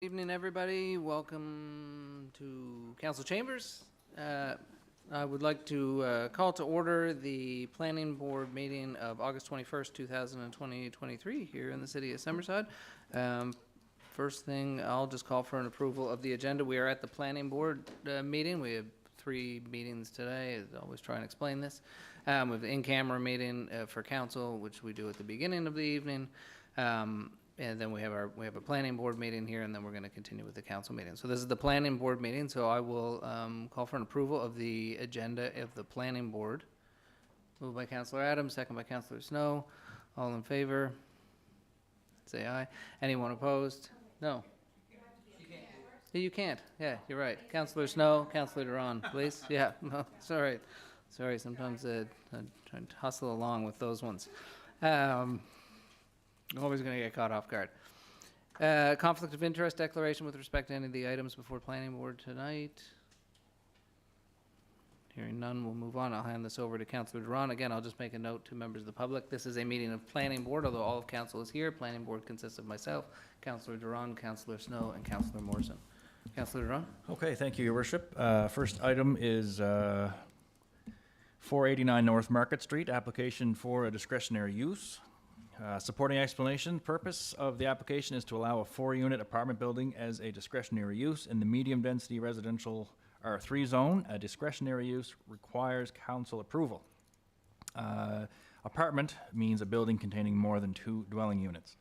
Evening, everybody. Welcome to Council Chambers. I would like to call to order the Planning Board meeting of August 21st, 2023 here in the city of Summerside. First thing, I'll just call for an approval of the agenda. We are at the Planning Board meeting. We have 3 meetings today. I always try and explain this. We have the in-camera meeting for council, which we do at the beginning of the evening. And then we have a planning board meeting here, and then we're going to continue with the council meeting. So this is the planning board meeting, so I will call for an approval of the agenda of the planning board. Moved by Councilor Adams, second by Councilor Snow. All in favor? Say aye. Anyone opposed? No. You can't. Yeah, you're right. Councilor Snow, Councilor Duran, please. Yeah, no, it's all right. Sorry, sometimes I try to hustle along with those ones. Always going to get caught off guard. Conflict of interest declaration with respect to any of the items before planning board tonight. Hearing none, we'll move on. I'll hand this over to Councilor Duran. Again, I'll just make a note to members of the public. This is a meeting of planning board, although all of council is here. Planning board consists of myself, Councilor Duran, Councilor Snow, and Councilor Morrison. Councilor Duran. Okay, thank you, Your Worship. First item is 489 North Market Street, application for a discretionary use. Supporting explanation, purpose of the application is to allow a 4-unit apartment building as a discretionary use in the medium-density residential R3 zone. A discretionary use requires council approval. Apartment means a building containing more than 2 dwelling units.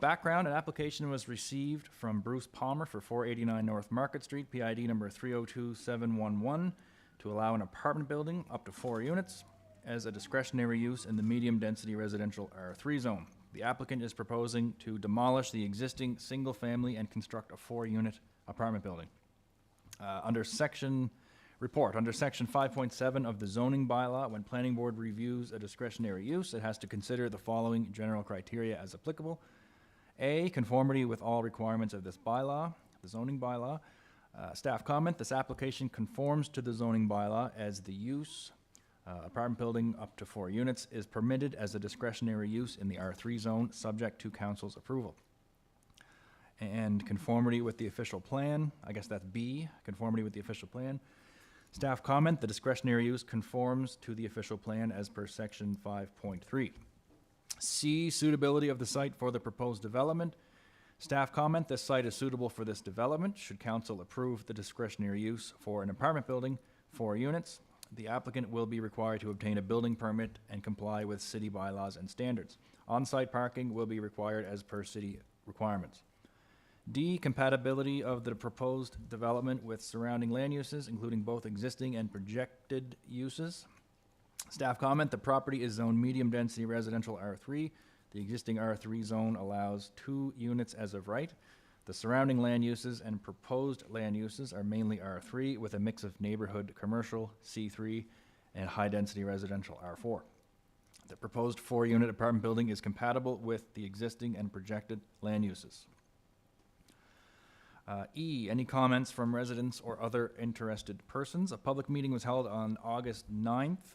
Background, an application was received from Bruce Palmer for 489 North Market Street, PID number 302711, to allow an apartment building up to 4 units as a discretionary use in the medium-density residential R3 zone. The applicant is proposing to demolish the existing single-family and construct a 4-unit apartment building. Under section 5.7 of the zoning bylaw, when planning board reviews a discretionary use, it has to consider the following general criteria as applicable. A, conformity with all requirements of this bylaw, the zoning bylaw. Staff comment, this application conforms to the zoning bylaw as the use apartment building up to 4 units is permitted as a discretionary use in the R3 zone, subject to council's approval. And conformity with the official plan, I guess that's B, conformity with the official plan. Staff comment, the discretionary use conforms to the official plan as per section 5.3. C, suitability of the site for the proposed development. Staff comment, this site is suitable for this development. Should council approve the discretionary use for an apartment building, 4 units, the applicant will be required to obtain a building permit and comply with city bylaws and standards. On-site parking will be required as per city requirements. D, compatibility of the proposed development with surrounding land uses, including both existing and projected uses. Staff comment, the property is zoned medium-density residential R3. The existing R3 zone allows 2 units as of right. The surrounding land uses and proposed land uses are mainly R3 with a mix of neighborhood commercial, C3, and high-density residential R4. The proposed 4-unit apartment building is compatible with the existing and projected land uses. E, any comments from residents or other interested persons? A public meeting was held on August 9th,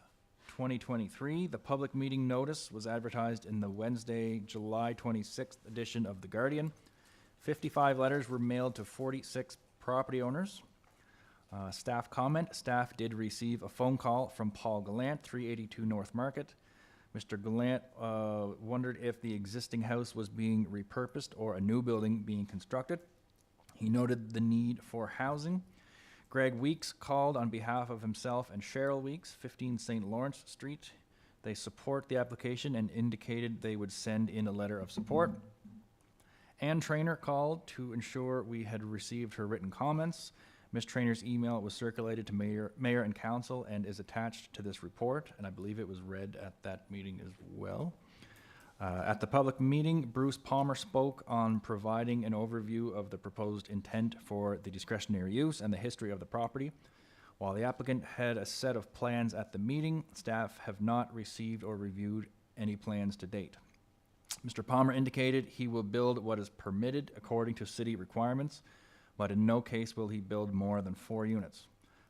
2023. The public meeting notice was advertised in the Wednesday, July 26th edition of The Guardian. 55 letters were mailed to 46 property owners. Staff comment, staff did receive a phone call from Paul Gallant, 382 North Market. Mr. Gallant wondered if the existing house was being repurposed or a new building being constructed. He noted the need for housing. Greg Weeks called on behalf of himself and Cheryl Weeks, 15 St. Lawrence Street. They support the application and indicated they would send in a letter of support. Ann Trainer called to ensure we had received her written comments. Ms. Trainer's email was circulated to mayor and council and is attached to this report, and I believe it was read at that meeting as well. At the public meeting, Bruce Palmer spoke on providing an overview of the proposed intent for the discretionary use and the history of the property. While the applicant had a set of plans at the meeting, staff have not received or reviewed any plans to date. Mr. Palmer indicated he will build what is permitted according to city requirements, but in no case will he build more than 4 units.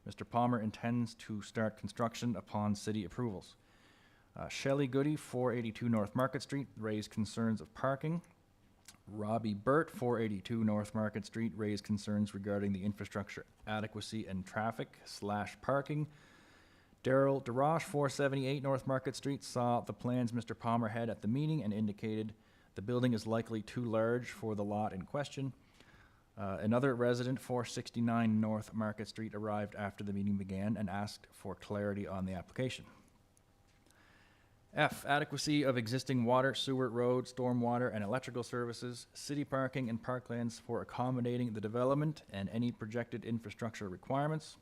Mr. Palmer intends to start construction upon city approvals. Shelley Goody, 482 North Market Street, raised concerns of parking. Robbie Burt, 482 North Market Street, raised concerns regarding the infrastructure adequacy and traffic/parking. Daryl DeRoche, 478 North Market Street, saw the plans Mr. Palmer had at the meeting and indicated the building is likely too large for the lot in question. Another resident, 469 North Market Street, arrived after the meeting began and asked for clarity on the application. F, adequacy of existing water, sewer, road, stormwater, and electrical services, city parking and parklands for accommodating the development and any projected infrastructure requirements.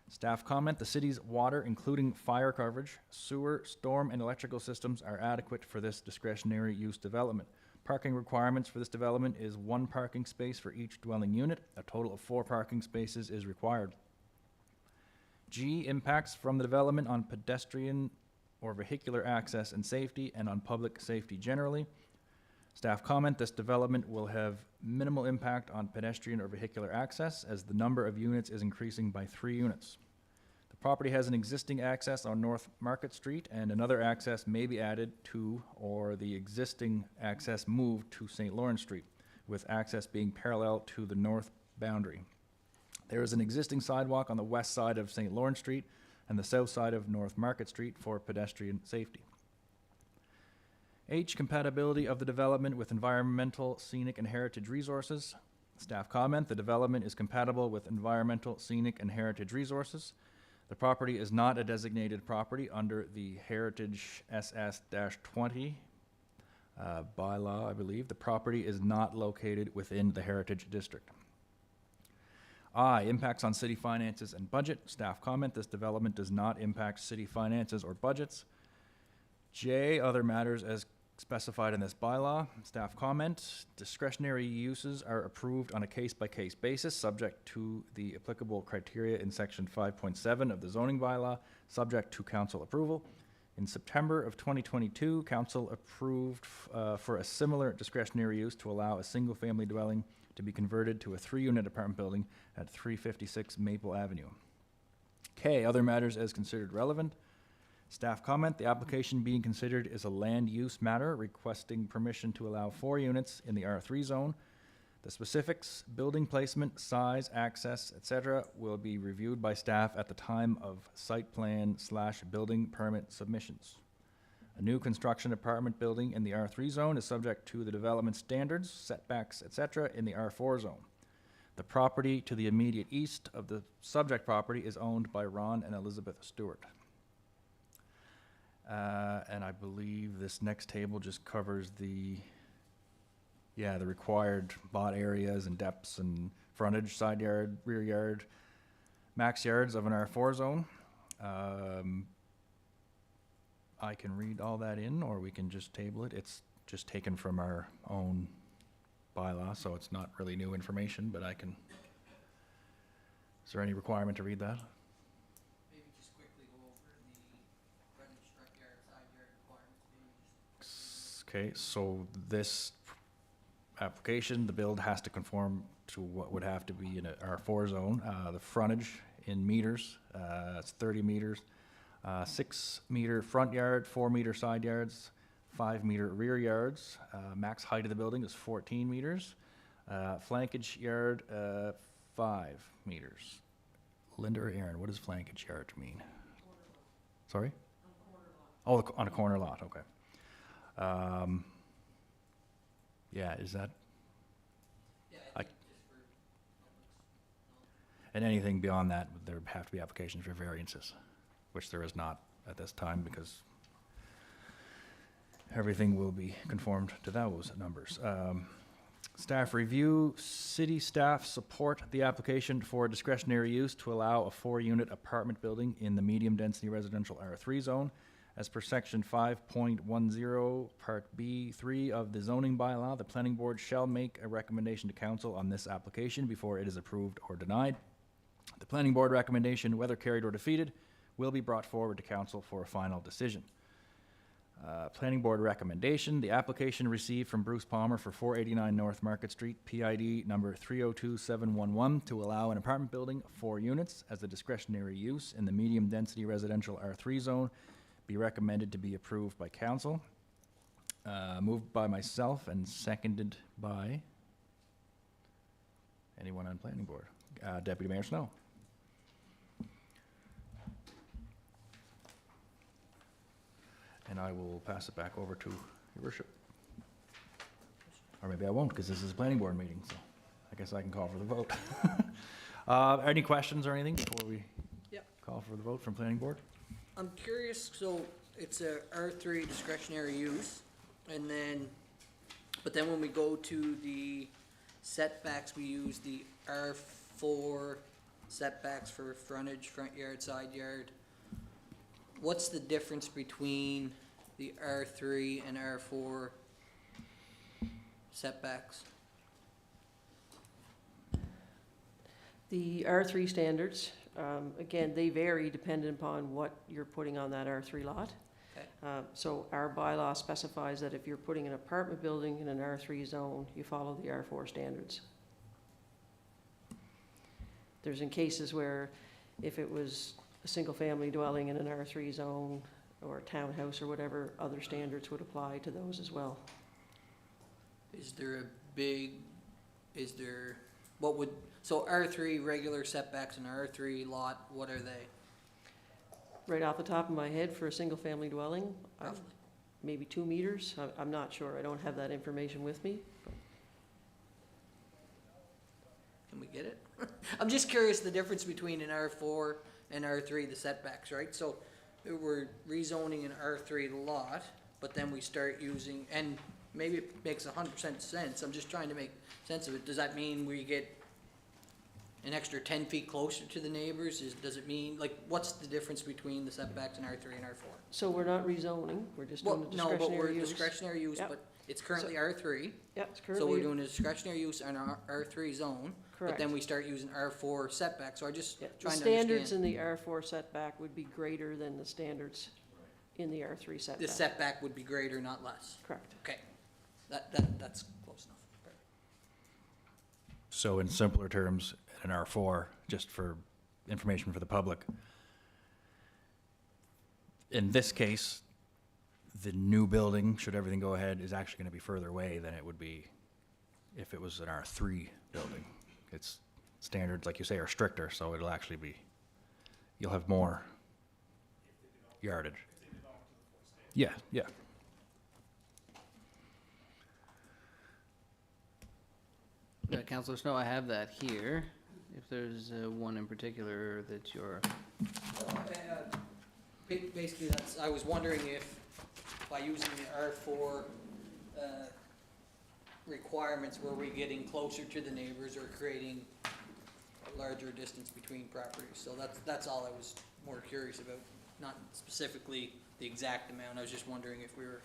Staff comment, the city's water, including fire coverage, sewer, storm, and electrical systems are adequate for this discretionary use development. Parking requirements for this development is 1 parking space for each dwelling unit. A total of 4 parking spaces is required. G, impacts from the development on pedestrian or vehicular access and safety and on public safety generally. Staff comment, this development will have minimal impact on pedestrian or vehicular access as the number of units is increasing by 3 units. The property has an existing access on North Market Street and another access may be added to or the existing access moved to St. Lawrence Street, with access being parallel to the north boundary. There is an existing sidewalk on the west side of St. Lawrence Street and the south side of North Market Street for pedestrian safety. H, compatibility of the development with environmental, scenic, and heritage resources. Staff comment, the development is compatible with environmental, scenic, and heritage resources. The property is not a designated property under the Heritage SS-20 bylaw, I believe. The property is not located within the Heritage District. I, impacts on city finances and budget. Staff comment, this development does not impact city finances or budgets. J, other matters as specified in this bylaw. Staff comment, discretionary uses are approved on a case-by-case basis, subject to the applicable criteria in section 5.7 of the zoning bylaw, subject to council approval. In September of 2022, council approved for a similar discretionary use to allow a single-family dwelling to be converted to a 3-unit apartment building at 356 Maple Avenue. K, other matters as considered relevant. Staff comment, the application being considered is a land use matter requesting permission to allow 4 units in the R3 zone. The specifics, building placement, size, access, etc. will be reviewed by staff at the time of site plan/building permit submissions. A new construction apartment building in the R3 zone is subject to the development standards, setbacks, etc. in the R4 zone. The property to the immediate east of the subject property is owned by Ron and Elizabeth Stewart. And I believe this next table just covers the required lot areas and depths and frontage, side yard, rear yard, max yards of an R4 zone. I can read all that in, or we can just table it. It's just taken from our own bylaw, so it's not really new information, but I can. Is there any requirement to read that? Maybe just quickly go over the frontage, front yard, side yard requirements. Okay, so this application, the build has to conform to what would have to be in our R4 zone. The frontage in meters, it's 30 meters. 6 meter front yard, 4 meter side yards, 5 meter rear yards. Max height of the building is 14 meters. Flankage yard, 5 meters. Linda or Aaron, what does flankage yard mean? Sorry? Oh, on a corner lot, okay. Yeah, is that? Yeah, And anything beyond that, there have to be applications for variances, which there is not at this time because everything will be conformed to those numbers. Staff review, city staff support the application for discretionary use to allow a 4-unit apartment building in the medium-density residential R3 zone. As per section 5.10, part B3 of the zoning bylaw, the planning board shall make a recommendation to council on this application before it is approved or denied. The planning board recommendation, whether carried or defeated, will be brought forward to council for a final decision. Planning board recommendation, the application received from Bruce Palmer for 489 North Market Street, PID number 302711, to allow an apartment building, 4 units, as a discretionary use in the medium-density residential R3 zone, be recommended to be approved by council. Moved by myself and seconded by anyone on planning board. Deputy Mayor Snow. And I will pass it back over to your worship. Or maybe I won't, because this is a planning board meeting, so I guess I can call for the vote. Any questions or anything before we Yep. call for the vote from planning board? I'm curious, so it's a R3 discretionary use, and then, but then when we go to the setbacks, we use the R4 setbacks for frontage, front yard, side yard. What's the difference between the R3 and R4 setbacks? The R3 standards, again, they vary depending upon what you're putting on that R3 lot. Okay. So our bylaw specifies that if you're putting an apartment building in an R3 zone, you follow the R4 standards. There's in cases where if it was a single-family dwelling in an R3 zone or a townhouse or whatever, other standards would apply to those as well. Is there what would, so R3 regular setbacks and R3 lot, what are they Right off the top of my head, for a single-family dwelling, roughly? maybe 2 meters. I'm not sure. I don't have that information with me. Can we get it? I'm just curious the difference between an R4 and R3, the setbacks, right? So we're rezoning an R3 lot, but then we start using, and maybe it makes 100% sense, I'm just trying to make sense of it. Does that mean we get an extra 10 feet closer to the neighbors? Does it mean, like, what's the difference between the setbacks in R3 and R4? So we're not rezoning, we're just doing Well, a no, but we're discretionary use. discretionary use, Yep. but it's currently R3. Yep, it's So we're currently, doing a discretionary use in our R3 zone, but correct. then we start using R4 setback, so I just Yeah, the trying to standards understand. in the R4 setback would be greater than the standards in the R3 The setback. setback would be greater, not less. Correct. Okay, that's close enough. So in simpler terms, in R4, just for information for the public, in this case, the new building, should everything go ahead, is actually going to be further away than it would be if it was an R3 building. Its standards, like you say, are stricter, so it'll actually be, you'll have more yardage. Yeah, yeah. Councilor Snow, I have that here. If there's one in particular that you're, Basically, I was wondering if by using the R4 requirements, were we getting closer to the neighbors or creating a larger distance between properties? So that's all I was more curious about, not specifically the exact amount. I was just wondering if we were.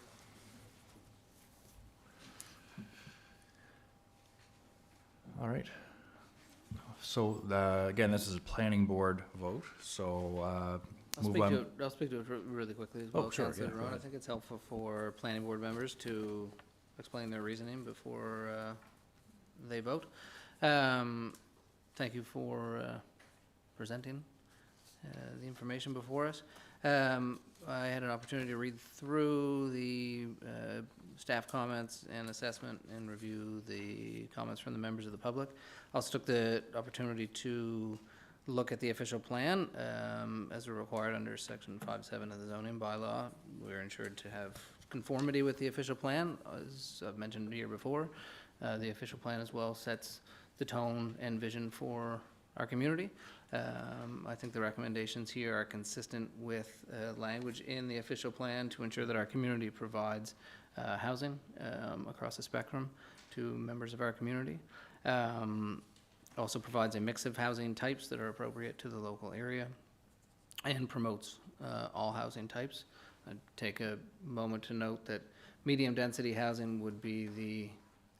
All right. So, again, this is a planning board vote, so I'll speak to it really quickly as well, Oh, sure, Councilor yeah, go Rowan. I ahead. think it's helpful for planning board members to explain their reasoning before they vote. Thank you for presenting the information before us. I had an opportunity to read through the staff comments and assessment and review the comments from the members of the public. Also took the opportunity to look at the official plan, as required under section 5.7 of the zoning bylaw. We're ensured to have conformity with the official plan, as I've mentioned here before. The official plan as well sets the tone and vision for our community. I think the recommendations here are consistent with language in the official plan to ensure that our community provides housing across the spectrum to members of our community. Also provides a mix of housing types that are appropriate to the local area and promotes all housing types. I'd take a moment to note that medium-density housing would be the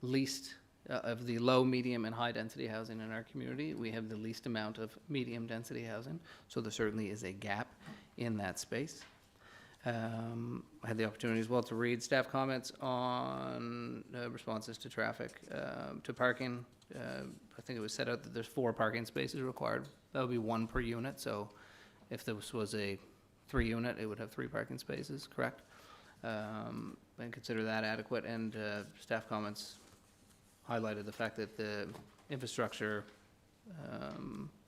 least of the low, medium, and high-density housing in our community. We have the least amount of medium-density housing, so there certainly is a gap in that space. I had the opportunity as well to read staff comments on responses to traffic, to parking. I think it was set out that there's 4 parking spaces required. That would be 1 per unit, so if this was a 3-unit, it would have 3 parking spaces, correct? and consider that adequate. And staff comments highlighted the fact that the infrastructure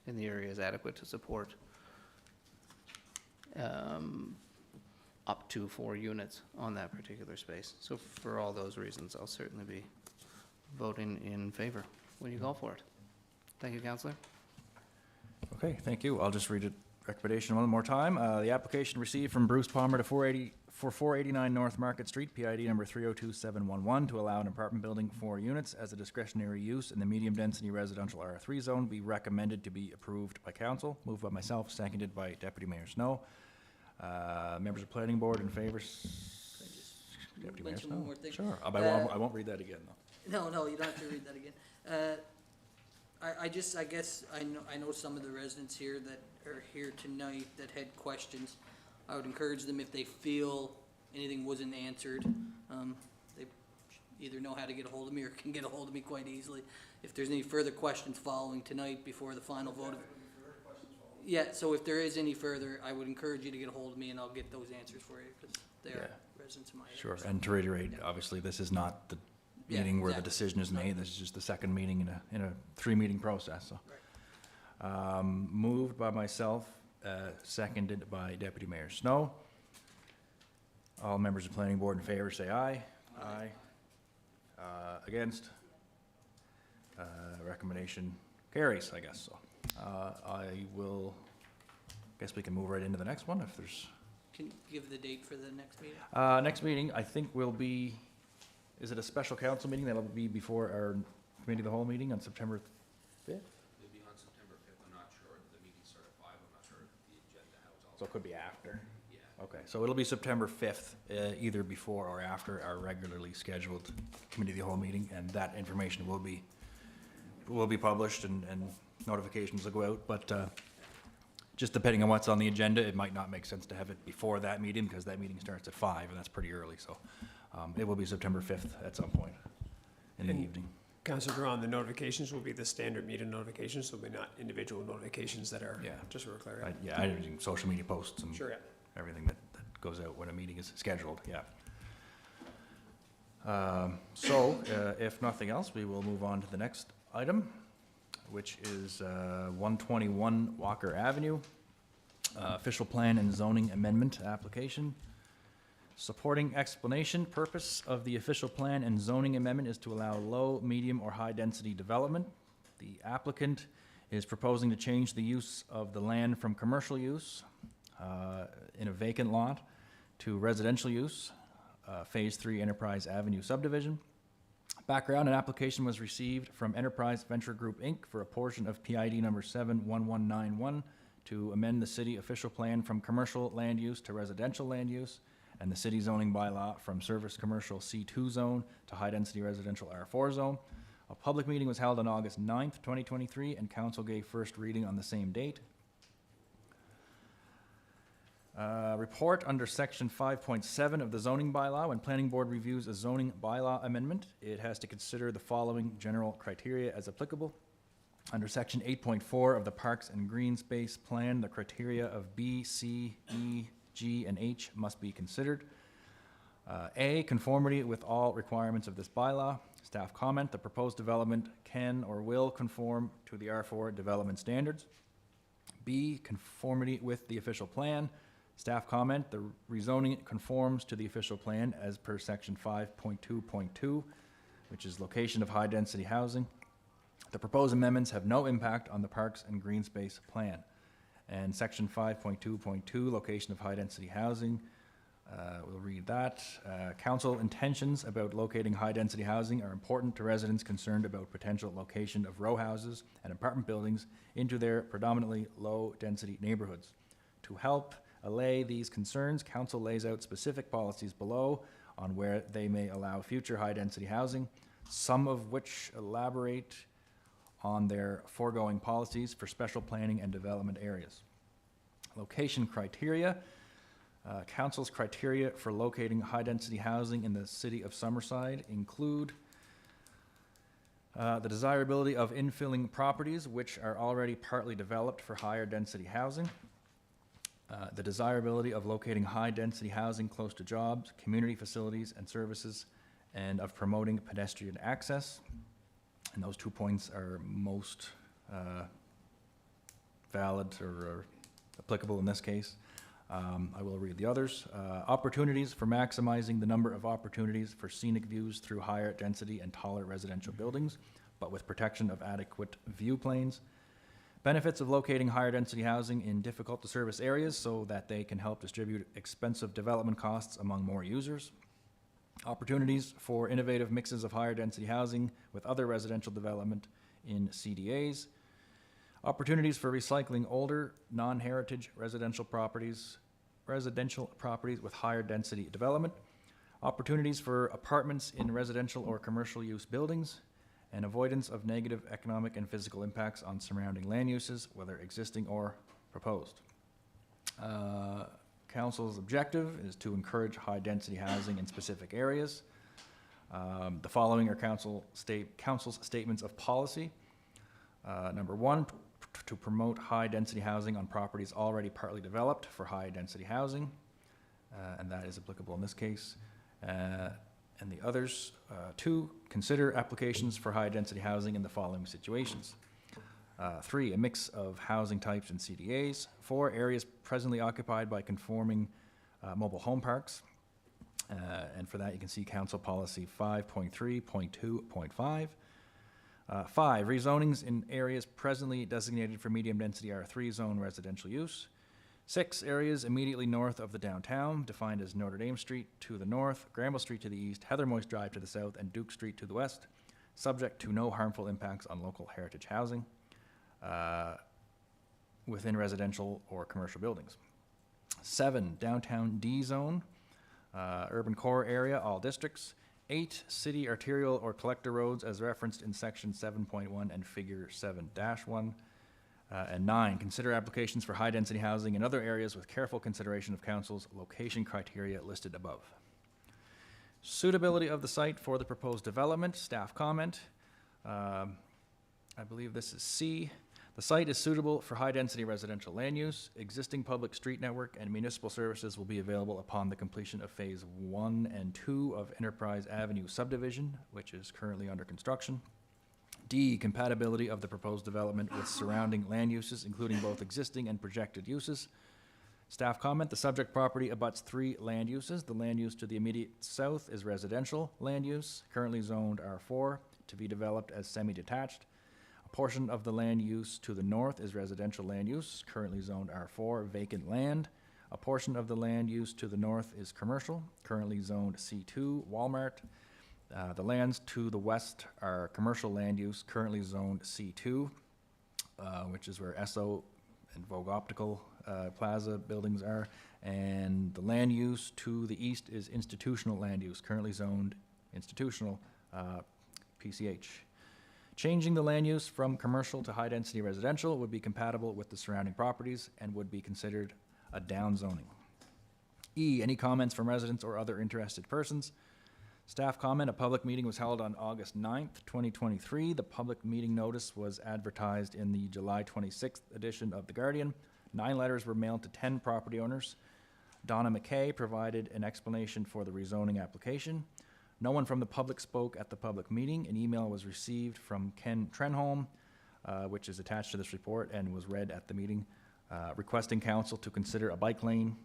in the area is adequate to support up to 4 units on that particular space. So for all those reasons, I'll certainly be voting in favor when you call for it. Thank you, Councillor. Okay, thank you. I'll just read it, recommendation one more time. The application received from Bruce Palmer to 489 North Market Street, PID number 302711, to allow an apartment building 4 units as a discretionary use in the medium-density residential R3 zone be recommended to be approved by council. Moved by myself, seconded by Deputy Mayor Snow. Members of Planning Board in favor? Deputy Mayor Mention Snow? one more thing. Sure, I won't read that again, though. No, you don't have to read that again. I guess I know some of the residents here that are here tonight that had questions. I would encourage them, if they feel anything wasn't answered, they either know how to get a hold of me or can get a hold of me quite easily. If there's any further questions following tonight before the final vote. Yeah, so if there is any further, I would encourage you to get a hold of me and I'll get those answers for you, because they are residents of my area. Sure, and to reiterate, obviously, this is not the Yeah, meeting where the exactly. decision is made. This is just the second meeting in a 3-meeting process, so. Moved by myself, seconded by Deputy Mayor Snow. All members of the Planning Board in favor say aye. Aye. Against? Recommendation carries, I guess, so. Guess we can move right into the next one if there's. Can you give the date for the next meeting? Next meeting, I think will be, is it a special council meeting? That'll be before our committee of the whole meeting on September 5th? It'll be on September 5th, I'm not sure, the meeting starts at 5, I'm not sure the agenda, how it's all. So it could be after. Yeah. Okay, so it'll be September 5th, either before or after our regularly scheduled committee of the whole meeting, and that information will be published and notifications will go out, but just depending on what's on the agenda, it might not make sense to have it before that meeting, because that meeting starts at 5, and that's pretty early, so it will be September 5th at some point in the And- evening. Councilor Duran, the notifications will be the standard meeting notifications, so they'll be not individual notifications that are, Yeah. just for clarity. I do social media posts and Sure, yeah. everything that goes out when a meeting is scheduled, yeah. If nothing else, we will move on to the next item, which is 121 Walker Avenue, official plan and zoning amendment application. Supporting explanation, purpose of the official plan and zoning amendment is to allow low, medium, or high-density development. The applicant is proposing to change the use of the land from commercial use in a vacant lot to residential use, Phase 3 Enterprise Avenue subdivision. Background, an application was received from Enterprise Venture Group, Inc. for a portion of PID number 71191 to amend the city official plan from commercial land use to residential land use, and the city zoning bylaw from service commercial C2 zone to high-density residential R4 zone. A public meeting was held on August 9th, 2023, and council gave first reading on the same date. Report under section 5.7 of the zoning bylaw. When planning board reviews a zoning bylaw amendment, it has to consider the following general criteria as applicable. Under section 8.4 of the Parks and Green Space Plan, the criteria of B, C, E, G, and H must be considered. A, conformity with all requirements of this bylaw. Staff comment, the proposed development can or will conform to the R4 development standards. B, conformity with the official plan. Staff comment, the rezoning conforms to the official plan as per section 5.2.2, which is location of high-density housing. The proposed amendments have no impact on the Parks and Green Space Plan. And section 5.2.2, location of high-density housing, we'll read that. Council intentions about locating high-density housing are important to residents concerned about potential location of row houses and apartment buildings into their predominantly low-density neighborhoods. To help allay these concerns, council lays out specific policies below on where they may allow future high-density housing, some of which elaborate on their foregoing policies for special planning and development areas. Location criteria. Council's criteria for locating high-density housing in the city of Summerside include the desirability of infilling properties which are already partly developed for higher density housing, The desirability of locating high-density housing close to jobs, community facilities and services, and of promoting pedestrian access. And those 2 points are most valid or applicable in this case. I will read the others. Opportunities for maximizing the number of opportunities for scenic views through higher density and taller residential buildings, but with protection of adequate view planes. Benefits of locating higher density housing in difficult to service areas so that they can help distribute expensive development costs among more users. Opportunities for innovative mixes of higher density housing with other residential development in CDAs. Opportunities for recycling older, non-heritage residential properties with higher density development. Opportunities for apartments in residential or commercial use buildings, and avoidance of negative economic and physical impacts on surrounding land uses, whether existing or proposed. Council's objective is to encourage high-density housing in specific areas. The following are council's statements of policy. Number one, to promote high-density housing on properties already partly developed for high-density housing, and that is applicable in this case. And the others, 2, consider applications for high-density housing in the following situations. 3, a mix of housing types in CDAs. 4, areas presently occupied by conforming mobile home parks. And for that, you can see Council Policy 5.3.2.5. 5, rezonings in areas presently designated for medium-density R3 zone residential use. 6, areas immediately north of the downtown, defined as Notre Dame Street to the north, Granville Street to the east, Heather Moyse Drive to the south, and Duke Street to the west, subject to no harmful impacts on local heritage housing within residential or commercial buildings. 7, downtown D zone, urban core area, all districts. 8, city arterial or collector roads as referenced in section 7.1 and figure 7-1. And 9, consider applications for high-density housing in other areas with careful consideration of council's location criteria listed above. Suitability of the site for the proposed development, staff comment. I believe this is C. The site is suitable for high-density residential land use. Existing public street network and municipal services will be available upon the completion of Phase 1 and 2 of Enterprise Avenue subdivision, which is currently under construction. D, compatibility of the proposed development with surrounding land uses, including both existing and projected uses. Staff comment, the subject property abuts 3 land uses. The land use to the immediate south is residential land use, currently zoned R4, to be developed as semi-detached. A portion of the land use to the north is residential land use, currently zoned R4, vacant land. A portion of the land use to the north is commercial, currently zoned C2, Walmart. The lands to the west are commercial land use, currently zoned C2, which is where Esso and Vogue Optical Plaza buildings are. And the land use to the east is institutional land use, currently zoned institutional, PCH. Changing the land use from commercial to high-density residential would be compatible with the surrounding properties and would be considered a downzoning. E, any comments from residents or other interested persons? Staff comment, a public meeting was held on August 9th, 2023. The public meeting notice was advertised in the July 26th edition of The Guardian. 9 letters were mailed to 10 property owners. Donna McKay provided an explanation for the rezoning application. No one from the public spoke at the public meeting. An email was received from Ken Trenholm, which is attached to this report and was read at the meeting, requesting council to consider a bike lane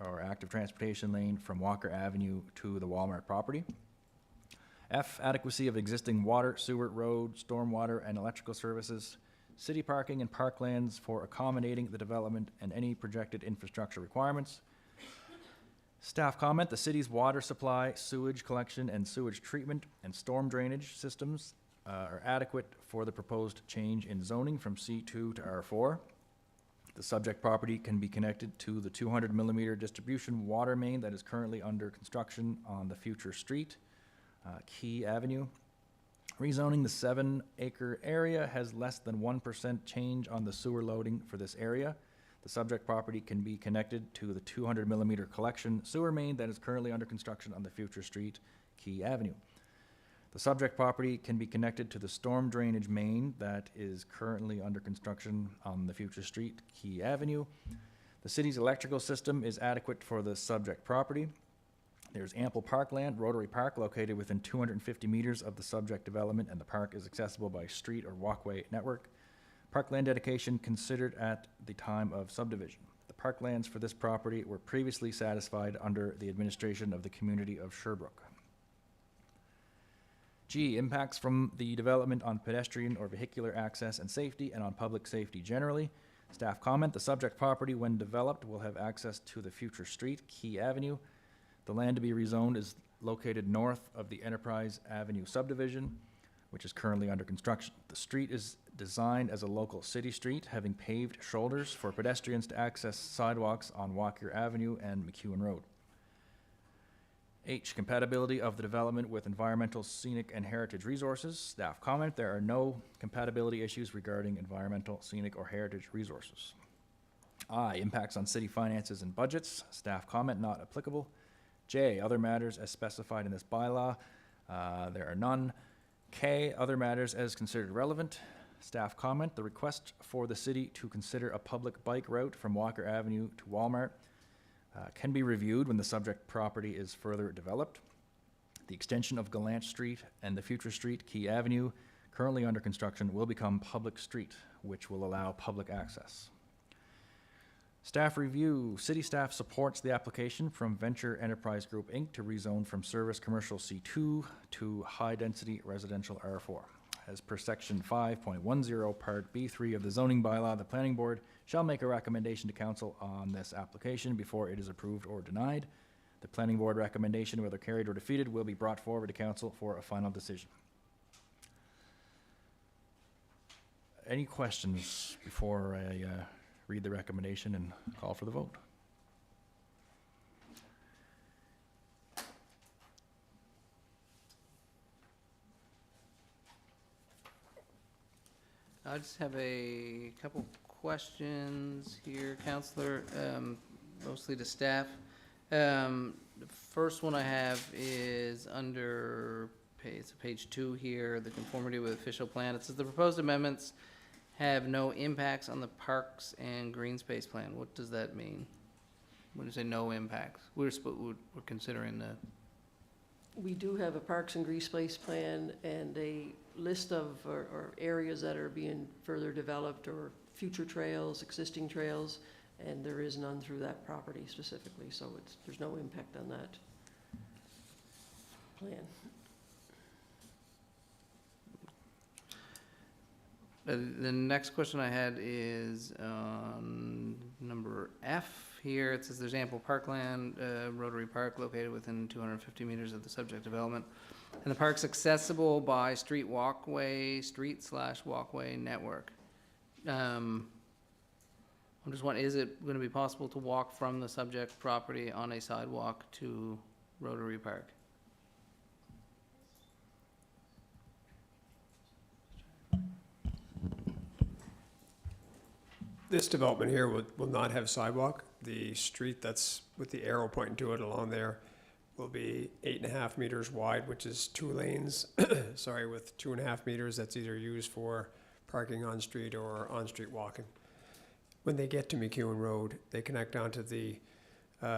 or active transportation lane from Walker Avenue to the Walmart property. F, adequacy of existing water, sewer, road, stormwater, and electrical services, city parking and parklands for accommodating the development and any projected infrastructure requirements. Staff comment, the city's water supply, sewage collection, and sewage treatment and storm drainage systems are adequate for the proposed change in zoning from C2 to R4. The subject property can be connected to the 200 millimeter distribution water main that is currently under construction on the future street, Key Avenue. Rezoning the 7-acre area has less than 1% change on the sewer loading for this area. The subject property can be connected to the 200 millimeter collection sewer main that is currently under construction on the future street, Key Avenue. The subject property can be connected to the storm drainage main that is currently under construction on the future street, Key Avenue. The city's electrical system is adequate for the subject property. There's ample parkland, Rotary Park, located within 250 meters of the subject development, and the park is accessible by street or walkway network. Parkland dedication considered at the time of subdivision. The parklands for this property were previously satisfied under the administration of the community of Sherbrooke. G, impacts from the development on pedestrian or vehicular access and safety and on public safety generally. Staff comment, the subject property, when developed, will have access to the future street, Key Avenue. The land to be rezoned is located north of the Enterprise Avenue subdivision, which is currently under construction. The street is designed as a local city street, having paved shoulders for pedestrians to access sidewalks on Walker Avenue and McEwen Road. H, compatibility of the development with environmental, scenic, and heritage resources. Staff comment, there are no compatibility issues regarding environmental, scenic, or heritage resources. I, impacts on city finances and budgets. Staff comment, not applicable. J, other matters as specified in this bylaw. There are none. K, other matters as considered relevant. Staff comment, the request for the city to consider a public bike route from Walker Avenue to Walmart can be reviewed when the subject property is further developed. The extension of Gallant Street and the future street, Key Avenue, currently under construction, will become public street, which will allow public access. Staff review. City staff supports the application from Venture Enterprise Group, Inc. to rezone from service commercial C2 to high-density residential R4. As per section 5.10, part B3 of the zoning bylaw, the planning board shall make a recommendation to council on this application before it is approved or denied. The planning board recommendation, whether carried or defeated, will be brought forward to council for a final decision. Any questions before I read the recommendation and call for the vote? I just have a couple questions here, Counselor, mostly to staff. The first one I have is under page 2 here, the conformity with official plan. It says the proposed amendments have no impacts on the parks and green space plan. What does that mean? When you say no impacts, we're considering the. We do have a Parks and Green Space plan and a list of, or areas that are being further developed, or future trails, existing trails, and there is none through that property specifically, so there's no impact on that plan. The next question I had is on number F here. It says there's ample parkland, Rotary Park located within 250 meters of the subject development. And the park's accessible by street/walkway network. I'm just wondering, is it going to be possible to walk from the subject property on a sidewalk to Rotary Park? This development here will not have sidewalk. The street that's with the arrow pointing to it along there will be 8.5 meters wide, which is 2 lanes, sorry, with 2.5 meters that's either used for parking on street or on-street walking. When they get to McEwen Road, they connect onto the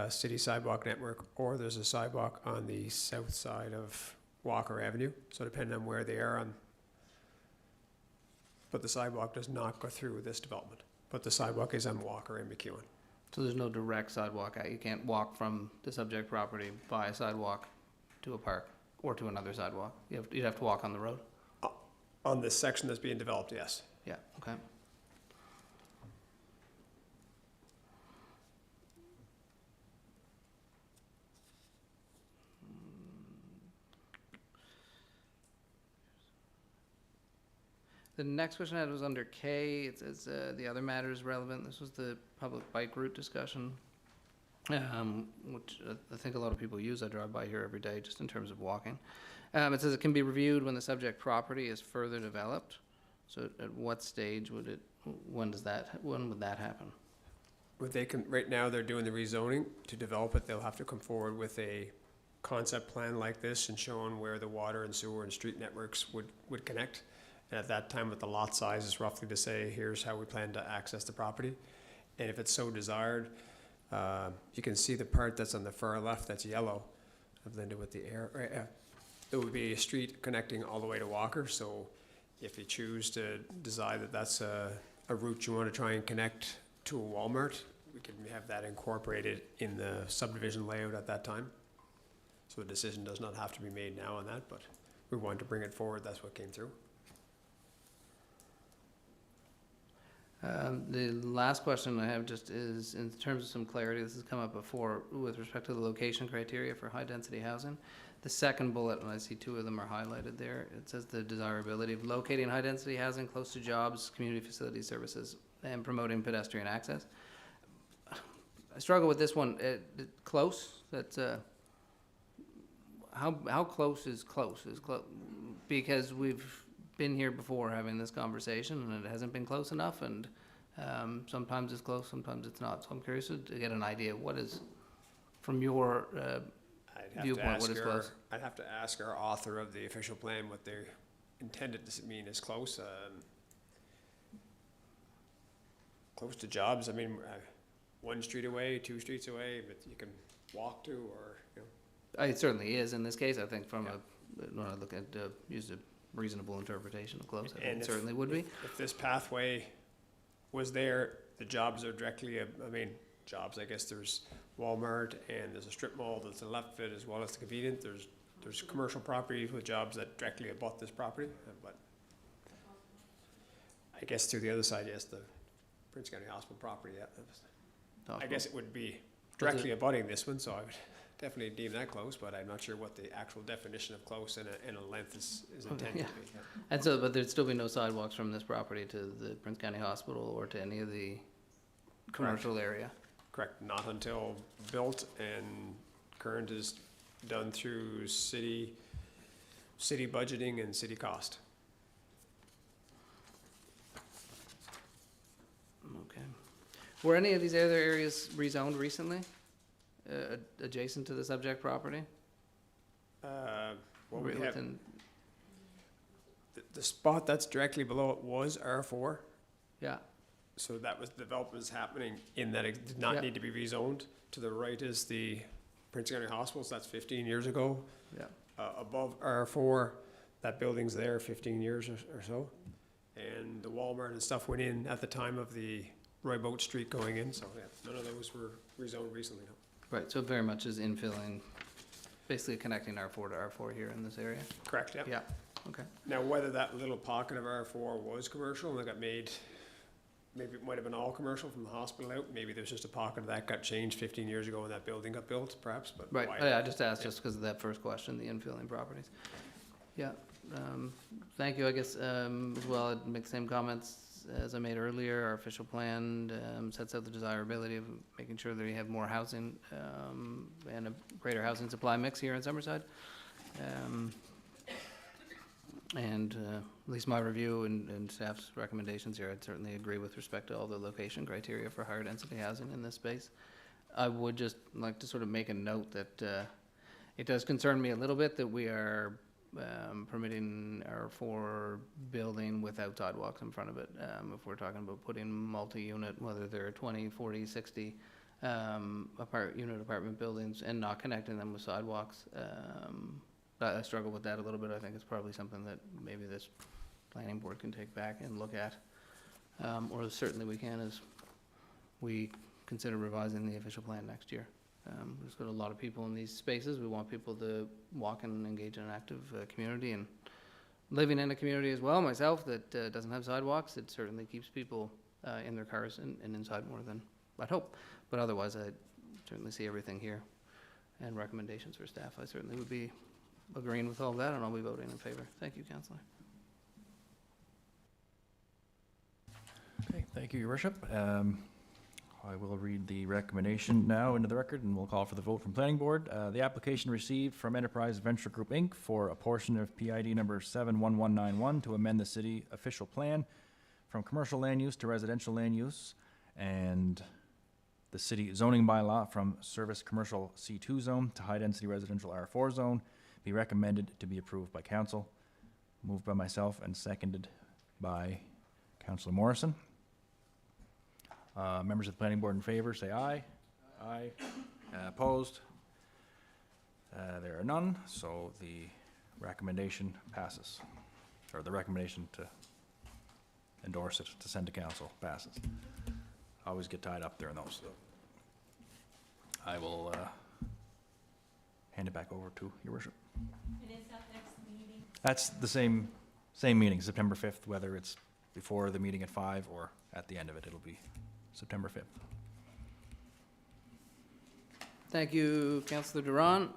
city sidewalk network, or there's a sidewalk on the south side of Walker Avenue, so depending on where they are on. But the sidewalk does not go through this development, but the sidewalk is on Walker and McEwen. So there's no direct sidewalk out. You can't walk from the subject property by a sidewalk to a park or to another sidewalk. You'd have to walk on the road? On this section that's being developed, yes. Yeah, okay. The next question I had was under K. It says the other matter is relevant. This was the public bike route discussion, which I think a lot of people use. I drive by here every day just in terms of walking. It says it can be reviewed when the subject property is further developed. So at what stage would it, when would that happen? Right now, they're doing the rezoning. To develop it, they'll have to come forward with a concept plan like this and showing where the water and sewer and street networks would connect. And at that time, with the lot size, is roughly to say, here's how we plan to access the property. And if it's so desired, you can see the part that's on the far left that's yellow. I've blended with the air. There would be a street connecting all the way to Walker, so if you choose to decide that that's a route you want to try and connect to a Walmart, we can have that incorporated in the subdivision layout at that time. So a decision does not have to be made now on that, but we wanted to bring it forward, that's what came through. The last question I have just is, in terms of some clarity, this has come up before with respect to the location criteria for high-density housing. The second bullet, and I see two of them are highlighted there, it says the desirability of locating high-density housing close to jobs, community facilities, services, and promoting pedestrian access. I struggle with this one. Close, that's, how close is close? Because we've been here before having this conversation, and it hasn't been close enough, and sometimes it's close, sometimes it's not. So I'm curious to get an idea, what is, from your viewpoint, what is close? I'd have to ask our author of the official plan what they intended to mean as close. Close to jobs, I mean, 1 street away, 2 streets away, but you can walk to, or, you know. It certainly is in this case, I think from Yeah. when I look at, use a reasonable interpretation of close, I think And it if- certainly would be. If this pathway was there, the jobs are directly, I mean, jobs, I guess there's Walmart and there's a strip mall that's a left fit as well as the convenient. There's commercial properties with jobs that directly abut this property, but I guess to the other side, yes, the Prince County Hospital property, yeah. I guess it would be directly abutting this one, so I would definitely deem that close, but I'm not sure what the actual definition of close and a length is intended yeah. to be. And so, but there'd still be no sidewalks from this property to the Prince County Hospital or to any of the commercial area? Correct, not until built and current is done through city budgeting and city cost. Okay. Were any of these other areas rezoned recently, adjacent to the subject property? What we have, Within- the spot that's directly below it was R4, Yeah, so that was, development is happening in that it did not Yeah. need to be rezoned. To the right is the Prince County Hospital, so that's 15 years ago. yeah. Above R4, that building's there 15 years or so. And the Walmart and stuff went in at the time of the Roy Boat Street going in, so yeah, none of those were rezoned recently, no. Right, so it very much is infilling, basically connecting R4 to R4 here in this area? Correct, yeah. Yeah, okay. Now, whether that little pocket of R4 was commercial and it got made, maybe it might have been all commercial from the hospital out, maybe there's just a pocket of that got changed 15 years ago when that building got built, perhaps, but. Right, why- oh, yeah, I just asked Yeah. just because of that first question, the infilling properties. Yeah, thank you, I guess, as well, I'd make the same comments as I made earlier. Our official plan sets out the desirability of making sure that we have more housing and a greater housing supply mix here in Summerside. And at least my review and staff's recommendations here, I'd certainly agree with respect to all the location criteria for higher density housing in this space. I would just like to sort of make a note that it does concern me a little bit that we are permitting our R4 building without sidewalks in front of it. If we're talking about putting multi-unit, whether they're 20, 40, 60 unit apartment buildings and not connecting them with sidewalks. I struggle with that a little bit. I think it's probably something that maybe this planning board can take back and look at. Or certainly we can as we consider revising the official plan next year. There's got a lot of people in these spaces. We want people to walk and engage in an active community, and living in a community as well, myself, that doesn't have sidewalks, it certainly keeps people in their cars and inside more than I'd hope. But otherwise, I certainly see everything here and recommendations for staff. I certainly would be agreeing with all of that, and I'll be voting in favor. Thank you, Councillor. Okay, thank you, Your Worship. I will read the recommendation now into the record, and we'll call for the vote from Planning Board. The application received from Enterprise Venture Group, Inc. for a portion of PID number 71191 to amend the city official plan from commercial land use to residential land use, and the city zoning bylaw from service commercial C2 zone to high-density residential R4 zone be recommended to be approved by council. Moved by myself and seconded by Councillor Morrison. Members of the planning board in favor, say aye. Aye. Opposed? There are none, so the recommendation passes. Or the recommendation to endorse it, to send to council, passes. I always get tied up there in those, so. I will hand it back over to your worship. And is that next meeting? That's the same meeting, September 5th, whether it's before the meeting at 5 or at the end of it, it'll be September 5th. Thank you, Councillor Duran.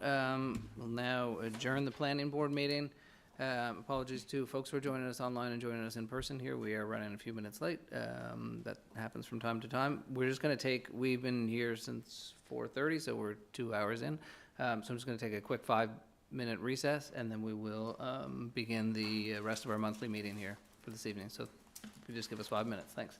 We'll now adjourn the planning board meeting. Apologies to folks who are joining us online and joining us in person here. We are running a few minutes late. That happens from time to time. We're just gonna we've been here since 4:30, so we're 2 hours in. So I'm just gonna take a quick 5-minute recess, and then we will begin the rest of our monthly meeting here for this evening. So if you just give us 5 minutes, thanks.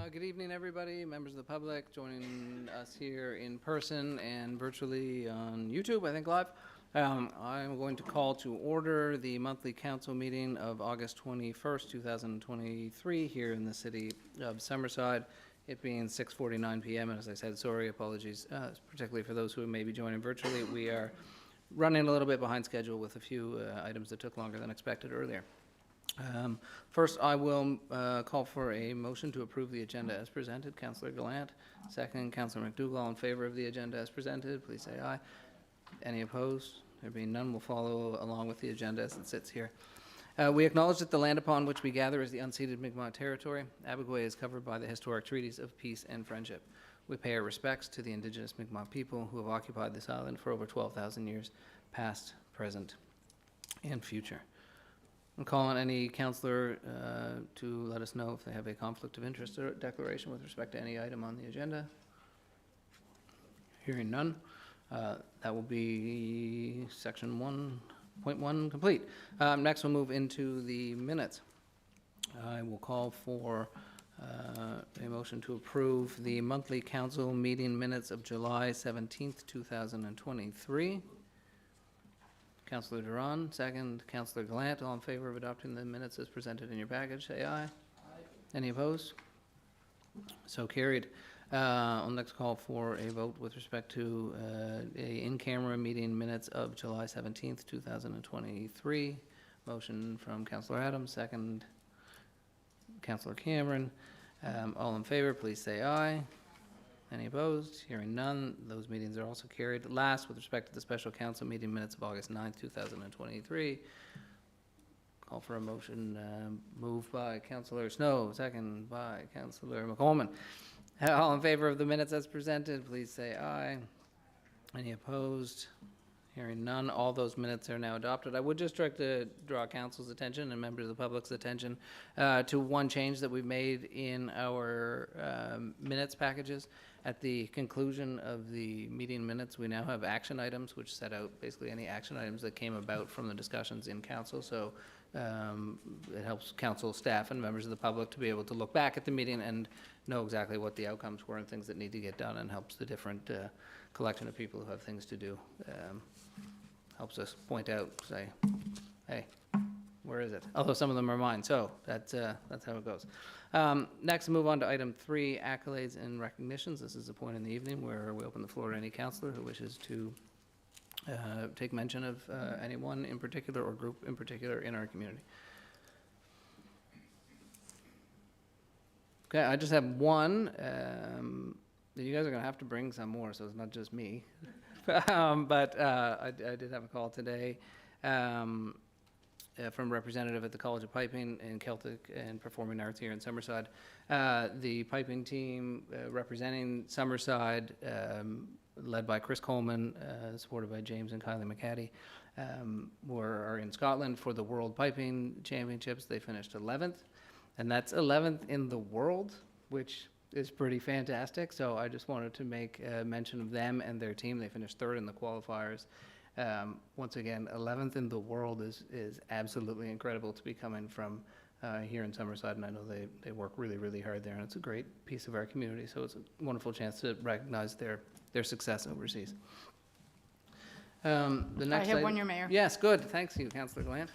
Good evening, everybody, members of the public joining us here in person and virtually on YouTube, I think live. I'm going to call to order the monthly council meeting of August 21st, 2023, here in the city of Summerside, it being 6:49 p.m. And as I said, sorry, apologies, particularly for those who may be joining virtually. We are running a little bit behind schedule with a few items that took longer than expected earlier. First, I will call for a motion to approve the agenda as presented. Councillor Gallant. Second, Councillor McDougall. All in favor of the agenda as presented, please say aye. Any opposed? There being none, will follow along with the agenda as it sits here. We acknowledge that the land upon which we gather is the unceded Mi'kmaq territory. Abagway is covered by the historic treaties of peace and friendship. We pay our respects to the indigenous Mi'kmaq people who have occupied this island for over 12,000 years, past, present, and future. I'm calling any councillor to let us know if they have a conflict of interest or declaration with respect to any item on the agenda. Hearing none, that will be section 1.1 complete. Next, we'll move into the minutes. I will call for a motion to approve the monthly council meeting minutes of July 17th, 2023. Councillor Duran, second. Councillor Gallant, all in favor of adopting the minutes as presented in your package, say aye. Aye. Any opposed? So carried. I'll next call for a vote with respect to a in-camera meeting minutes of July 17th, 2023. Motion from Councillor Adams, second. Councillor Cameron. All in favor, please say aye. Any opposed? Hearing none, those meetings are also carried. Last, with respect to the special council meeting minutes of August 9th, 2023, call for a motion moved by Councillor Snow, second by Councillor McColman. All in favor of the minutes as presented, please say aye. Any opposed? Hearing none, all those minutes are now adopted. I would just like to draw council's attention and members of the public's attention to one change that we've made in our minutes packages. At the conclusion of the meeting minutes, we now have action items which set out basically any action items that came about from the discussions in council. So it helps council staff and members of the public to be able to look back at the meeting and know exactly what the outcomes were and things that need to get done, and helps the different collection of people who have things to do. Helps us point out, say, hey, where is it? Although some of them are mine, so that's how it goes. Next, move on to item 3, accolades and recognitions. This is the point in the evening where we open the floor to any councillor who wishes to take mention of anyone in particular or group in particular in our community. Okay, I just have one. You guys are going to have to bring some more, so it's not just me. But I did have a call today from a representative at the College of Piping and Celtic and Performing Arts here in Summerside. The piping team representing Summerside, led by Chris Coleman, supported by James and Kylie McCaddy, are in Scotland for the World Piping Championships. They finished 11th, and that's 11th in the world, which is pretty fantastic. So I just wanted to make mention of them and their team. They finished 3rd in the qualifiers. Once again, 11th in the world is absolutely incredible to be coming from here in Summerside, and I know they work really, really hard there, and it's a great piece of our community, so it's a wonderful chance to recognize their success overseas. The next I have item- one, Your Mayor. Yes, good. Thanks you, Councillor Glant.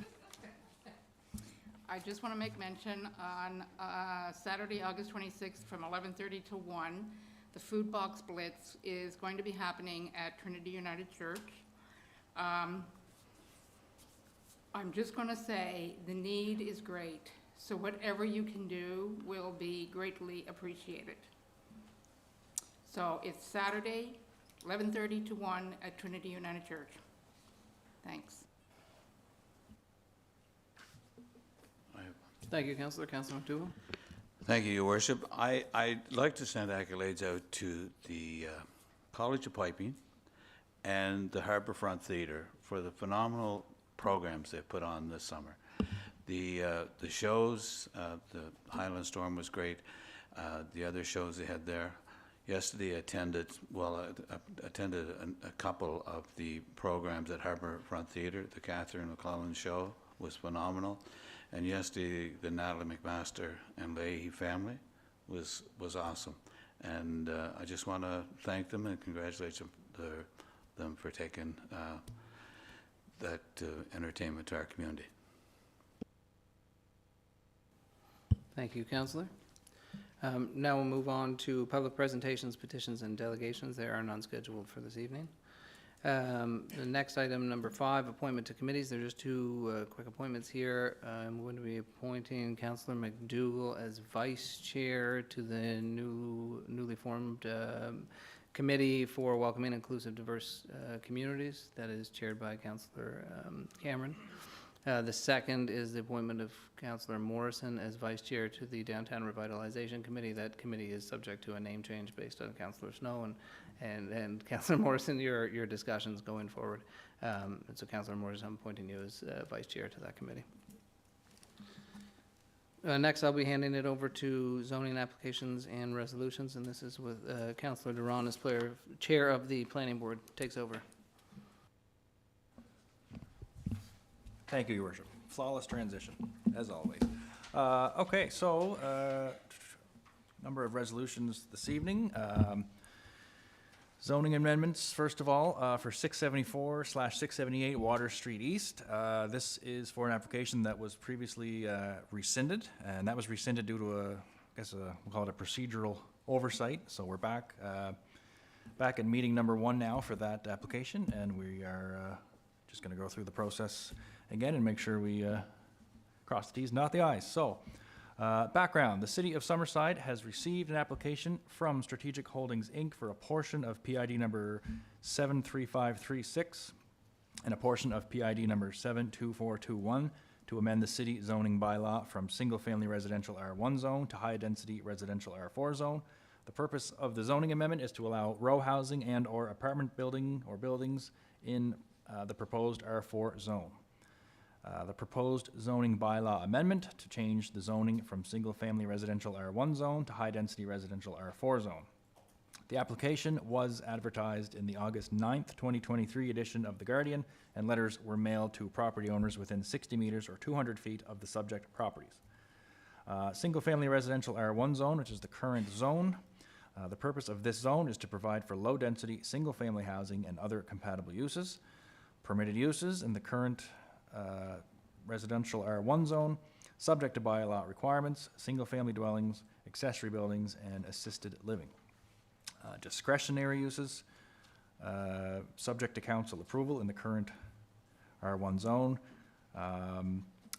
I just want to make mention on Saturday, August 26th, from 11:30 to 1, the Food Box Blitz is going to be happening at Trinity United Church. I'm just going to say the need is great, so whatever you can do will be greatly appreciated. So it's Saturday, 11:30 to 1 at Trinity United Church. Thanks. Thank you, Councillor. Councillor McDougall. Thank you, Your Worship. I'd like to send accolades out to the College of Piping and the Harbourfront Theatre for the phenomenal programs they put on this summer. The shows, the Highland Storm was great. The other shows they had there. Yesterday attended a couple of the programs at Harbourfront Theatre. The Catherine McClellan show was phenomenal. And yesterday, the Natalie McMaster and Leahy family was awesome. And I just want to thank them and congratulate them for taking that entertainment to our community. Thank you, Counselor. Now we'll move on to public presentations, petitions, and delegations. There are none scheduled for this evening. The next item, number 5, appointment to committees. There are just two quick appointments here. I'm going to be appointing Councillor McDougall as vice chair to the newly formed committee for welcoming inclusive diverse communities. That is chaired by Councillor Cameron. The second is the appointment of Councillor Morrison as vice chair to the Downtown Revitalization Committee. That committee is subject to a name change based on Councillor Snow and Councillor Morrison, your discussions going forward. And so Councillor Morrison, I'm appointing you as vice chair to that committee. Next, I'll be handing it over to zoning applications and resolutions, and this is with Councillor Duran as chair of the planning board takes over. Thank you, Your Worship. Flawless transition, as always. Okay, so, number of resolutions this evening. Zoning amendments, first of all, for 674/678 Water Street East. This is for an application that was previously rescinded, and that was rescinded due to we'll call it a procedural oversight. So we're back at meeting number 1 now for that application, and we are just going to go through the process again and make sure we cross the T's, dot the I's. So, background, the City of Summerside has received an application from Strategic Holdings, Inc. for a portion of PID number 73536 and a portion of PID number 72421 to amend the city zoning bylaw from single-family residential R1 zone to high-density residential R4 zone. The purpose of the zoning amendment is to allow row housing and/or apartment building or buildings in the proposed R4 zone. The proposed zoning bylaw amendment to change the zoning from single-family residential R1 zone to high-density residential R4 zone. The application was advertised in the August 9th, 2023 edition of The Guardian, and letters were mailed to property owners within 60 meters or 200 feet of the subject properties. Single-family residential R1 zone, which is the current zone. The purpose of this zone is to provide for low-density, single-family housing and other compatible uses. Permitted uses in the current residential R1 zone, subject to bylaw requirements, single-family dwellings, accessory buildings, and assisted living. Discretionary uses, subject to council approval in the current R1 zone,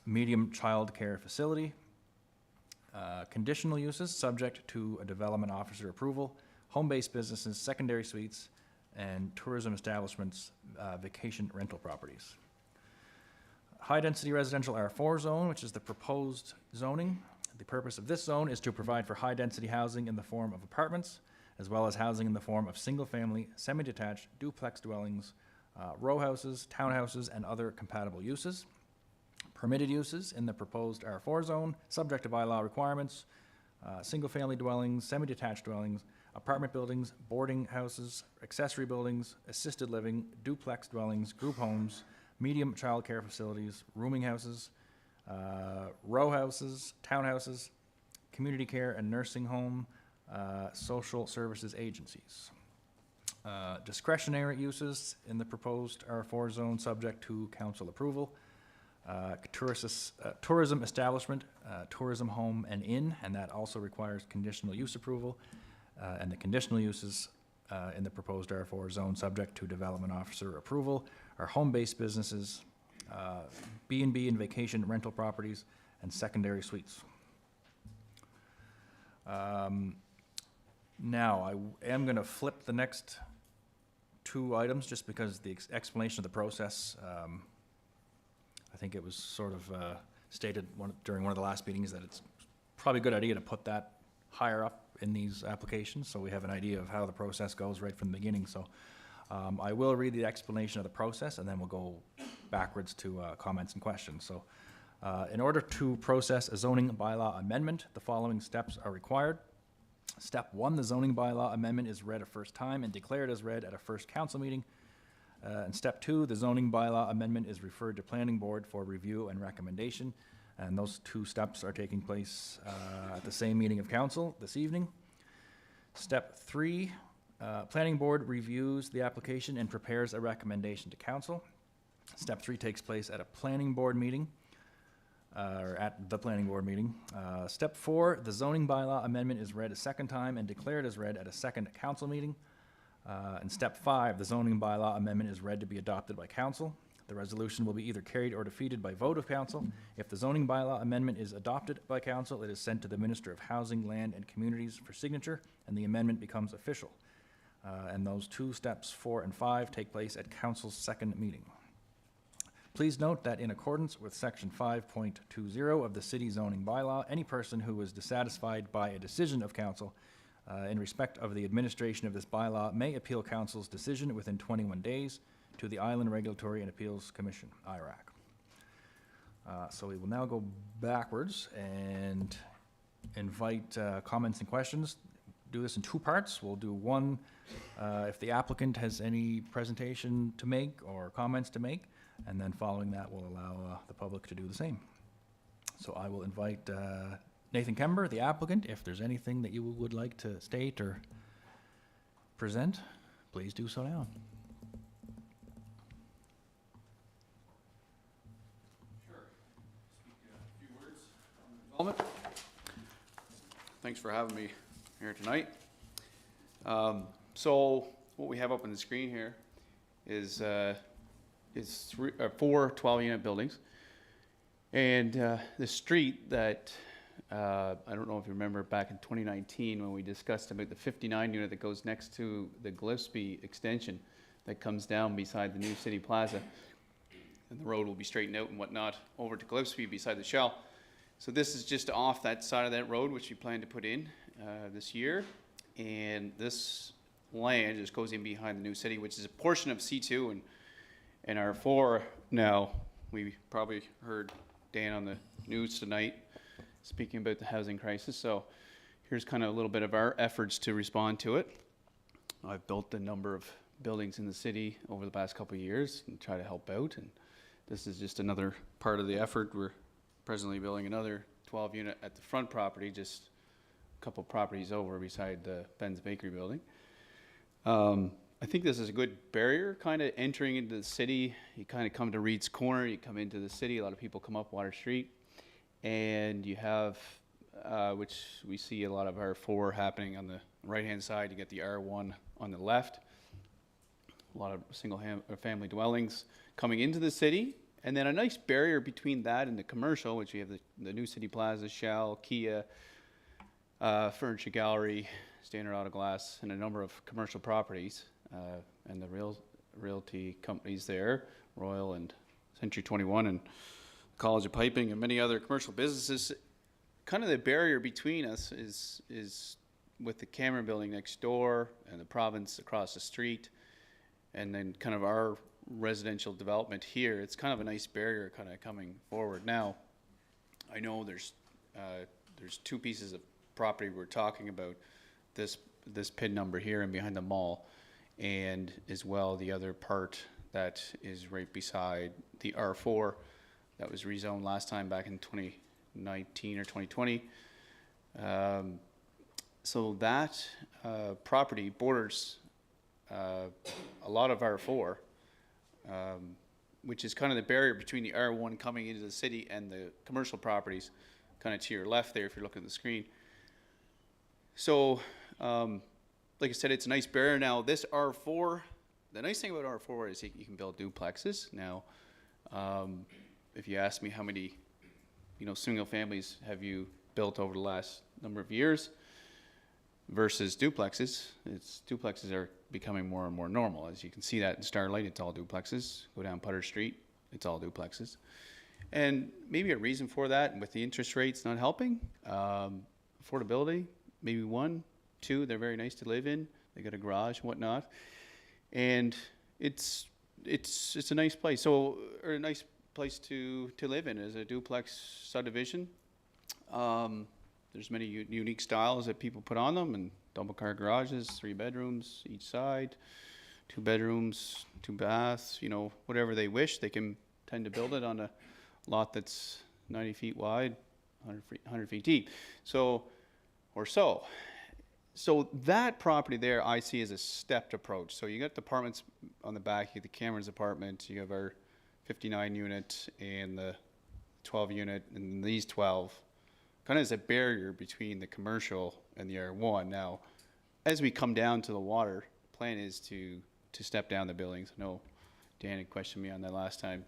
medium child care facility, conditional uses, subject to a development officer approval, home-based businesses, secondary suites, and tourism establishments, vacation rental properties. High-density residential R4 zone, which is the proposed zoning. The purpose of this zone is to provide for high-density housing in the form of apartments, as well as housing in the form of single-family, semi-detached, duplex dwellings, row houses, townhouses, and other compatible uses. Permitted uses in the proposed R4 zone, subject to bylaw requirements, single-family dwellings, semi-detached dwellings, apartment buildings, boarding houses, accessory buildings, assisted living, duplex dwellings, group homes, medium child care facilities, rooming houses, row houses, townhouses, community care and nursing home, social services agencies. Discretionary uses in the proposed R4 zone, subject to council approval. Tourism establishment, tourism home and inn, and that also requires conditional use approval. And the conditional uses in the proposed R4 zone, subject to development officer approval, are home-based businesses, B&B and vacation rental properties, and secondary suites. Now, I am going to flip the next 2 items just because the explanation of the process, I think it was sort of stated during one of the last meetings that it's probably a good idea to put that higher up in these applications so we have an idea of how the process goes right from the beginning. So I will read the explanation of the process and then we'll go backwards to comments and questions. So in order to process a zoning bylaw amendment, the following steps are required. Step 1, the zoning bylaw amendment is read a first time and declared as read at a first council meeting. And step 2, the zoning bylaw amendment is referred to planning board for review and recommendation. And those two steps are taking place at the same meeting of council this evening. Step 3, planning board reviews the application and prepares a recommendation to council. Step 3 takes place at a planning board meeting, or at the planning board meeting. Step 4, the zoning bylaw amendment is read a second time and declared as read at a second council meeting. And step 5, the zoning bylaw amendment is read to be adopted by council. The resolution will be either carried or defeated by vote of council. If the zoning bylaw amendment is adopted by council, it is sent to the Minister of Housing, Land and Communities for signature, and the amendment becomes official. And those two steps, 4 and 5, take place at council's second meeting. Please note that in accordance with section 5.20 of the city zoning bylaw, any person who is dissatisfied by a decision of council in respect of the administration of this bylaw may appeal council's decision within 21 days to the Island Regulatory and Appeals Commission, IRAC. So we will now go backwards and invite comments and questions. Do this in 2 parts. We'll do one if the applicant has any presentation to make or comments to make, and then following that, we'll allow the public to do the same. So I will invite Nathan Kember, the applicant. If there's anything that you would like to state or present, please do so now. Thanks for having me here tonight. So what we have up on the screen here is 4 12-unit buildings. And the street that, I don't know if you remember back in 2019 when we discussed about the 59 unit that goes next to the Gillespie extension that comes down beside the new City Plaza. And the road will be straightened out and whatnot over to Gillespie beside the Shell. So this is just off that side of that road, which we plan to put in this year. And this land just goes in behind the new city, which is a portion of C2 and R4. Now, we probably heard Dan on the news tonight speaking about the housing crisis. So here's kind of a little bit of our efforts to respond to it. I've built a number of buildings in the city over the past couple of years and try to help out. And this is just another part of the effort. We're presently building another 12 unit at the front property, just a couple properties over beside the Ben's Bakery building. I think this is a good barrier kind of entering into the city. You kind of come to Reed's Corner, you come into the city, a lot of people come up Water Street, and you have, which we see a lot of R4 happening on the right hand side. You get the R1 on the left, a lot of single family dwellings coming into the city. And then a nice barrier between that and the commercial, which we have the new City Plaza, Shell, Kia, Furniture Gallery, Standard Auto Glass, and a number of commercial properties, and the realty companies there, Royal and Century 21 and College of Piping and many other commercial businesses. Kind of the barrier between us is with the Cameron building next door and the province across the street, and then kind of our residential development here. It's kind of a nice barrier kind of coming forward. Now, I know there's 2 pieces of property we're talking about, this PIN number here and behind the mall, and as well the other part that is right beside the R4 that was rezoned last time back in 2019 or 2020. So that property borders a lot of R4, which is kind of the barrier between the R1 coming into the city and the commercial properties, kind of to your left there if you're looking at the screen. So, like I said, it's a nice barrier. Now, this R4, the nice thing about R4 is you can build duplexes. Now, if you ask me how many, single families have you built over the last number of years versus duplexes, duplexes are becoming more and more normal. As you can see that in Starlight, it's all duplexes. Go down Putter Street, it's all duplexes. And maybe a reason for that, with the interest rates not helping, affordability, maybe 1, 2, they're very nice to live in. They got a garage and whatnot. And it's a nice place. So, or a nice place to live in is a duplex subdivision. There's many unique styles that people put on them, and double car garages, 3 bedrooms each side, 2 bedrooms, 2 baths, whatever they wish. They can tend to build it on a lot that's 90 feet wide, 100 feet deep. So, or so. So that property there I see as a stepped approach. So you got the apartments on the back, you get the Cameron's apartment, you have our 59 unit and the 12 unit, and these 12 kind of as a barrier between the commercial and the R1. Now, as we come down to the water, the plan is to step down the buildings. I know Dan had questioned me on that last time.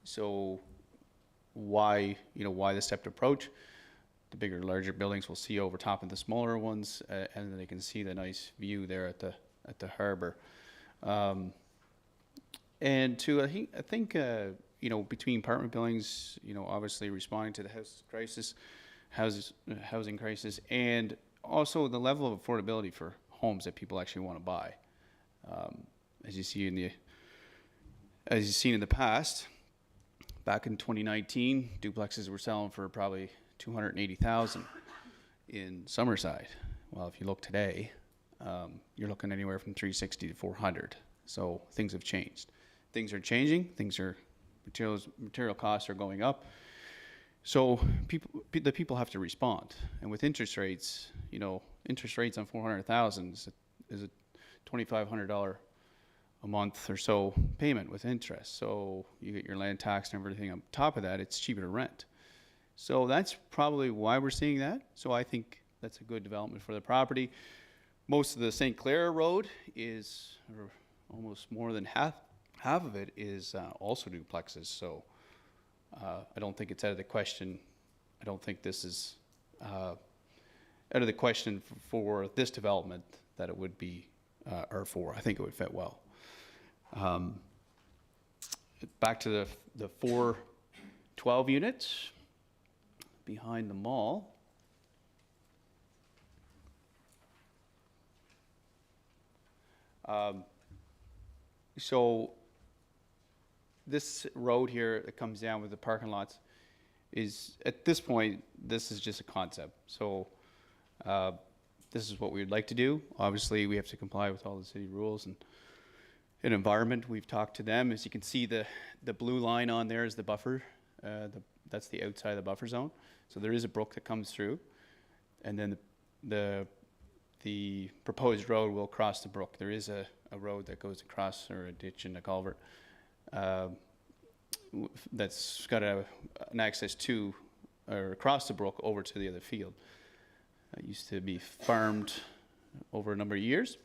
So why the stepped approach? The bigger, larger buildings will see over top of the smaller ones, and then they can see the nice view there at the harbor. And two, I think between apartment buildings, obviously responding to the housing crisis, and also the level of affordability for homes that people actually want to buy. As you've seen in the past, back in 2019, duplexes were selling for probably $280,000 in Summerside. Well, if you look today, you're looking anywhere from $360,000 to $400,000. So things have changed. Things are changing. Material costs are going up. So the people have to respond. And with interest rates, interest rates on $400,000 is a $2,500 a month or so payment with interest. So you get your land tax and everything on top of that. It's cheaper to rent. So that's probably why we're seeing that. So I think that's a good development for the property. Most of the St. Clair Road is, or almost more than half of it is also duplexes. So I don't think it's out of the question. I don't think this is out of the question for this development that it would be R4. I think it would fit well. Back to the 412 units behind the mall. So this road here that comes down with the parking lots is, at this point, this is just a concept. So this is what we would like to do. Obviously, we have to comply with all the city rules and environment. We've talked to them. As you can see, the blue line on there is the buffer. That's the outside of the buffer zone. So there is a brook that comes through, and then the proposed road will cross the brook. There is a road that goes across, or a ditch and a culvert, that's got an access to, or across the brook over to the other field. It used to be farmed over a number of years.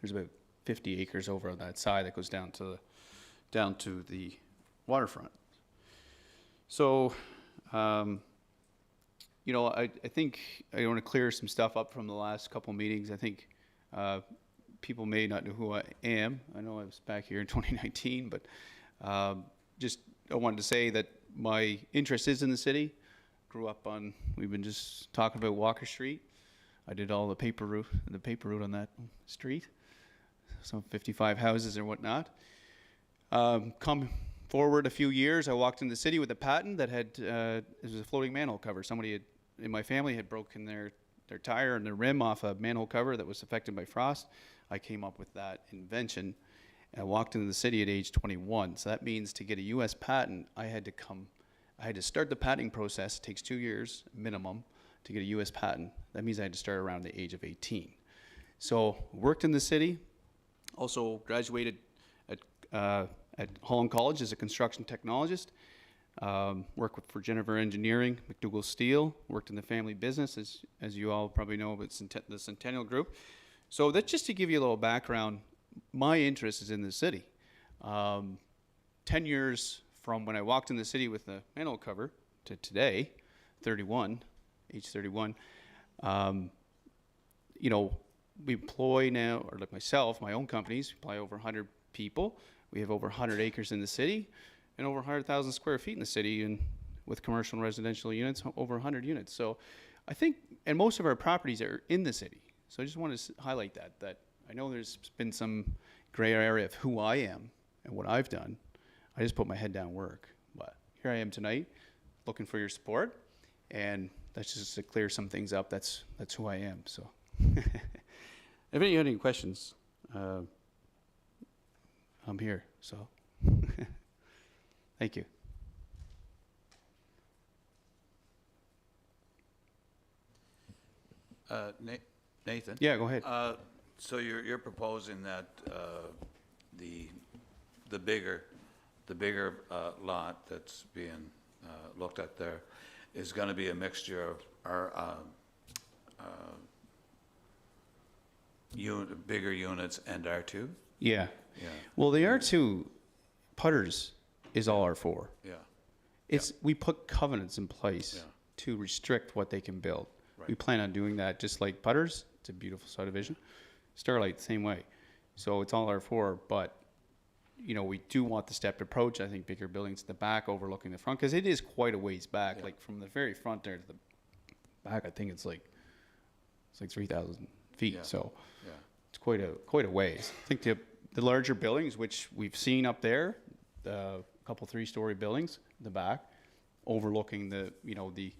There's about 50 acres over on that side that goes down to the waterfront. So, I think I want to clear some stuff up from the last couple meetings. I think people may not know who I am. I know I was back here in 2019, but just I wanted to say that my interest is in the city. Grew up on, we've been just talking about Walker Street. I did all the paper route on that street. Some 55 houses and whatnot. Come forward a few years, I walked in the city with a patent that had, it was a floating manhole cover. Somebody in my family had broken their tire and their rim off a manhole cover that was affected by frost. I came up with that invention, and I walked into the city at age 21. So that means to get a US patent, I had to start the patenting process. It takes 2 years minimum to get a US patent. That means I had to start around the age of 18. So worked in the city, also graduated at Holland College as a construction technologist. Worked for Jennifer Engineering, McDougall Steel. Worked in the family business, as you all probably know about the Centennial Group. So that's just to give you a little background. My interest is in the city. 10 years from when I walked in the city with the manhole cover to today, age 31, we employ now, or like myself, my own companies, we employ over 100 people. We have over 100 acres in the city and over 100,000 square feet in the city, and with commercial and residential units, over 100 units. So I think, and most of our properties are in the city. So I just want to highlight that I know there's been some gray area of who I am and what I've done. I just put my head down and work. But here I am tonight, looking for your support, and that's just to clear some things up. That's who I am. So if you have any questions, I'm here. So thank you. Nathan? Yeah, go ahead. So you're proposing that the bigger lot that's being looked at there is going to be a mixture of our bigger units and R2? Yeah. Yeah, Well, the R2 putters is all R4. yeah, It's, we put covenants in place Yeah. to restrict what they can build. We Right. plan on doing that, just like putters. It's a beautiful subdivision. Starlight, the same way. So it's all R4, but, you know, we do want the stepped approach. I think bigger buildings at the back overlooking the front, because it is quite a ways back. Yeah. Like from the very front there to the back, I think it's like 3,000 feet. Yeah. So yeah. it's quite a ways. I think the larger buildings, which we've seen up there, the couple 3-story buildings in the back, overlooking the, you know, the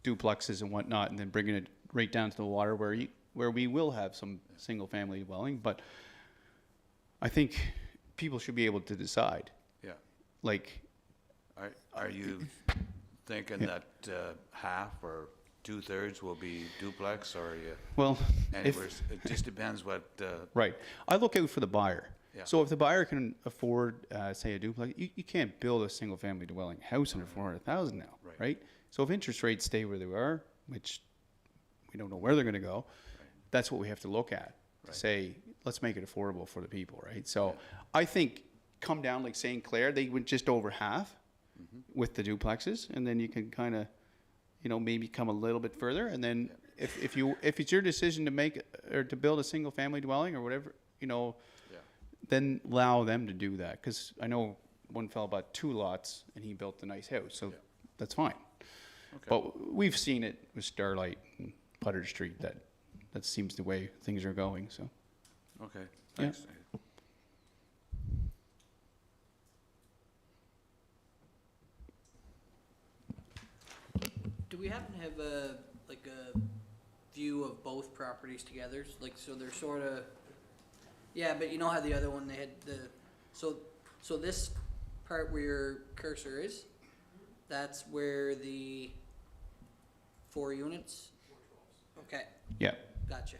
duplexes and whatnot, and then bringing it right down to the water where we will have some single-family dwelling. But I think people should be able to decide. Yeah. Like, Are you thinking Yeah. that half or 2/3 will be duplex, or are you well, anywhere? It just depends what, right. I look out for the buyer. Yeah. So if the buyer can afford, say, a duplex, you can't build a single-family dwelling house under 400,000 now, Right. right? So if interest rates stay where they are, which we don't know where they're going to go, that's what we have to look at to Right. say, let's make it affordable for the people, right? So I think come down like St. Clair, they went just over half with the duplexes, and then you can kind of, you know, maybe come a little bit further, and then if it's your decision to make or to build a single-family dwelling or whatever, you know, yeah, then allow them to do that. Because I know one fella bought 2 lots and he built a nice house, so Yeah. that's fine. okay. But we've seen it with Starlight and Putter Street that seems the way things are going. So Okay, thanks. Do we happen to have a view of both properties together? Like, so they're sort of, yeah, but you know how the other one, they had so this part where your cursor is, that's where the 4 units? Okay, yeah, gotcha.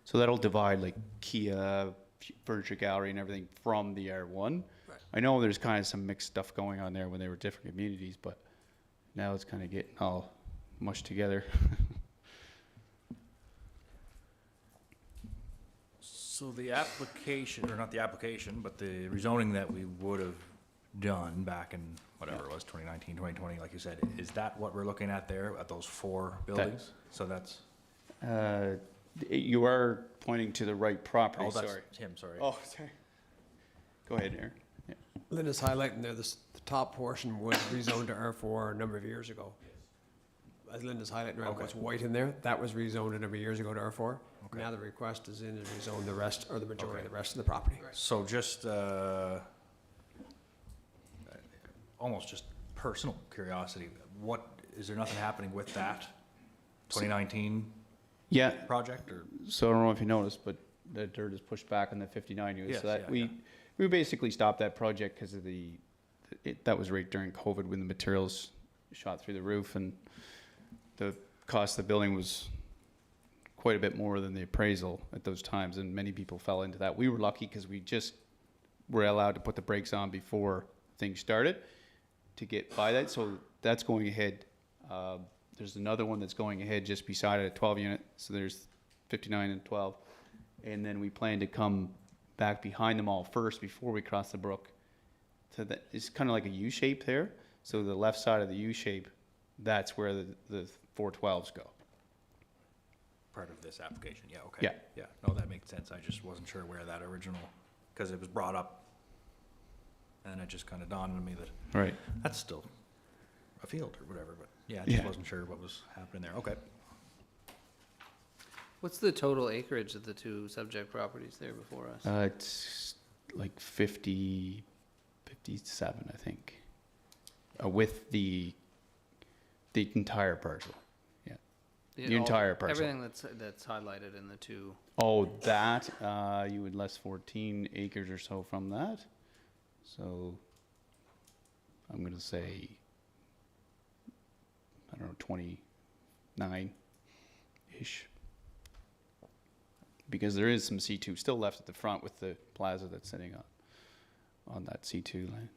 so that'll divide like Kia, Furniture Gallery, and everything from the R1. Right. I know there's kind of some mixed stuff going on there when they were different communities, but now it's kind of getting all mushed together. So the application, or not the application, but the rezoning that we would have done back in whatever it was, 2019, 2020, like you said, is that what we're looking at there, at those 4 buildings? So that's, You are pointing to the right property. oh, that's Sorry. him, sorry. Oh, sorry. Go ahead, Aaron. Yeah. Linda's highlighting there, the top portion was rezoned to R4 a number of years ago. As Linda's highlighting around Okay. what's white in there, that was rezoned a number of years ago to R4. Okay. Now the request is in to rezone the rest, or the majority Okay. of the rest of the property. So just, almost just personal curiosity, is there nothing happening with that 2019 Yeah, project, or? so I don't know if you noticed, but the dirt is pushed back on the 59 units. Yes, So that yeah, we basically stopped that project because of that was right during COVID when the materials shot through the roof, and the cost of the building was quite a bit more than the appraisal at those times, and many people fell into that. We were lucky because we just were allowed to put the brakes on before things started to get by that. So that's going ahead. There's another one that's going ahead just beside it, a 12 unit. So there's 59 and 12. And then we plan to come back behind them all first before we cross the brook. So that it's kind of like a U shape there. So the left side of the U shape, that's where the 412s go. Part of this application, yeah, okay. Yeah. Yeah, no, that makes sense, I just wasn't sure where that original, because it was brought up, and it just kind of dawned on me that Right. that's still a field or whatever, but yeah, I just Yeah. wasn't sure what was happening there, okay. What's the total acreage of the 2 subject properties there before us? It's like 57, I think, with the entire parcel. Yeah. The all- entire parcel. Everything that's highlighted in the 2. Oh, that, you would less 14 acres or so from that. So I'm going to say, I don't know, 29-ish. because there is some C2 still left at the front with the plaza that's sitting on that C2 land.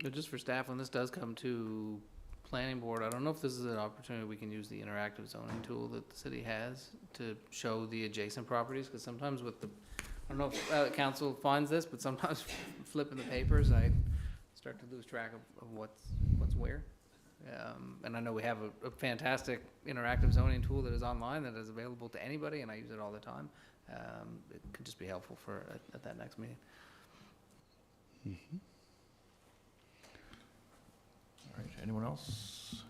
But just for staff, when this does come to planning board, I don't know if this is an opportunity we can use the interactive zoning tool that the city has to show the adjacent properties, because sometimes with the, I don't know if council finds this, but sometimes flipping the papers, I start to lose track of what's where. And I know we have a fantastic interactive zoning tool that is online that is available to anybody, and I use it all the time. It could just be helpful for at that next meeting. Mm-hmm. All right, anyone else?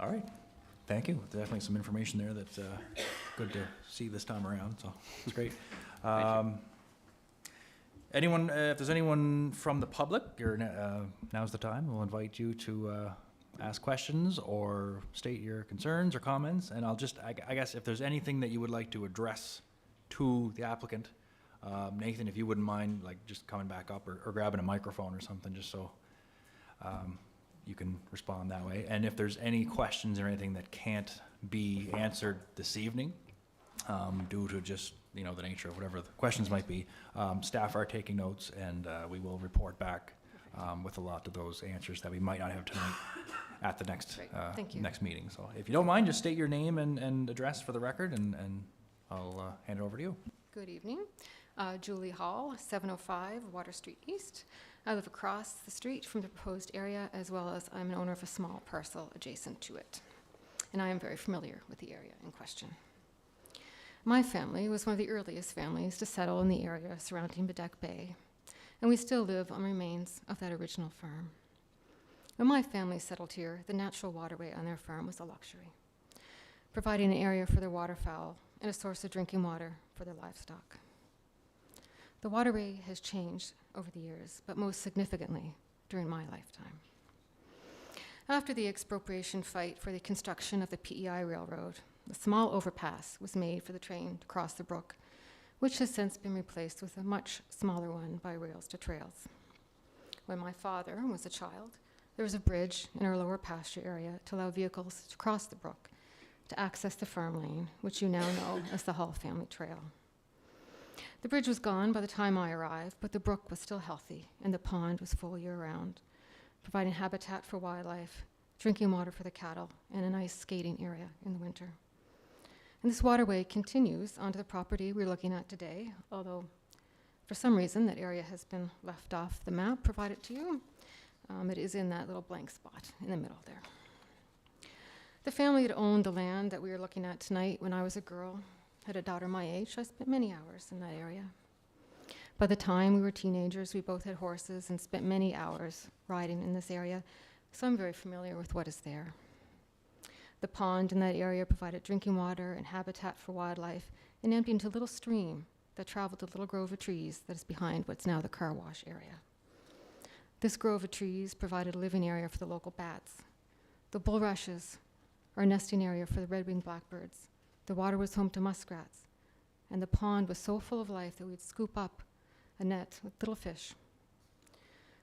All right, thank you. Definitely some information there that's good to see this time around, so it's great. Anyone, if there's anyone from the public, now's the time. We'll invite you to ask questions or state your concerns or comments, and I'll just, I guess, if there's anything that you would like to address to the applicant, Nathan, if you wouldn't mind, like, just coming back up or grabbing a microphone or something, just so you can respond that way. And if there's any questions or anything that can't be answered this evening, due to just, the nature of whatever the questions might be, staff are taking notes, and we will report back with a lot of those answers that we might not have tonight at the next Thank you. next meeting. So if you don't mind, just state your name and address for the record, and I'll hand it over to you. Good evening. Julie Hall, 705 Water Street East. I live across the street from the proposed area, as well as I'm an owner of a small parcel adjacent to it. And I am very familiar with the area in question. My family was one of the earliest families to settle in the area surrounding Bedeck Bay, and we still live on remains of that original farm. When my family settled here, the natural waterway on their farm was a luxury, providing an area for their waterfowl and a source of drinking water for their livestock. The waterway has changed over the years, but most significantly during my lifetime. After the expropriation fight for the construction of the PEI Railroad, a small overpass was made for the train to cross the brook, which has since been replaced with a much smaller one by rails to trails. When my father was a child, there was a bridge in our lower pasture area to allow vehicles to cross the brook to access the farm lane, which you now know as the Hall Family Trail. The bridge was gone by the time I arrived, but the brook was still healthy, and the pond was full year-round, providing habitat for wildlife, drinking water for the cattle, and a nice skating area in the winter. And this waterway continues onto the property we're looking at today, although for some reason that area has been left off the map provided to you. It is in that little blank spot in the middle there. The family that owned the land that we are looking at tonight when I was a girl had a daughter my age. I spent many hours in that area. By the time we were teenagers, we both had horses and spent many hours riding in this area, so I'm very familiar with what is there. The pond in that area provided drinking water and habitat for wildlife and emptied into a little stream that traveled a little grove of trees that is behind what's now the car wash area. This grove of trees provided a living area for the local bats. The bulrushes are a nesting area for the red-winged blackbirds. The water was home to muskrats, and the pond was so full of life that we'd scoop up a net with little fish.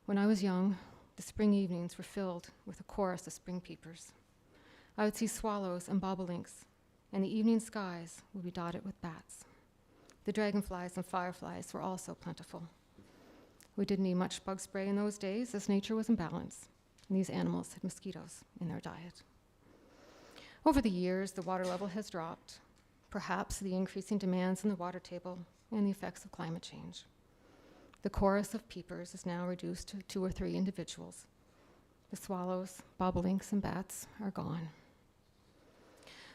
When I was young, the spring evenings were filled with a chorus of spring peepers. I would see swallows and bobolinks, and the evening skies would be dotted with bats. The dragonflies and fireflies were also plentiful. We didn't need much bug spray in those days, as nature was in balance, and these animals had mosquitoes in their diet. Over the years, the water level has dropped, perhaps the increasing demands in the water table and the effects of climate change. The chorus of peepers is now reduced to 2 or 3 individuals. The swallows, bobolinks, and bats are gone.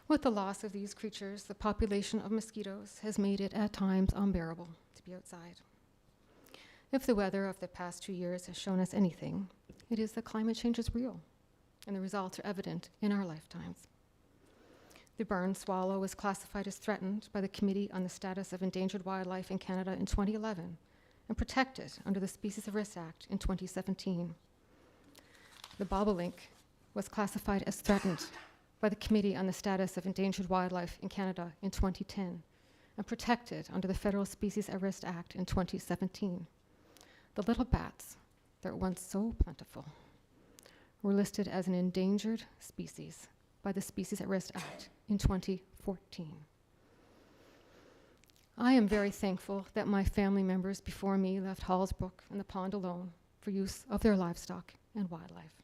With the loss of these creatures, the population of mosquitoes has made it at times unbearable to be outside. If the weather of the past 2 years has shown us anything, it is that climate change is real, and the results are evident in our lifetimes. The barn swallow was classified as threatened by the Committee on the Status of Endangered Wildlife in Canada in 2011 and protected under the Species of Risk Act in 2017. The bobolink was classified as threatened by the Committee on the Status of Endangered Wildlife in Canada in 2010 and protected under the Federal Species at Risk Act in 2017. The little bats that were once so plentiful were listed as an endangered species by the Species at Risk Act in 2014. I am very thankful that my family members before me left Hallsbrook and the pond alone for use of their livestock and wildlife.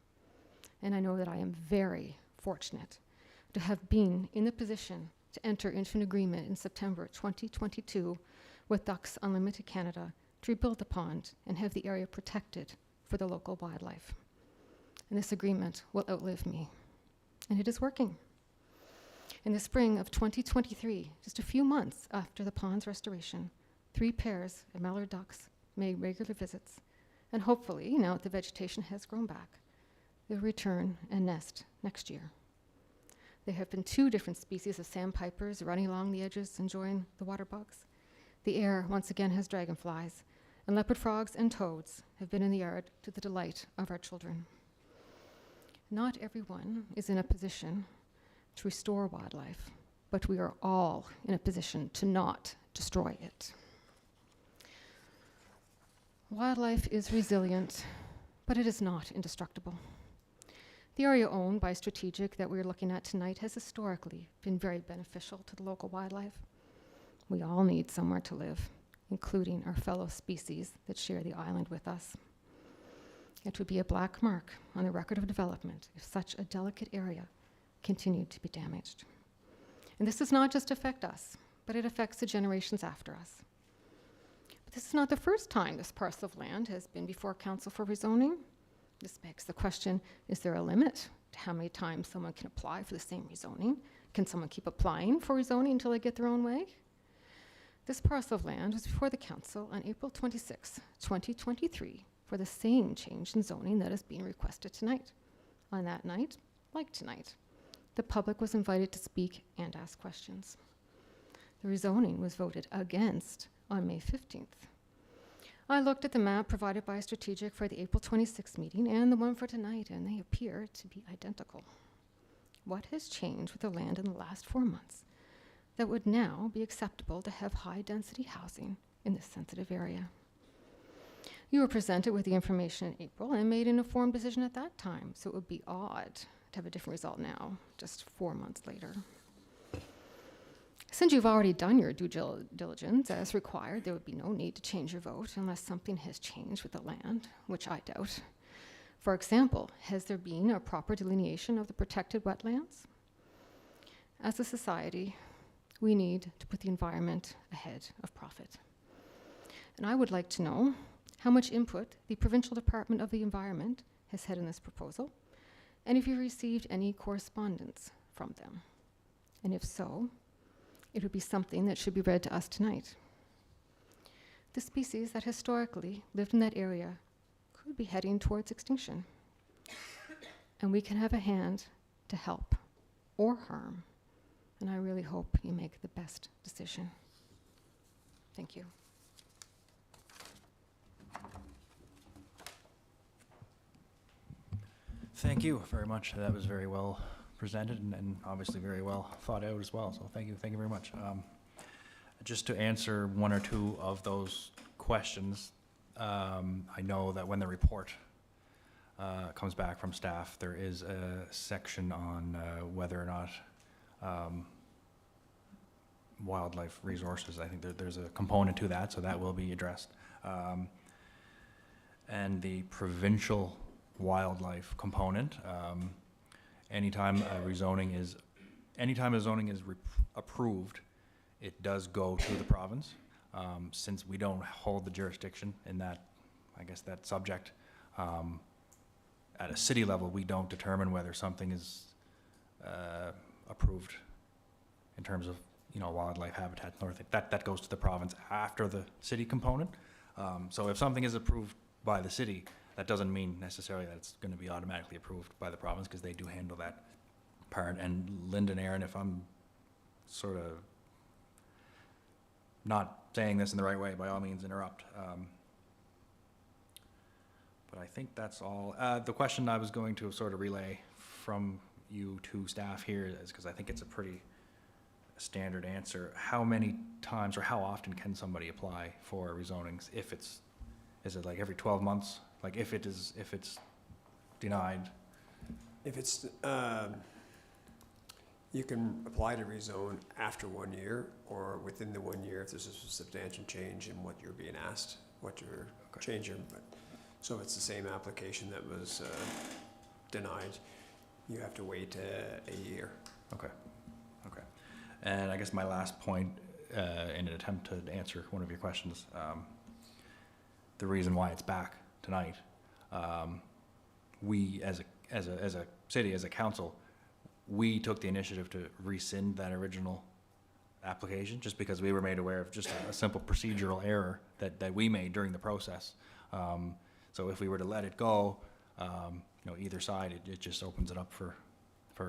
And I know that I am very fortunate to have been in the position to enter into an agreement in September 2022 with Ducks Unlimited Canada to rebuild the pond and have the area protected for the local wildlife. And this agreement will outlive me. And it is working. In the spring of 2023, just a few months after the pond's restoration, 3 pairs of mallard ducks made regular visits, and hopefully, now that the vegetation has grown back, they'll return and nest next year. There have been 2 different species of sandpipers running along the edges enjoying the water bugs. The air once again has dragonflies, and leopard frogs and toads have been in the yard to the delight of our children. Not everyone is in a position to restore wildlife, but we are all in a position to not destroy it. Wildlife is resilient, but it is not indestructible. The area owned by Strategic that we're looking at tonight has historically been very beneficial to the local wildlife. We all need somewhere to live, including our fellow species that share the island with us. It would be a black mark on the record of development if such a delicate area continued to be damaged. And this does not just affect us, but it affects the generations after us. But this is not the first time this parcel of land has been before Council for rezoning. This begs the question, is there a limit to how many times someone can apply for the same rezoning? Can someone keep applying for rezoning until they get their own way? This parcel of land was before the Council on April 26, 2023, for the same change in zoning that is being requested tonight. On that night, like tonight, the public was invited to speak and ask questions. The rezoning was voted against on May 15th. I looked at the map provided by Strategic for the April 26th meeting and the one for tonight, and they appear to be identical. What has changed with the land in the last 4 months that would now be acceptable to have high-density housing in this sensitive area? You were presented with the information in April and made an informed decision at that time, so it would be odd to have a different result now, just 4 months later. Since you've already done your due diligence as required, there would be no need to change your vote unless something has changed with the land, which I doubt. For example, has there been a proper delineation of the protected wetlands? As a society, we need to put the environment ahead of profit. And I would like to know how much input the Provincial Department of the Environment has had in this proposal, and if you received any correspondence from them. And if so, it would be something that should be read to us tonight. The species that historically lived in that area could be heading towards extinction. And we can have a hand to help or harm. And I really hope you make the best decision. Thank you. Thank you very much. That was very well presented and obviously very well thought out as well. So thank you very much. Just to answer 1 or 2 of those questions, I know that when the report comes back from staff, there is a section on whether or not wildlife resources, I think there's a component to that, so that will be addressed. And the provincial wildlife component, anytime a zoning is approved, it does go to the province. Since we don't hold the jurisdiction in that, I guess, that subject, at a city level, we don't determine whether something is approved in terms of, wildlife habitat and everything. That goes to the province after the city component. So if something is approved by the city, that doesn't mean necessarily that it's going to be automatically approved by the province, because they do handle that part. And Linda and Aaron, if I'm sort of not saying this in the right way, by all means interrupt. But I think that's all. The question I was going to sort of relay from you to staff here is, because I think it's a pretty standard answer, how many times or how often can somebody apply for rezonings? Is it like every 12 months? Like if it's denied, If it's, you can apply to rezone after 1 year or within the 1 year if there's a substantial change in what you're being asked, what you're changing. So if it's the same application that was denied, you have to wait a year. Okay. And I guess my last point, in an attempt to answer one of your questions, the reason why it's back tonight, we as a city, as a council, we took the initiative to rescind that original application just because we were made aware of just a simple procedural error that we made during the process. So if we were to let it go, either side, it just opens it up for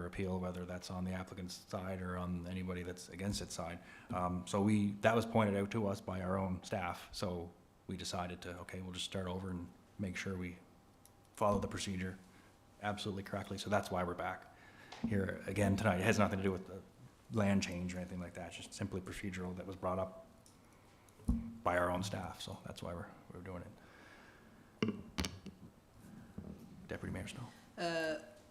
appeal, whether that's on the applicant's side or on anybody that's against its side. So that was pointed out to us by our own staff. So we decided to, okay, we'll just start over and make sure we follow the procedure absolutely correctly. So that's why we're back here again tonight. It has nothing to do with the land change or anything like that. It's just simply procedural that was brought up by our own staff. So that's why we're doing it. Deputy Mayor Snow.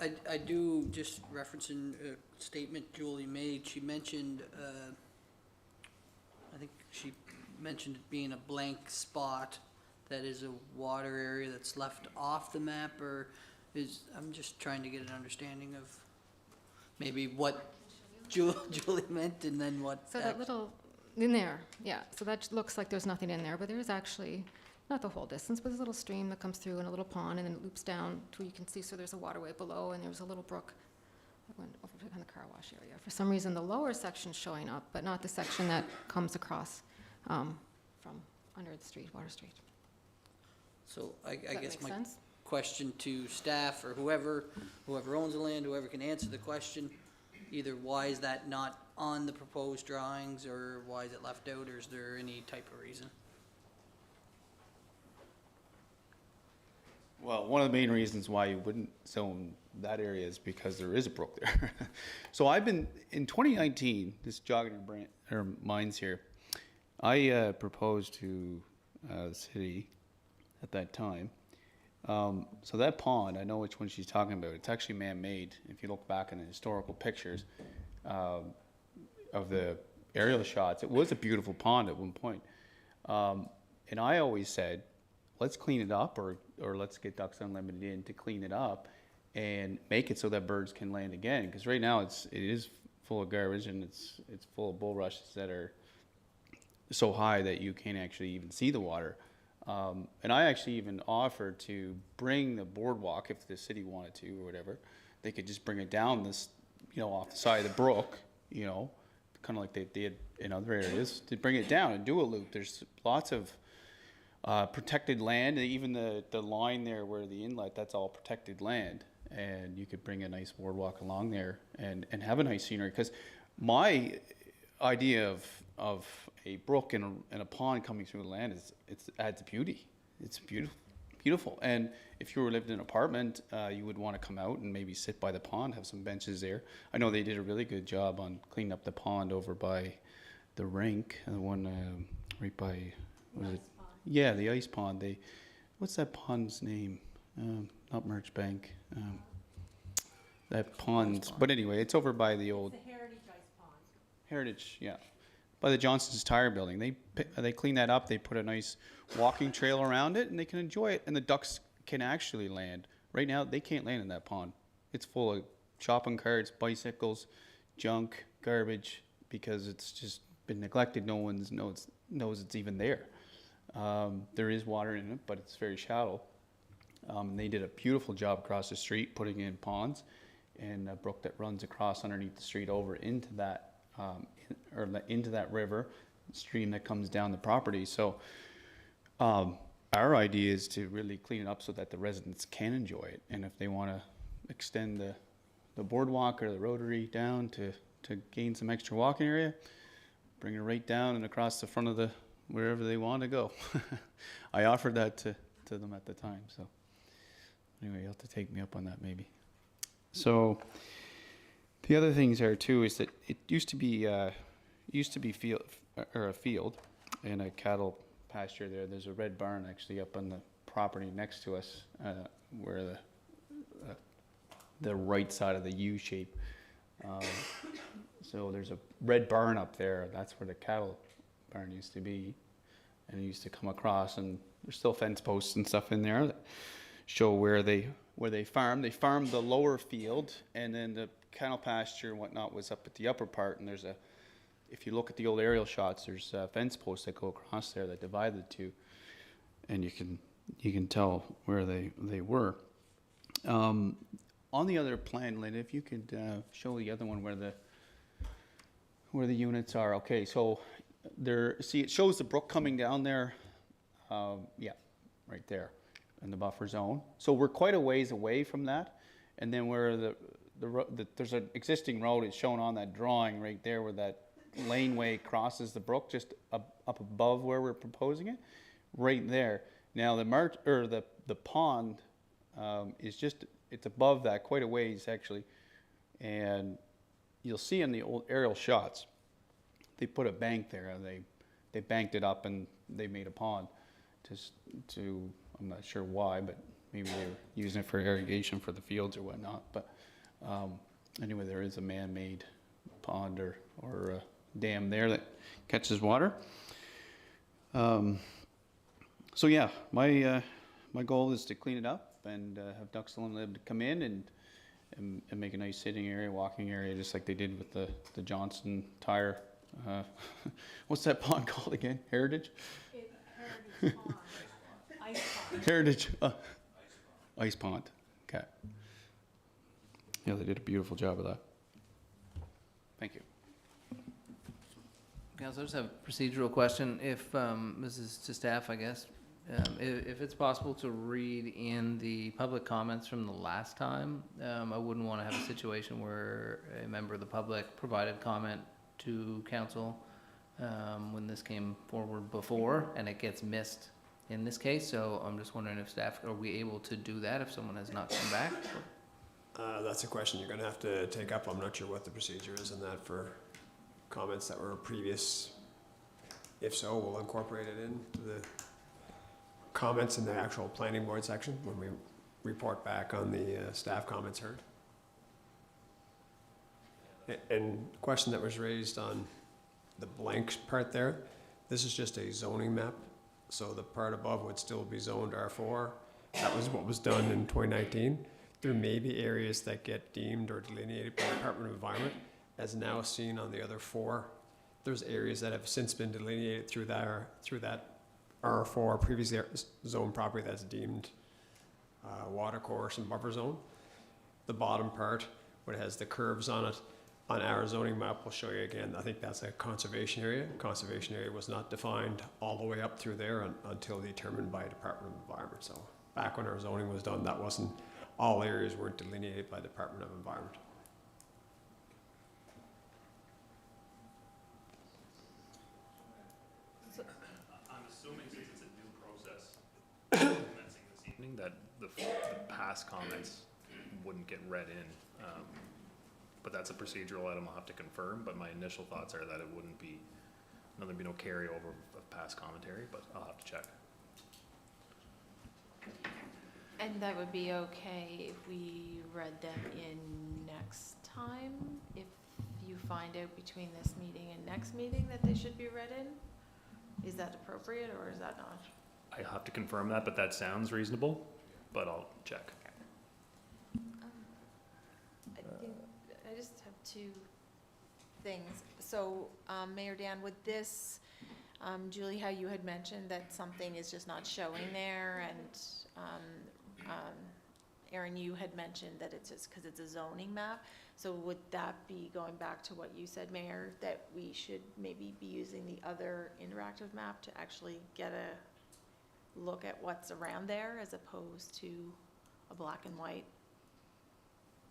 I do, just referencing a statement Julie made, she mentioned, I think she mentioned it being a blank spot that is a water area that's left off the map, or I'm just trying to get an understanding of maybe what Julie meant and then what. So that little, in there, yeah, so that looks like there's nothing in there, but there is actually, not the whole distance, but there's a little stream that comes through and a little pond, and then it loops down to where you can see, so there's a waterway below, and there's a little brook that went over to the car wash area. For some reason, the lower section's showing up, but not the section that comes across from under the street, Water Street. So I Does that guess make my sense? question to staff or whoever owns the land, whoever can answer the question, either why is that not on the proposed drawings, or why is it left out, or is there any type of reason? Well, one of the main reasons why you wouldn't zone that area is because there is a brook there. So I've been, in 2019, just jogging our minds here, I proposed to the city at that time. So that pond, I know which one she's talking about. It's actually man-made. If you look back in the historical pictures of the aerial shots, it was a beautiful pond at one point. And I always said, let's clean it up, or let's get Ducks Unlimited in to clean it up and make it so that birds can land again. Because right now it is full of garbage, and it's full of bulrushes that are so high that you can't actually even see the water. And I actually even offered to bring the boardwalk, if the city wanted to or whatever. They could just bring it down this, off the side of the brook, kind of like they did in other areas, to bring it down and do a loop. There's lots of protected land, even the line there where the inlet, that's all protected land, and you could bring a nice boardwalk along there and have a nice scenery. Because my idea of a brook and a pond coming through the land it adds beauty. It's beautiful. And if you were living in an apartment, you would want to come out and maybe sit by the pond, have some benches there. I know they did a really good job on cleaning up the pond over by the rink, the one right by, was it? Yeah, the ice pond. What's that pond's name? Not Merch Bank. That pond. But anyway, it's over by the old. It's the Heritage Ice Pond. Heritage, yeah. By the Johnson's Tire Building. They clean that up. They put a nice walking trail around it, and they can enjoy it. And the ducks can actually land. Right now, they can't land in that pond. It's full of shopping carts, bicycles, junk, garbage, because it's just been neglected. No one knows it's even there. There is water in it, but it's very shallow. They did a beautiful job across the street putting in ponds and a brook that runs across underneath the street over into that into that river stream that comes down the property. So our idea is to really clean it up so that the residents can enjoy it, and if they want to extend the boardwalk or the rotary down to gain some extra walking area, bring it right down and across the front of the wherever they want to go. I offered that to them at the time. So anyway, you'll have to take me up on that maybe. So the other things there too is that it used to be a field and a cattle pasture there. There's a red barn actually up on the property next to us where the right side of the U shape. So there's a red barn up there. That's where the cattle barn used to be. And it used to come across, and there's still fence posts and stuff in there that show where they farm. They farmed the lower field, and then the cattle pasture and whatnot was up at the upper part. And there's if you look at the old aerial shots, there's fence posts that go across there that divide the two, and you can tell where they were. On the other plan, Lynn, if you could show the other one where the units are. Okay, so see, it shows the brook coming down there. Yeah, right there in the buffer zone. So we're quite a ways away from that. And then where there's an existing road, it's shown on that drawing right there where that laneway crosses the brook, just up above where we're proposing it, right there. Now the pond it's above that quite a ways actually, and you'll see in the old aerial shots, they put a bank there and they banked it up and they made a pond to I'm not sure why, but maybe they were using it for irrigation for the fields or whatnot. But anyway, there is a man-made pond or a dam there that catches water. So yeah, my goal is to clean it up and have Duxell and Lib come in and make a nice sitting area, walking area, just like they did with the Johnson Tire. What's that pond called again? Heritage? Heritage Pond. Ice Pond. Heritage Ice Pond. Okay. Yeah, they did a beautiful job of that. Thank you. Council, I just have a procedural question. If, this is to staff, I guess, if it's possible to read in the public comments from the last time, I wouldn't want to have a situation where a member of the public provided comment to council when this came forward before, and it gets missed in this case. So I'm just wondering if staff, are we able to do that if someone has not come back? That's a question you're gonna have to take up. I'm not sure what the procedure is in that for comments that were previous. If so, we'll incorporate it into the comments in the actual planning board section when we report back on the staff comments heard. And the question that was raised on the blank part there, this is just a zoning map. So the part above would still be zoned R4. That was what was done in 2019. There may be areas that get deemed or delineated by the Department of Environment, as now seen on the other four. There's areas that have since been delineated through that R4 previously zone property that's deemed water course and buffer zone. The bottom part, what has the curves on it, on our zoning map, we'll show you again. I think that's a conservation area. Conservation area was not defined all the way up through there until determined by Department of Environment. So back when our zoning was done, that wasn't, all areas weren't delineated by Department of Environment. I'm assuming since it's a new process commencing this evening, that the past comments wouldn't get read in. But that's a procedural item I'll have to confirm, but my initial thoughts are that it wouldn't be, there'd be no carryover of past commentary, but I'll have to check. And that would be okay if we read them in next time? If you find out between this meeting and next meeting that they should be read in? Is that appropriate or is that not? I have to confirm that, but that sounds reasonable, but I'll check. I just have two things. So, Mayor Dan, with this, Julie, how you had mentioned that something is just not showing there, and Aaron, you had mentioned that it's just because it's a zoning map. So would that be going back to what you said, Mayor, that we should maybe be using the other interactive map to actually get a look at what's around there as opposed to a black and white?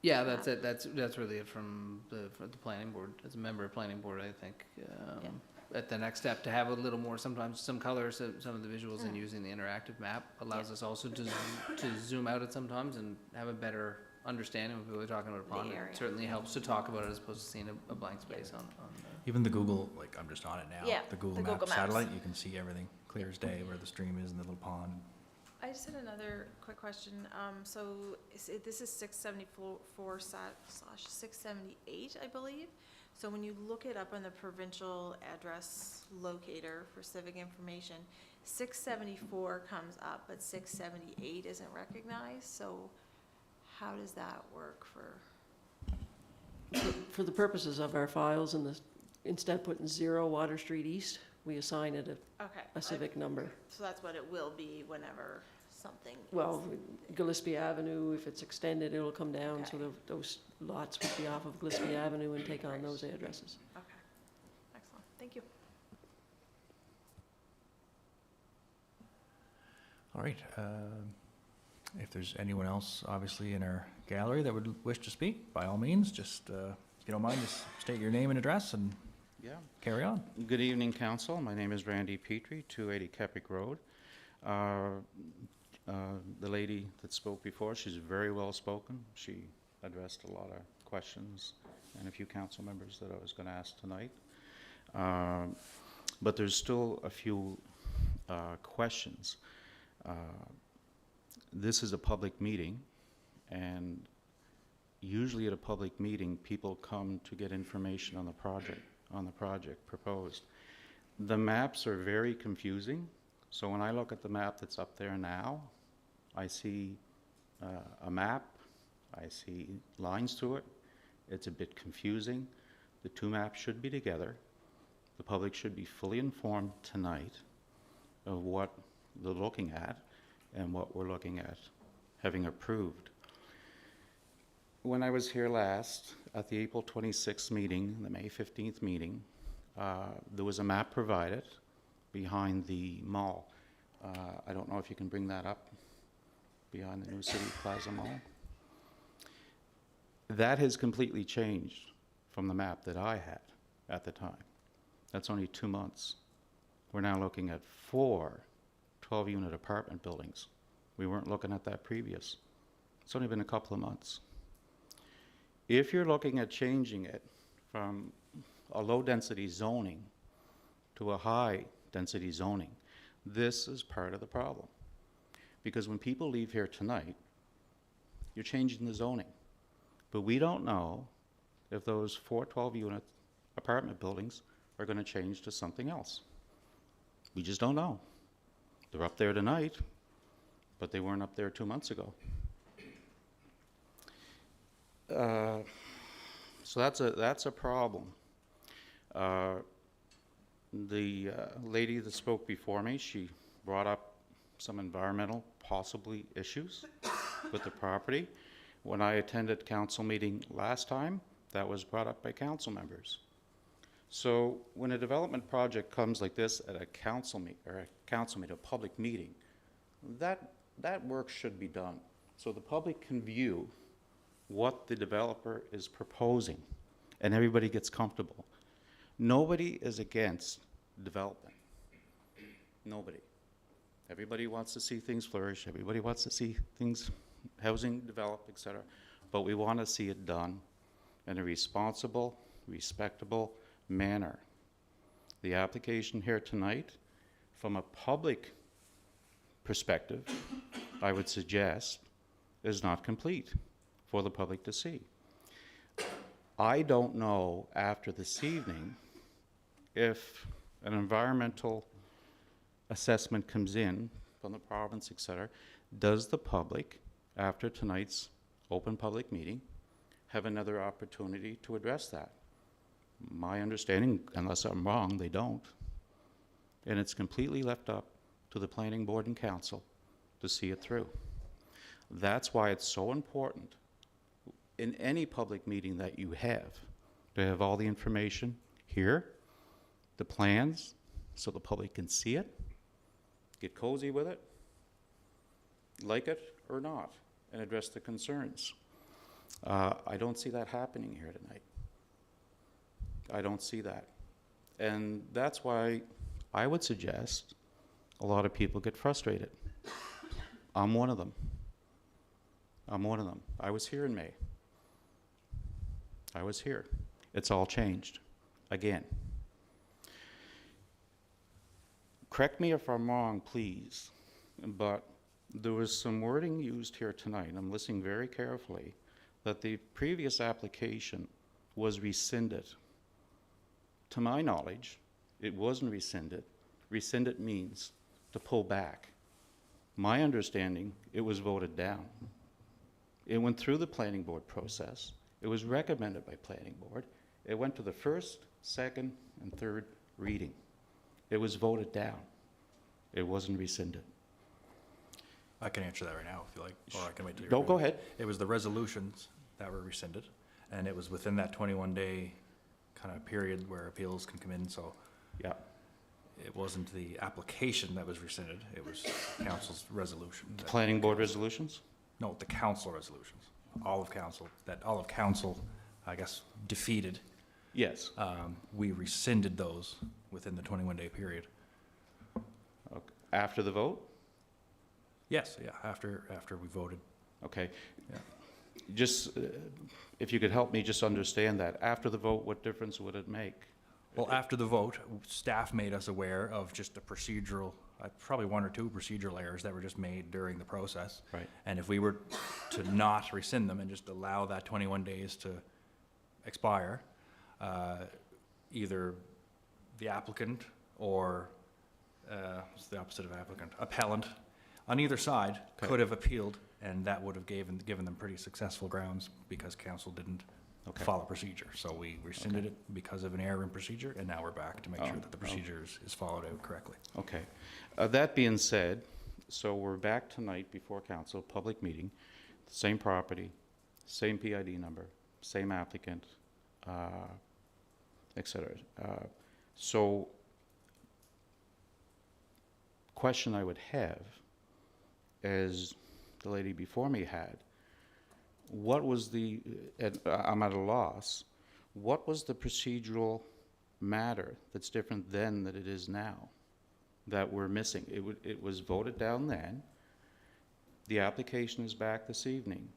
Yeah, that's it. That's really it from the planning board. As a member of planning board, I think at the next step to have a little more, sometimes some colors, some of the visuals, and using the interactive map allows us also to zoom out at sometimes and have a better understanding of what we're talking about a pond. It certainly helps to talk about it as opposed to seeing a blank space on Even the Google, like I'm just on it now. Yeah, The Google the Map Google Maps. satellite, you can see everything clear as day where the stream is and the little pond. I just had another quick question. So this is 674/678, I believe. So when you look it up on the provincial address locator for civic information, 674 comes up, but 678 isn't recognized. So how does that work for? For the purposes of our files, instead of putting 0 Water Street East, we assign it Okay. a civic number. So that's what it will be whenever something. Well, Gillespie Avenue, if it's extended, it'll come down, so Okay. those lots would be off of Gillespie Avenue and take on those addresses. Okay. Excellent. Thank you. All right, if there's anyone else, obviously, in our gallery that would wish to speak, by all means, just, if you don't mind, just state your name and address and Yeah. carry on. Good evening, council. My name is Randy Petrie, 280 Kepic Road. The lady that spoke before, she's very well spoken. She addressed a lot of questions and a few council members that I was going to ask tonight. But there's still a few questions. This is a public meeting, and usually at a public meeting, people come to get information on the project proposed. The maps are very confusing. So when I look at the map that's up there now, I see a map, I see lines to it. It's a bit confusing. The two maps should be together. The public should be fully informed tonight of what they're looking at and what we're looking at having approved. When I was here last at the April 26th meeting, the May 15th meeting, there was a map provided behind the mall. I don't know if you can bring that up, behind the New City Plaza Mall. That has completely changed from the map that I had at the time. That's only 2 months. We're now looking at 4 12-unit apartment buildings. We weren't looking at that previous. It's only been a couple of months. If you're looking at changing it from a low-density zoning to a high-density zoning, this is part of the problem. Because when people leave here tonight, you're changing the zoning. But we don't know if those 4 12-unit apartment buildings are going to change to something else. We just don't know. They're up there tonight, but they weren't up there 2 months ago. So that's a problem. The lady that spoke before me, she brought up some environmental possibly issues with the property. When I attended council meeting last time, that was brought up by council members. So when a development project comes like this at a council meeting, a public meeting, that work should be done so the public can view what the developer is proposing and everybody gets comfortable. Nobody is against development. Nobody. Everybody wants to see things flourish. Everybody wants to see things, housing develop, etc. But we want to see it done in a responsible, respectable manner. The application here tonight, from a public perspective, I would suggest, is not complete for the public to see. I don't know after this evening if an environmental assessment comes in from the province, etc., does the public, after tonight's open public meeting, have another opportunity to address that? My understanding, unless I'm wrong, they don't. And it's completely left up to the planning board and council to see it through. That's why it's so important in any public meeting that you have to have all the information here, the plans, so the public can see it, get cozy with it, like it or not, and address the concerns. I don't see that happening here tonight. I don't see that. And that's why I would suggest a lot of people get frustrated. I'm one of them. I'm one of them. I was here in May. I was here. It's all changed again. Correct me if I'm wrong, please, but there was some wording used here tonight, and I'm listening very carefully, that the previous application was rescinded. To my knowledge, it wasn't rescinded. Rescinded means to pull back. My understanding, it was voted down. It went through the planning board process. It was recommended by planning board. It went to the first, second, and third reading. It was voted down. It wasn't rescinded. I can answer that right now if you like, or I can wait till you're. No, go ahead. It was the resolutions that were rescinded, and it was within that 21-day kind of period where appeals can come in, so Yeah. it wasn't the application that was rescinded, it was council's resolution. The planning board resolutions? No, the council resolutions. All of council, I guess, defeated. Yes. We rescinded those within the 21-day period. Okay. After the vote? Yes, yeah, after we voted. Okay. Yeah. Just, if you could help me just understand that. After the vote, what difference would it make? Well, after the vote, staff made us aware of just the procedural, probably one or two procedural errors that were just made during the process. Right. And if we were to not rescind them and just allow that 21 days to expire, either the applicant or, what's the opposite of applicant? Appellant, on either side, Okay. could have appealed, and that would have given them pretty successful grounds because council didn't Okay. follow procedure. So we rescinded it because of an error in procedure, and now we're back to make sure that the procedure is followed out correctly. Okay. That being said, so we're back tonight before council, public meeting, same property, same PID number, same applicant, et cetera. So, question I would have, as the lady before me had, what was the, I'm at a loss, what was the procedural matter that's different then than it is now that we're missing? It was voted down then. The application is back this evening.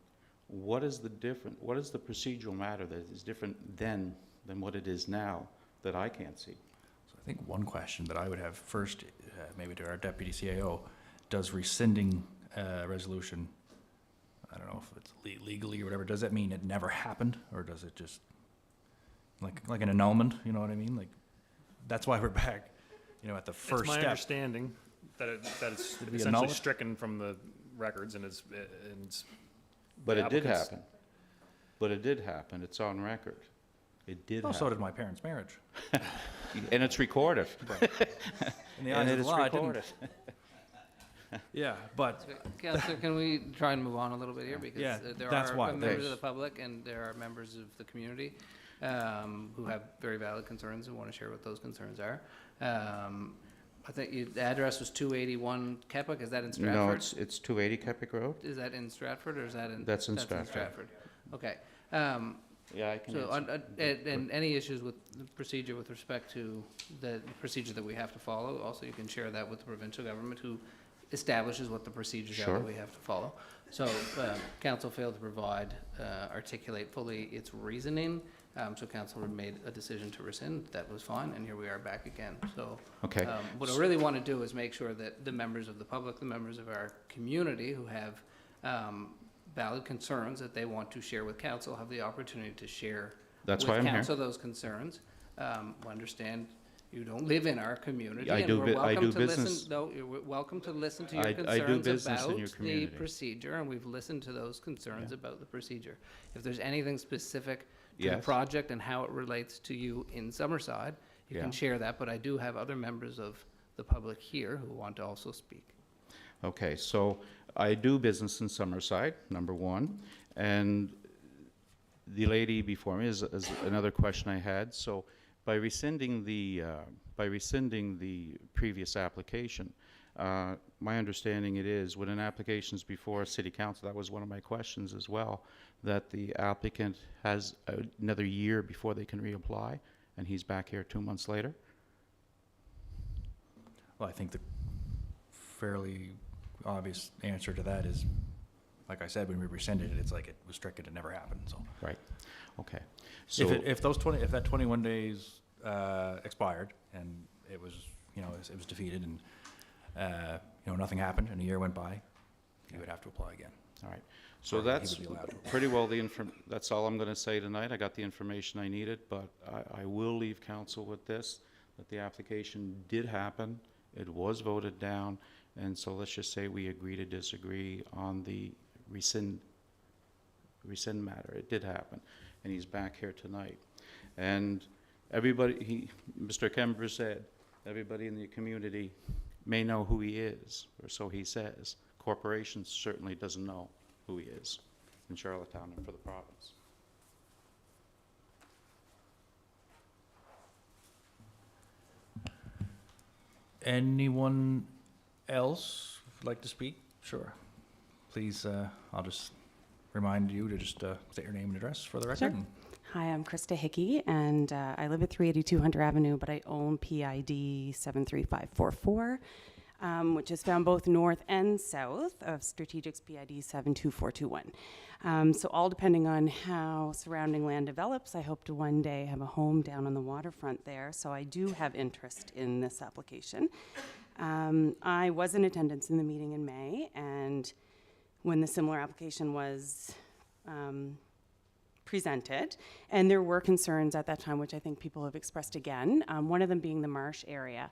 What is the procedural matter that is different then than what it is now that I can't see? So I think one question that I would have first, maybe to our deputy CAO, does rescinding resolution, I don't know if it's legally or whatever, does that mean it never happened, or does it just, like an annulment, you know what I mean? Like, that's why we're back, at the first It's my step. understanding that it's Did we essentially annul it? stricken from the records and it's But the it did applicant's- happen. But it did happen. It's on record. It did Oh, happen. so did my parents' marriage. And it's recorded. In the And eyes it of the is law, it didn't. recorded. Yeah, but, Counselor, can we try and move on a little bit here? Because Yeah, there that's are why. members of Thanks. the public and there are members of the community who have very valid concerns and want to share what those concerns are. I think the address was 281 Kepwick, is that in Stratford? No, it's 280 Kepwick Road? Is that in Stratford or is that in? That's in Stratford. Okay. Yeah, I can So, answer. and any issues with the procedure with respect to the procedure that we have to follow, also you can share that with the provincial government who establishes what the procedures are Sure. that we have to follow. So, council failed to articulate fully its reasoning, so council made a decision to rescind, that was fine, and here we are back again, so. Okay. What I really want to do is make sure that the members of the public, the members of our community who have, valid concerns that they want to share with council have the opportunity to share That's why I'm with here. council those concerns. Understand you don't live in our community. I and do we're bu- I welcome do to listen- business- No, you're welcome to listen to your I do concerns business in about your the community. procedure, and we've listened to those concerns Yeah. about the procedure. If there's anything specific to the Yes. project and how it relates to you in Summerside, you Yeah. can share that, but I do have other members of the public here who want to also speak. Okay, so I do business in Summerside, number one, and the lady before me is another question I had. So by rescinding the previous application, my understanding it is when an application is before city council, that was one of my questions as well, that the applicant has another year before they can reapply, and he's back here 2 months later? well, I think the fairly obvious answer to that is, like I said, when we rescinded it, it's like it was stricken, it never happened, so. Right, okay. So, If that 21 days expired and it was, it was defeated and, nothing happened and a year went by, he would have to apply again. All right. So Or he that's would be allowed to. pretty well that's all I'm gonna say tonight. I got the information I needed, but I will leave council with this, that the application did happen. It was voted down, and so let's just say we agree to disagree on the rescind matter. It did happen, and he's back here tonight. And everybody, Mr. Kember said, everybody in the community may know who he is, or so he says. Corporations certainly doesn't know who he is in Charlottetown and for the province. Anyone else would like to speak? Sure. Please, I'll just remind you to just state your name and address for the record. Sure. Hi, I'm Krista Hickey, and I live at 382 Hunter Avenue, but I own PID 73544, which is found both north and south of Strategic's PID 72421. So all depending on how surrounding land develops, I hope to one day have a home down on the waterfront there, so I do have interest in this application. I was in attendance in the meeting in May, and when the similar application was presented, and there were concerns at that time, which I think people have expressed again, one of them being the marsh area.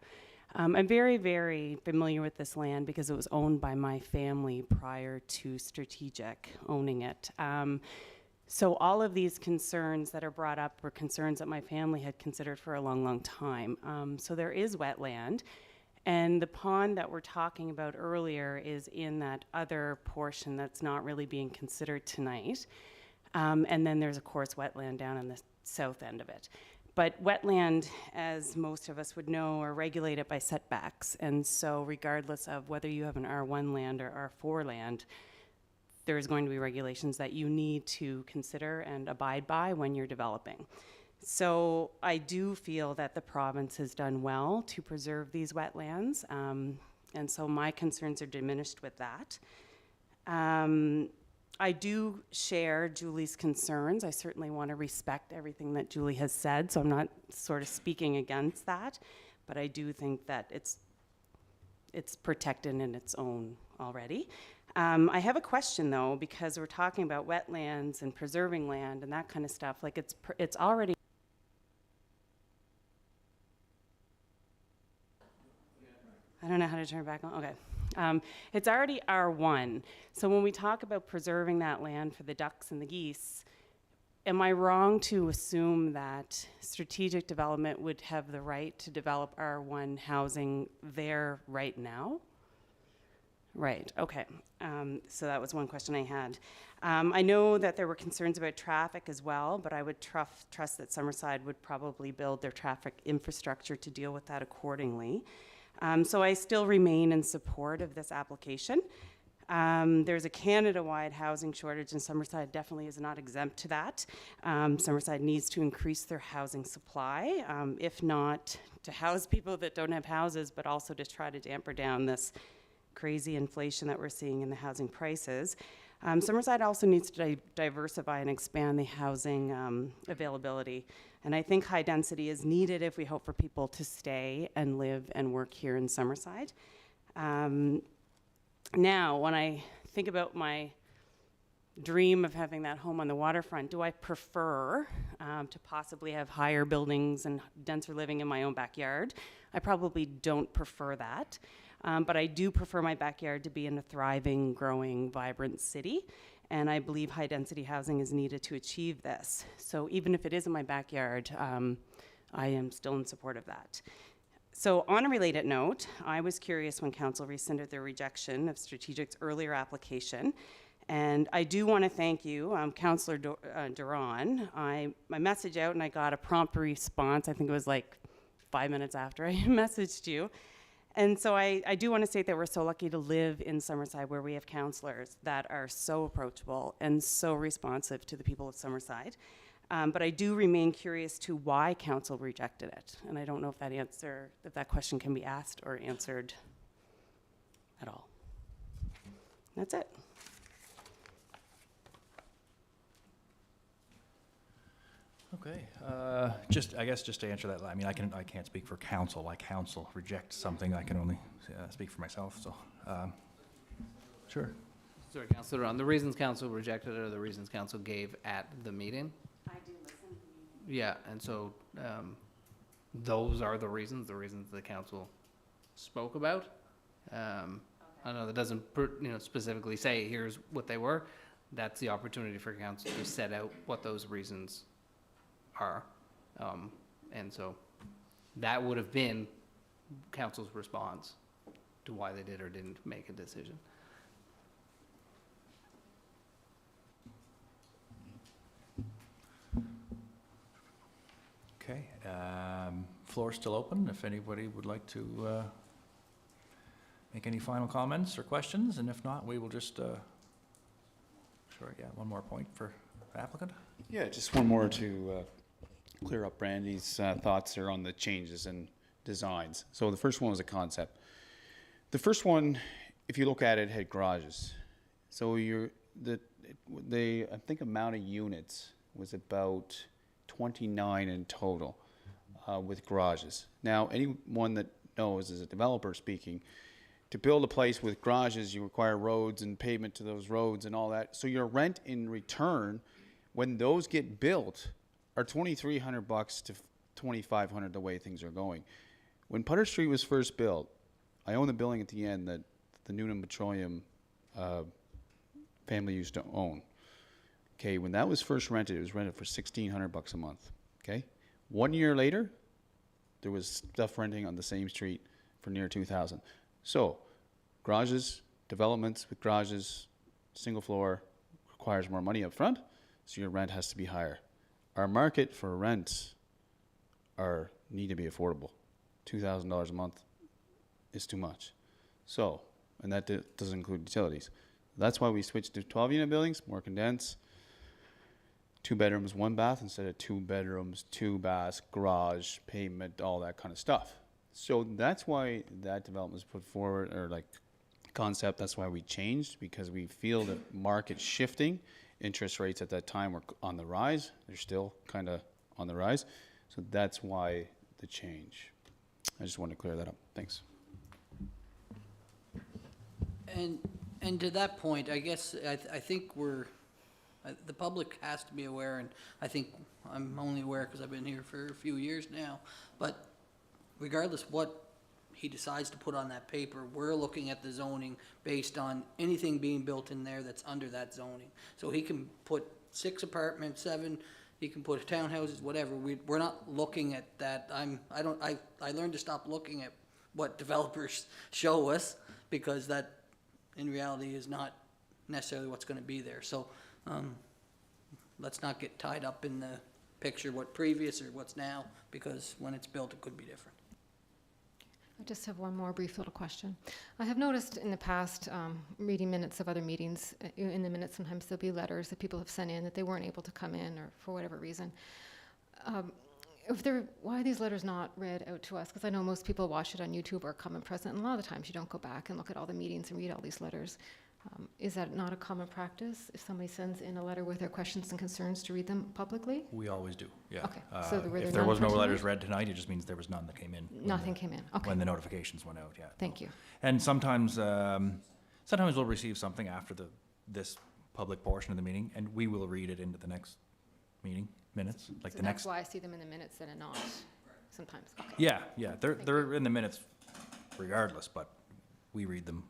I'm very, very familiar with this land because it was owned by my family prior to Strategic owning it. So all of these concerns that are brought up were concerns that my family had considered for a long, long time. So there is wetland, and the pond that we're talking about earlier is in that other portion that's not really being considered tonight. And then there's, of course, wetland down on the south end of it. But wetland, as most of us would know, are regulated by setbacks. And so regardless of whether you have an R1 land or R4 land, there's going to be regulations that you need to consider and abide by when you're developing. So I do feel that the province has done well to preserve these wetlands. And so my concerns are diminished with that. I do share Julie's concerns. I certainly want to respect everything that Julie has said, so I'm not sort of speaking against that, but I do think that it's protected in its own already. I have a question though, because we're talking about wetlands and preserving land and that kind of stuff. Like it's already. I don't know how to turn it back on. Okay. It's already R1. So when we talk about preserving that land for the ducks and the geese, am I wrong to assume that strategic development would have the right to develop R1 housing there right now? Right, okay. So that was one question I had. I know that there were concerns about traffic as well, but I would trust that Summerside would probably build their traffic infrastructure to deal with that accordingly. So I still remain in support of this application. There's a Canada-wide housing shortage, and Summerside definitely is not exempt to that. Summerside needs to increase their housing supply, if not to house people that don't have houses, but also to try to damper down this crazy inflation that we're seeing in the housing prices. Summerside also needs to diversify and expand the housing availability. And I think high density is needed if we hope for people to stay and live and work here in Summerside. Now, when I think about my dream of having that home on the waterfront, do I prefer to possibly have higher buildings and denser living in my own backyard? I probably don't prefer that. But I do prefer my backyard to be in a thriving, growing, vibrant city. And I believe high-density housing is needed to achieve this. So even if it is in my backyard, I am still in support of that. So on a related note, I was curious when council rescinded their rejection of Strategic's earlier application. And I do want to thank you, Councillor Duran. I messaged out and I got a prompt response. I think it was like 5 minutes after I messaged you. And so I do want to state that we're so lucky to live in Summerside, where we have councillors that are so approachable and so responsive to the people of Summerside. But I do remain curious to why council rejected it. And I don't know if that question can be asked or answered at all. That's it. Okay, I guess just to answer that, I mean, I can't speak for council. Like council reject something, I can only speak for myself, so, sure. Sorry, Councilor Ron, the reasons council rejected it are the reasons council gave at the meeting. I do listen. Yeah, and so, those are the reasons the council spoke about. I know that doesn't, specifically say here's what they were. That's the opportunity for council to set out what those reasons are. And so that would have been council's response to why they did or didn't make a decision. Okay, floor still open if anybody would like to make any final comments or questions, and if not, we will just, one more point for applicant. Yeah, just one more to clear up Brandy's thoughts there on the changes and designs. So the first one was a concept. The first one, if you look at it, had garages. So the I think amount of units was about 29 in total with garages. Now, anyone that knows, as a developer speaking, to build a place with garages, you require roads and pavement to those roads and all that. So your rent in return, when those get built, are $2,300 to $2,500 the way things are going. When Putter Street was first built, I own the building at the end that the Newnham Petroleum family used to own. Okay, when that was first rented, it was rented for $1,600 a month. Okay, 1 year later, there was stuff renting on the same street for near $2,000. So, garages, developments with garages, single floor, requires more money up front, so your rent has to be higher. Our market for rents need to be affordable. $2,000 a month is too much. So, and that doesn't include utilities. That's why we switched to 12-unit buildings, more condensed. 2 bedrooms, 1 bath instead of 2 bedrooms, 2 baths, garage, pavement, all that kind of stuff. So that's why that development was put forward, or like concept. That's why we changed, because we feel the market shifting. Interest rates at that time were on the rise. They're still kind of on the rise. So that's why the change. I just wanted to clear that up. Thanks. And to that point, I guess, I think the public has to be aware, and I think I'm only aware because I've been here for a few years now, but regardless what he decides to put on that paper, we're looking at the zoning based on anything being built in there that's under that zoning. So he can put 6 apartments, 7, he can put townhouses, whatever. We're not looking at that. I learned to stop looking at what developers show us, because that in reality is not necessarily what's going to be there. So let's not get tied up in the picture what previous or what's now, because when it's built it could be different. I just have one more brief little question. I have noticed in the past, reading minutes of other meetings, in the minutes sometimes there'll be letters that people have sent in that they weren't able to come in, or for whatever reason. Why are these letters not read out to us? Because I know most people watch it on YouTube or come and present, and a lot of the times you don't go back and look at all the meetings and read all these letters. Is that not a common practice, if somebody sends in a letter with their questions and concerns, to read them publicly? We always do, yeah. Okay, so were there if there was none no for letters tonight? read tonight, it just means there was none that came in. Nothing came in, okay. When the notifications went out, yeah. Thank you. And sometimes we'll receive something after this public portion of the meeting, and we will read it into the next meeting minutes, like So the that's next. why I see them in the minutes and not sometimes, okay. Yeah, they're in the minutes regardless, but we read them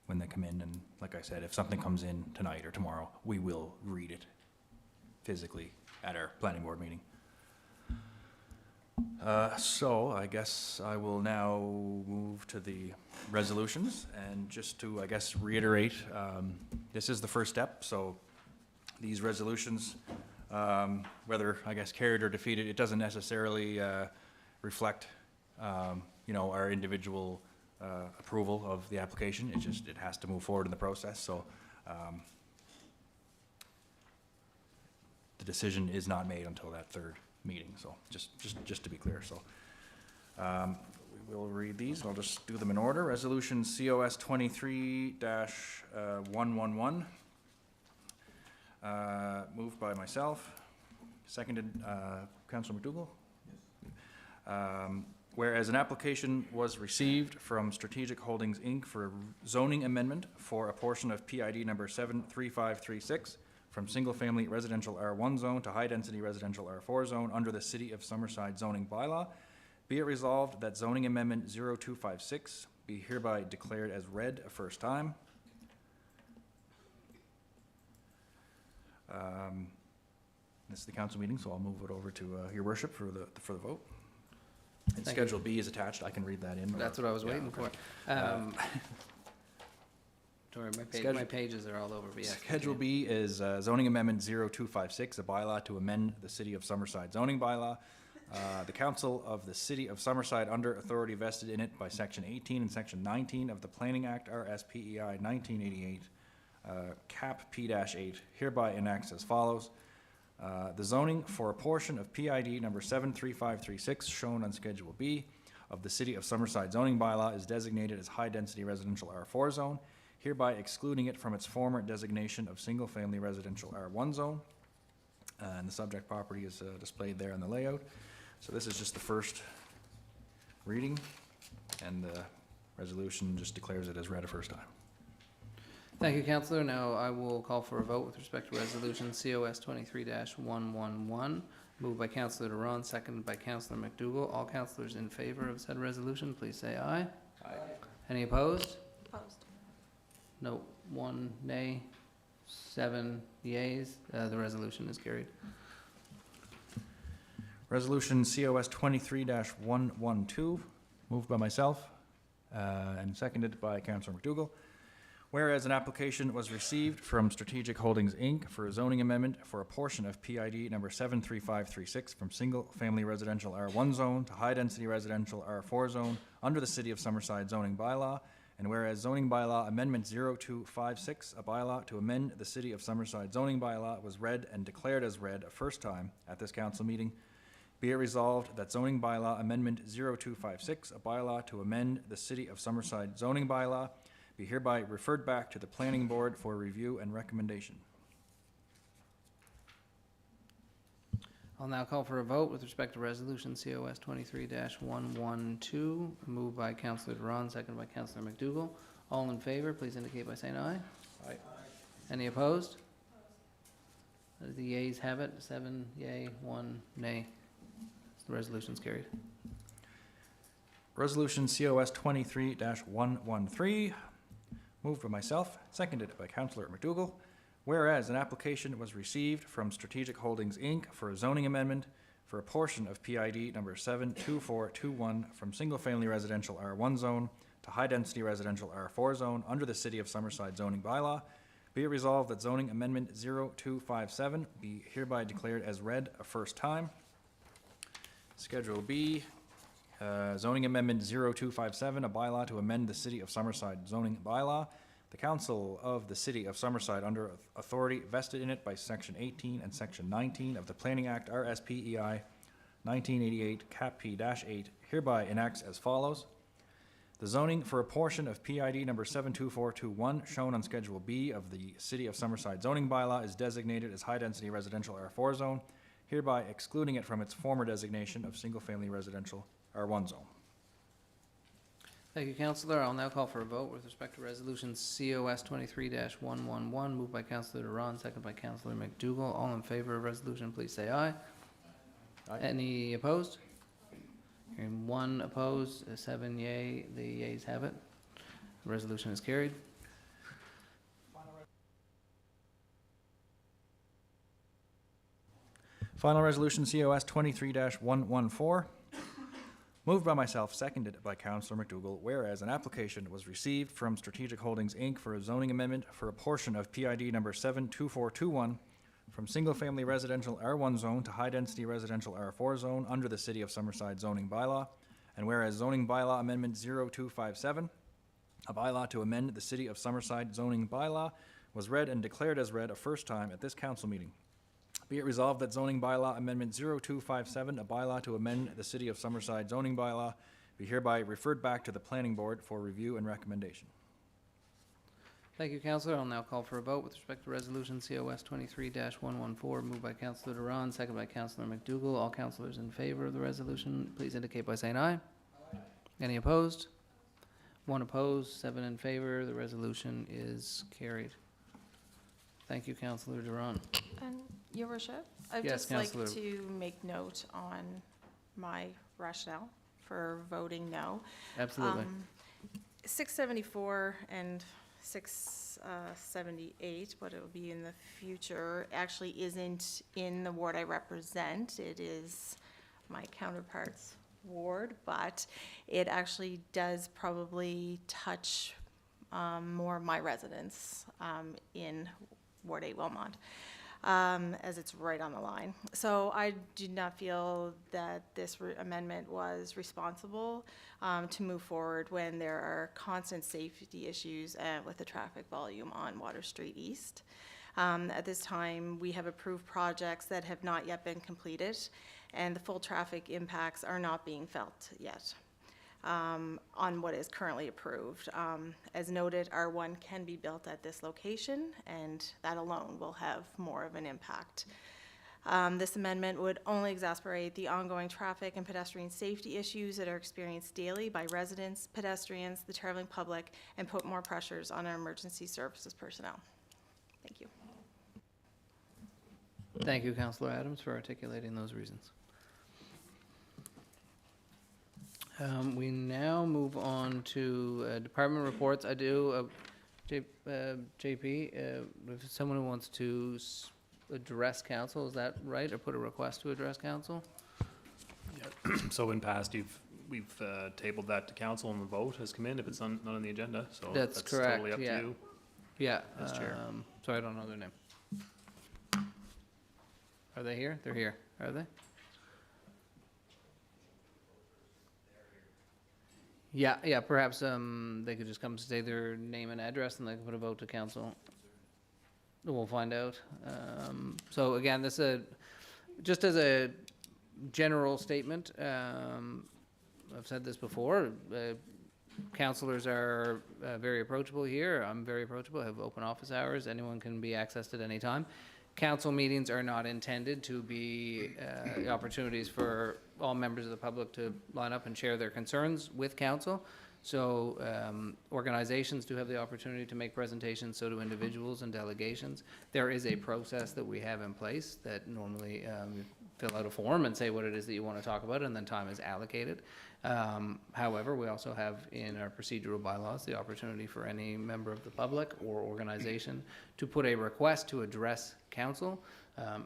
when they come in, and like I said, if something comes in tonight or tomorrow, we will read it physically at our planning board meeting. So I guess I will now move to the resolutions, and just to, I guess, reiterate, this is the first step, so these resolutions, whether, I guess, carried or defeated, it doesn't necessarily reflect, our individual approval of the application. It has to move forward in the process, so the decision is not made until that 3rd meeting, so just to be clear. So we will read these. I'll just do them in order. Resolution COS 23-111, moved by myself, seconded Councilor McDougall. Whereas an application was received from Strategic Holdings, Inc. for a zoning amendment for a portion of PID number 73536 from single-family residential R1 zone to high-density residential R4 zone under the City of Summerside zoning bylaw, be it resolved that zoning amendment 0256 be hereby declared as read a first time. This is the council meeting, so I'll move it over to your worship for the vote. And Thank you. Schedule B is attached. I can read that in. That's what I was Yeah, waiting okay. for. Sorry, Schedule- my pages are all over, but yeah. Schedule B is zoning amendment 0256, a bylaw to amend the City of Summerside zoning bylaw. The Council of the City of Summerside, under authority vested in it by Section 18 and Section 19 of the Planning Act, RSPEI 1988, Cap P-8, hereby enacts as follows. The zoning for a portion of PID number 73536, shown on Schedule B of the City of Summerside zoning bylaw, is designated as high-density residential R4 zone, hereby excluding it from its former designation of single-family residential R1 zone. And the subject property is displayed there in the layout. So this is just the first reading, and the resolution just declares it as read a first time. Thank you, Councillor. Now I will call for a vote with respect to resolution COS 23-111, moved by Councillor Duran, seconded by Councillor McDougall. All councillors in favor of said resolution, please say aye. Aye. Any opposed? Opposed. No. 1 nay, 7 yeas. The resolution is carried. Resolution COS 23-112, moved by myself and seconded by Councillor McDougall. Whereas an application was received from Strategic Holdings, Inc. for a zoning amendment for a portion of PID number 73536 from single-family residential R1 zone to high-density residential R4 zone under the City of Summerside zoning bylaw, and whereas zoning bylaw amendment 0256, a bylaw to amend the City of Summerside zoning bylaw, was read and declared as read a first time at this council meeting, be it resolved that zoning bylaw amendment 0256, a bylaw to amend the City of Summerside zoning bylaw, be hereby referred back to the Planning Board for review and recommendation. I'll now call for a vote with respect to resolution COS 23-112, moved by Councillor Duran, seconded by Councillor McDougall. All in favor, please indicate by saying aye. Aye. Any opposed? The yeas have it, 7 yea, 1 nay. The resolution's carried. Resolution COS 23-113, moved by myself, seconded by Councillor McDougall. Whereas an application was received from Strategic Holdings, Inc. for a zoning amendment for a portion of PID number 72421 from single-family residential R1 zone to high-density residential R4 zone under the City of Summerside zoning bylaw, be it resolved that zoning amendment 0257 be hereby declared as read a first time. Schedule B, zoning amendment 0257, a bylaw to amend the City of Summerside zoning bylaw. The Council of the City of Summerside, under authority vested in it by Section 18 and Section 19 of the Planning Act, RSPEI 1988, Cap P-8, hereby enacts as follows. The zoning for a portion of PID number 72421, shown on Schedule B of the City of Summerside zoning bylaw, is designated as high-density residential R4 zone, hereby excluding it from its former designation of single-family residential R1 zone. Thank you, Councillor. I'll now call for a vote with respect to resolution COS 23-111, moved by Councillor Duran, seconded by Councillor McDougall. All in favor of resolution, please say aye. Aye. Any opposed? Hearing 1 opposed, 7 yea. The yeas have it. The resolution is carried. Final resolution COS 23-114, moved by myself, seconded by Councillor McDougall, whereas an application was received from Strategic Holdings, Inc. for a zoning amendment for a portion of PID number 72421 from single-family residential R1 zone to high-density residential R4 zone under the City of Summerside zoning bylaw, and whereas zoning bylaw amendment 0257, a bylaw to amend the City of Summerside zoning bylaw, was read and declared as read a first time at this council meeting. Be it resolved that zoning bylaw amendment 0257, a bylaw to amend the City of Summerside zoning bylaw, be hereby referred back to the Planning Board for review and recommendation. Thank you, Councillor. I'll now call for a vote with respect to resolution COS 23-114, moved by Councillor Duran, seconded by Councillor McDougall. All councillors in favor of the resolution, please indicate by saying aye. Any opposed? One opposed, 7 in favor. The resolution is carried. Thank you, Councillor Duran. And Your Worship, I'd Yes, just like Councillor. to make note on my rationale for voting no. Absolutely. 674 and 678, but it will be in the future, actually isn't in the ward I represent. It is my counterpart's ward, but it actually does probably touch more of my residents in Ward 8 Wilmot, as it's right on the line. So I do not feel that this amendment was responsible to move forward when there are constant safety issues with the traffic volume on Water Street East. At this time, we have approved projects that have not yet been completed, and the full traffic impacts are not being felt yet on what is currently approved. As noted, R1 can be built at this location, and that alone will have more of an impact. This amendment would only exacerbate the ongoing traffic and pedestrian safety issues that are experienced daily by residents, pedestrians, the traveling public, and put more pressures on our emergency services personnel. Thank you. Thank you, Councillor Adams, for articulating those reasons. We now move on to department reports. I do, JP, if someone who wants to address council, is that right? Or put a request to address council? So in past, we've tabled that to council and the vote has come in if it's not on the agenda, so That's that's correct, totally up to yeah. you. Yeah. As chair. Sorry, I don't know their name. Are they here? They're here, are they? Yeah, perhaps they could just come say their name and address and they can put a vote to council. We'll find out. So again, this just as a general statement, I've said this before, councilors are very approachable here. I'm very approachable, I have open office hours, anyone can be accessed at any time. Council meetings are not intended to be opportunities for all members of the public to line up and share their concerns with council. So organizations do have the opportunity to make presentations, so do individuals and delegations. There is a process that we have in place that normally you fill out a form and say what it is that you want to talk about, and then time is allocated. However, we also have in our procedural bylaws the opportunity for any member of the public or organization to put a request to address council.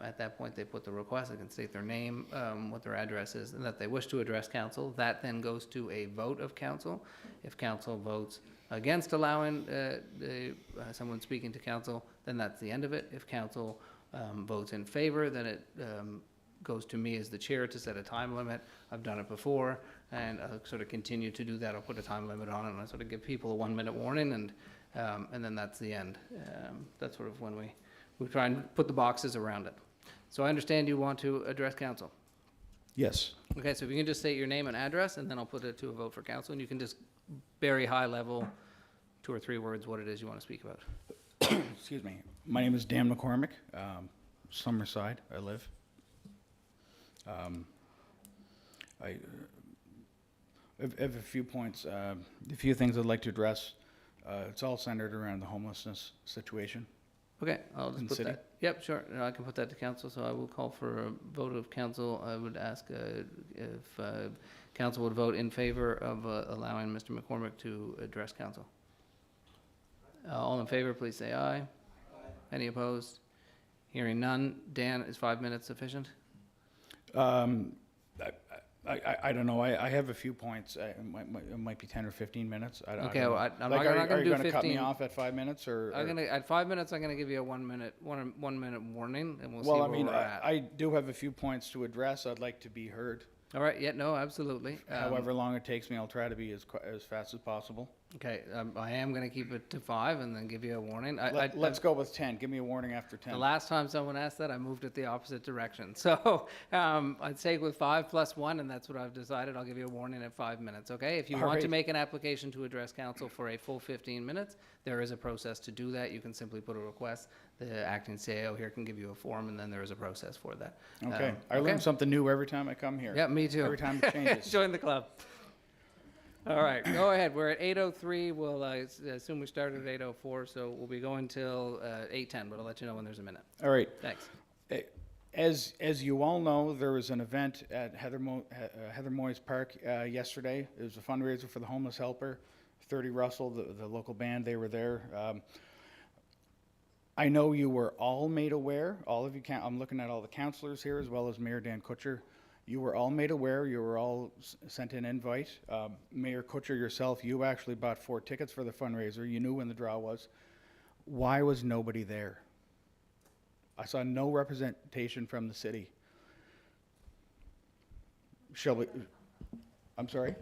At that point, they put the request, they can state their name, what their address is, and that they wish to address council. That then goes to a vote of council. If council votes against allowing someone speaking to council, then that's the end of it. If council votes in favor, then it goes to me as the chair to set a time limit. I've done it before, and I'll sort of continue to do that. I'll put a time limit on it, and I sort of give people a 1-minute warning, and then that's the end. That's sort of when we try and put the boxes around it. So I understand you want to address council. Yes. Okay, so if you can just state your name and address, and then I'll put it to a vote for council, and you can just very high level, 2 or 3 words, what it is you want to speak about. Excuse me. My name is Dan McCormick. Summerside, I live. I have a few points, a few things I'd like to address. It's all centered around the homelessness situation. Okay, I'll just In put city? that. Yep, sure. No, I can put that to council, so I will call for a vote of council. I would ask if council would vote in favor of allowing Mr. McCormick to address council. All in favor, please say aye. Aye. Any opposed? Hearing none. Dan, is 5 minutes sufficient? I don't know. I have a few points. It might be 10 or 15 minutes. I Okay, don't well, know. I'm Like, not gonna are you do gonna 15. cut me off at 5 minutes, or? I'm gonna, at 5 minutes, I'm gonna give you a 1 minute warning, and we'll see Well, where I mean, we're at. I do have a few points to address. I'd like to be heard. All right, yeah, no, absolutely. However long it takes me, I'll try to be as fast as possible. Okay, I am gonna keep it to 5 and then give you a warning. Let's go with 10. Give me a warning after 10. The last time someone asked that, I moved it the opposite direction. So I'd say with 5 plus 1, and that's what I've decided. I'll give you a warning at 5 minutes, okay? If you All want to right. make an application to address council for a full 15 minutes, there is a process to do that. You can simply put a request. The acting CAO here can give you a form, and then there is a process for that. Okay. I learn something new every time I come here. Yeah, me too. Every time it changes. Join the club. All right, go ahead. We're at 8:03. We'll assume we started at 8:04, so we'll be going till 8:10, but I'll let you know when there's a minute. All right. Thanks. As you all know, there was an event at Heather Moyes Park yesterday. It was a fundraiser for the homeless helper. 30 Russell, the local band, they were there. I know you were all made aware, all of you, I'm looking at all the councillors here as well as Mayor Dan Kutcher. You were all made aware, you were all sent an invite. Mayor Kutcher yourself, you actually bought 4 tickets for the fundraiser. You knew when the draw was. Why was nobody there? I saw no representation from the city. Shall we, I'm sorry?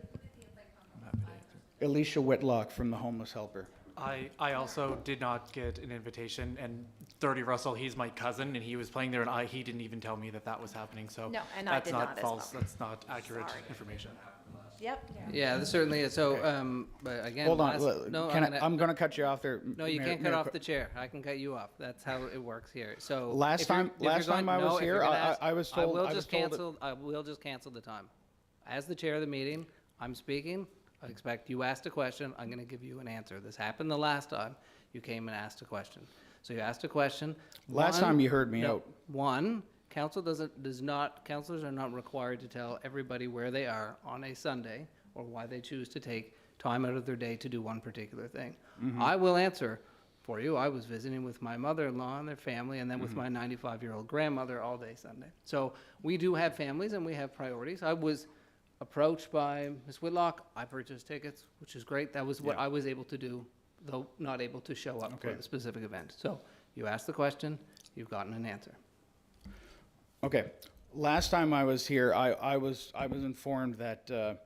Alicia Whitlock from the Homeless Helper. I also did not get an invitation, and 30 Russell, he's my cousin, and he was playing there, and he didn't even tell me that that was happening, so No, and I that's did not not as false, well. that's not accurate Sorry. information. Yep. Yeah, this certainly is. So, but again, Hold on, no, I'm gonna cut you off there. No, you Mayor- can't cut Mayor off the chair. I can cut you off. That's how it works here. So Last if you're- time- if you're last going- time I was no, if here, you're gonna ask- I was told- I will I was just told it- cancel. I will just cancel the time. As the chair of the meeting, I'm speaking. I expect you asked a question. I'm going to give you an answer. This happened the last time you came and asked a question. So you asked a question. Last time you heard me No, out. One, councilors are not required to tell everybody where they are on a Sunday or why they choose to take time out of their day to do one particular thing. I will answer for you. I was visiting with my mother-in-law and their family, and then with my 95-year-old grandmother all day Sunday. So we do have families and we have priorities. I was approached by Ms. Whitlock. I purchased tickets, which is great. That was what I was able to do, though not able to show up for Okay. the specific event. So you asked the question, you've gotten an answer. Okay, last time I was here, I was informed that,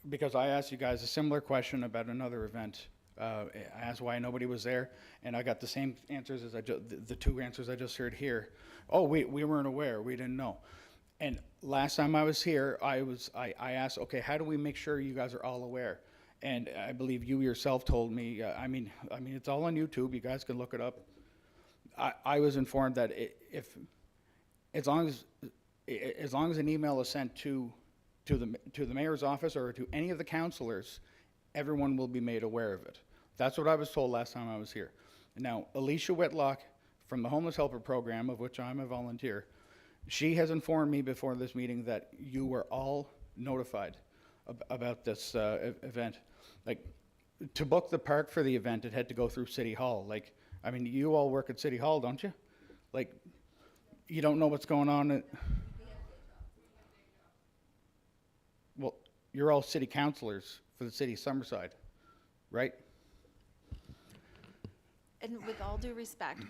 because I asked you guys a similar question about another event, I asked why nobody was there, and I got the same answers as the 2 answers I just heard here. Oh, we weren't aware, we didn't know. And last time I was here, I asked, okay, how do we make sure you guys are all aware? And I believe you yourself told me, I mean, it's all on YouTube, you guys can look it up. I was informed that as long as an email is sent to the mayor's office or to any of the councillors, everyone will be made aware of it. That's what I was told last time I was here. Now, Alicia Whitlock from the Homeless Helper Program, of which I'm a volunteer, she has informed me before this meeting that you were all notified about this event. Like, to book the park for the event, it had to go through City Hall. Like, I mean, you all work at City Hall, don't you? Like, you don't know what's going on. Well, you're all city councilors for the city of Summerside, right? And with all due respect,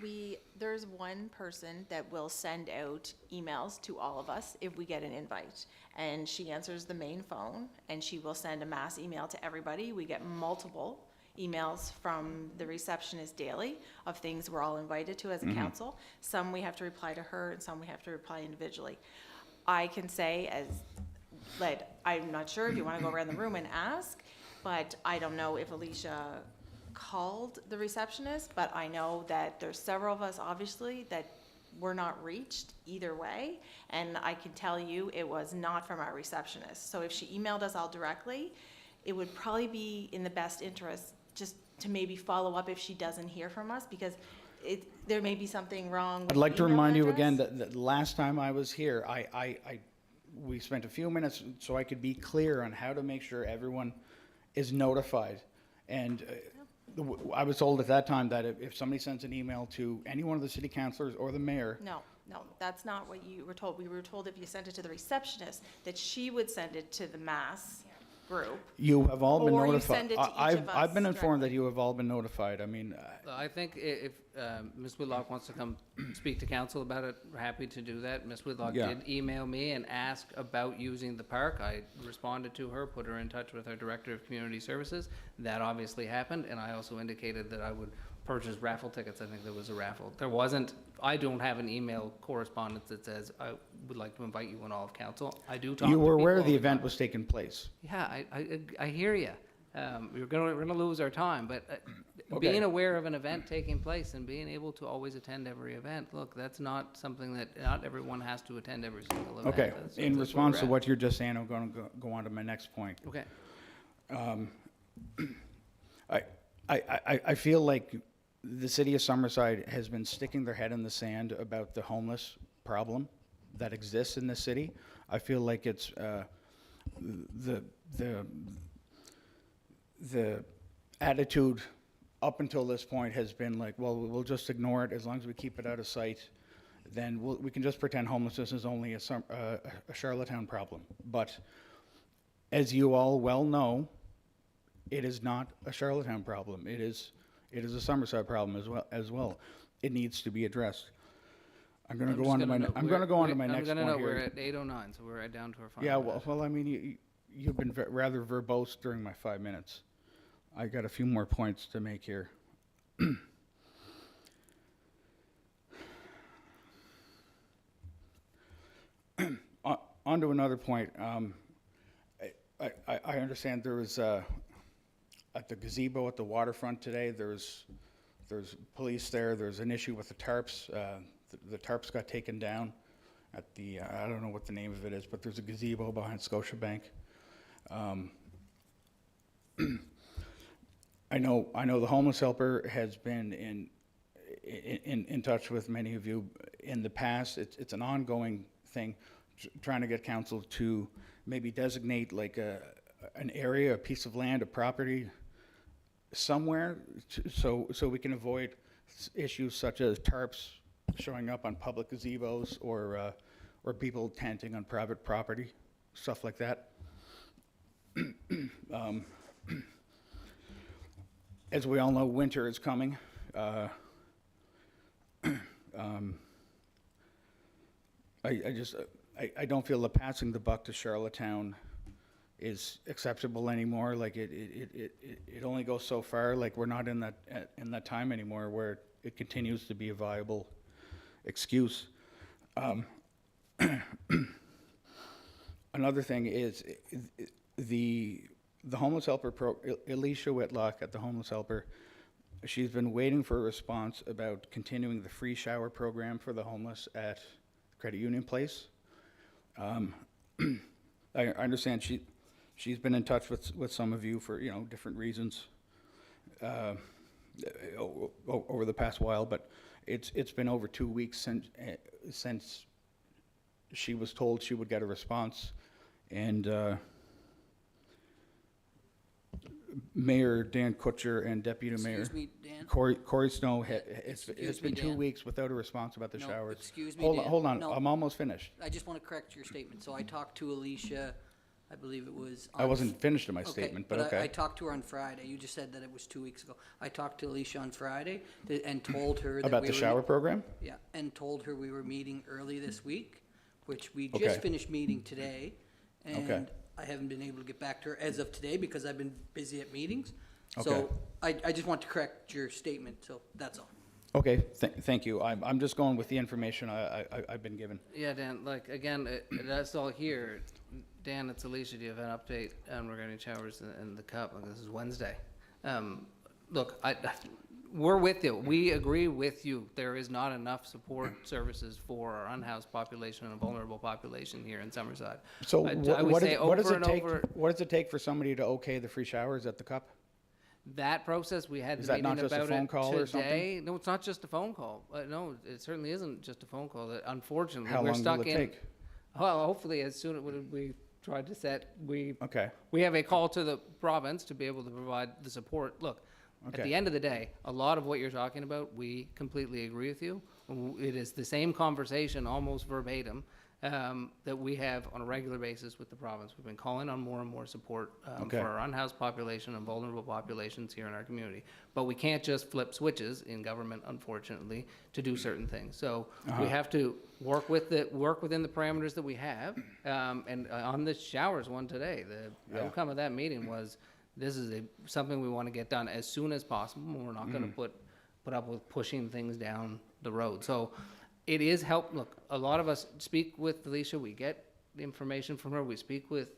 there's one person that will send out emails to all of us if we get an invite. And she answers the main phone, and she will send a mass email to everybody. We get multiple emails from the receptionist daily of things we're all invited to as a council. Some we have to reply to her, and some we have to reply individually. I can say I'm not sure if you want to go around the room and ask, but I don't know if Alicia called the receptionist, but I know that there's several of us, obviously, that were not reached either way, and I can tell you it was not from our receptionist. So if she emailed us all directly, it would probably be in the best interest just to maybe follow up if she doesn't hear from us, because there may be something wrong with I'd like the to email remind you address. again that the last time I was here, we spent a few minutes so I could be clear on how to make sure everyone is notified. And I was told at that time that if somebody sends an email to any one of the city councilors or the mayor, No, that's not what you were told. We were told if you sent it to the receptionist, that she would send it to the mass group. you have all been Or you notified. send it to each of I've us been informed that directly. you have all been notified. I mean, I think if Ms. Whitlock wants to come speak to council about it, we're happy to do that. Ms. Whitlock Yeah. did email me and ask about using the park. I responded to her, put her in touch with our Director of Community Services. That obviously happened, and I also indicated that I would purchase raffle tickets. I think there was a raffle. There wasn't, I don't have an email correspondence that says, I would like to invite you on all of council. I do talk to you were aware people the all event time. was taking place. Yeah, I hear you. We're gonna lose our time, but Okay. being aware of an event taking place and being able to always attend every event, look, that's not something that, not everyone has to attend every single event. Okay, That's in where response we're to at. what you're just saying, I'm going to go on to my next point. Okay, I feel like the city of Summerside has been sticking their head in the sand about the homeless problem that exists in the city. I feel like it's the attitude up until this point has been like, well, we'll just ignore it as long as we keep it out of sight. Then we can just pretend homelessness is only a Charlottetown problem. But as you all well know, it is not a Charlottetown problem. It is a Summerside problem as well. It needs to be addressed. I'm going to go on to my next one I'm gonna note we're here. at 8:09, so we're right down to our final. Yeah, minute. well, I mean, you've been rather verbose during my 5 minutes. I got a few more points to make here. On to another point. I understand there was at the gazebo at the waterfront today. There's police there. There's an issue with the tarps. The tarps got taken down at the I don't know what the name of it is, but there's a gazebo behind Scotiabank. I know the homeless helper has been in touch with many of you in the past. It's an ongoing thing, trying to get council to maybe designate like an area, a piece of land, a property somewhere, so we can avoid issues such as tarps showing up on public gazebos or people tenting on private property, stuff like that. As we all know, winter is coming. I don't feel that passing the buck to Charlottetown is acceptable anymore. Like it only goes so far. Like we're not in that time anymore where it continues to be a viable excuse. Another thing is the homeless helper Alicia Whitlock at the homeless helper. She's been waiting for a response about continuing the free shower program for the homeless at Credit Union Place. I understand she's been in touch with some of you for different reasons over the past while, but it's been over 2 weeks since she was told she would get a response, and Mayor Dan Kutcher and Deputy Mayor Excuse me, Dan? Corey Snow, it's Excuse been me, 2 Dan. weeks without a response about the No, showers. excuse me, Hold Dan. on, No. I'm almost finished. I just want to correct your statement. So I talked to Alicia, I believe it was. I wasn't finished in my Okay, statement, but I okay. talked to her on Friday. You just said that it was 2 weeks ago. I talked to Alicia on Friday and told her that About we the were shower program? Yeah, and told her we were meeting early this week, which we Okay. just finished meeting today. Okay. And I haven't been able to get back to her as of today because I've been busy at meetings. Okay. So I just want to correct your statement, so that's all. Okay, thank you. I'm just going with the information I've been given. Yeah, Dan, like, again, that's all here. Dan, it's Alicia, do you have an update regarding showers in the cup? Like, this is Wednesday. Look, we're with you. We agree with you. There is not enough support services for our unhoused population and vulnerable population here in Summerside. So I would what say does over it and take? over- What does it take for somebody to okay the free showers at the cup? That process, we had Is the that not meeting just a about phone it call or something? today. No, it's not just a phone call. No, it certainly isn't just a phone call. Unfortunately, How we're long stuck will it in. take? Well, hopefully, as soon as we tried to set, Okay. we have a call to the province to be able to provide the support. Look, at Okay. the end of the day, a lot of what you're talking about, we completely agree with you. It is the same conversation, almost verbatim, that we have on a regular basis with the province. We've been calling on more and more support Okay. for our unhoused population and vulnerable populations here in our community. But we can't just flip switches in government, unfortunately, to do certain things. So we have to work within the parameters that we have. And on the showers one today, the outcome of that meeting was, this is something we want to get done as soon as possible. We're not going to put up with pushing things down the road. So it is help. Look, a lot of us speak with Alicia. We get information from her. We speak with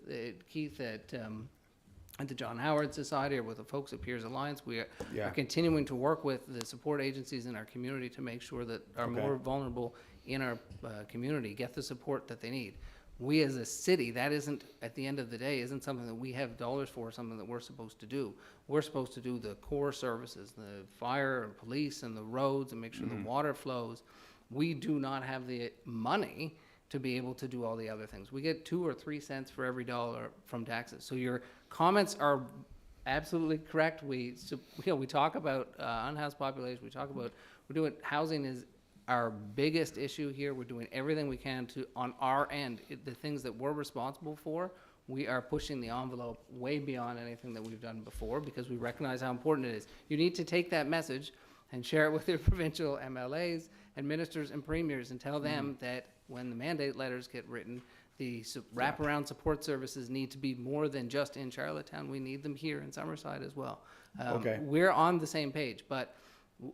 Keith at the John Howard Society or with the folks at Peers Alliance. We are continuing to work with the support agencies in our community to make sure that our more vulnerable in our community get the support that they need. we as a city, that isn't, at the end of the day, isn't something that we have dollars for, something that we're supposed to do. We're supposed to do the core services, the fire and police and the roads and make sure the water flows. We do not have the money to be able to do all the other things. We get 2 or 3 cents for every dollar from taxes. So your comments are absolutely correct. We talk about unhoused population. We talk about, housing is our biggest issue here. We're doing everything we can to, on our end, the things that we're responsible for, we are pushing the envelope way beyond anything that we've done before because we recognize how important it is. You need to take that message and share it with your provincial MLAs and ministers and premiers and tell them that when the mandate letters get written, the wraparound support services need to be more than just in Charlottetown. We need them here in Summerside as well. Okay. We're on the same page, but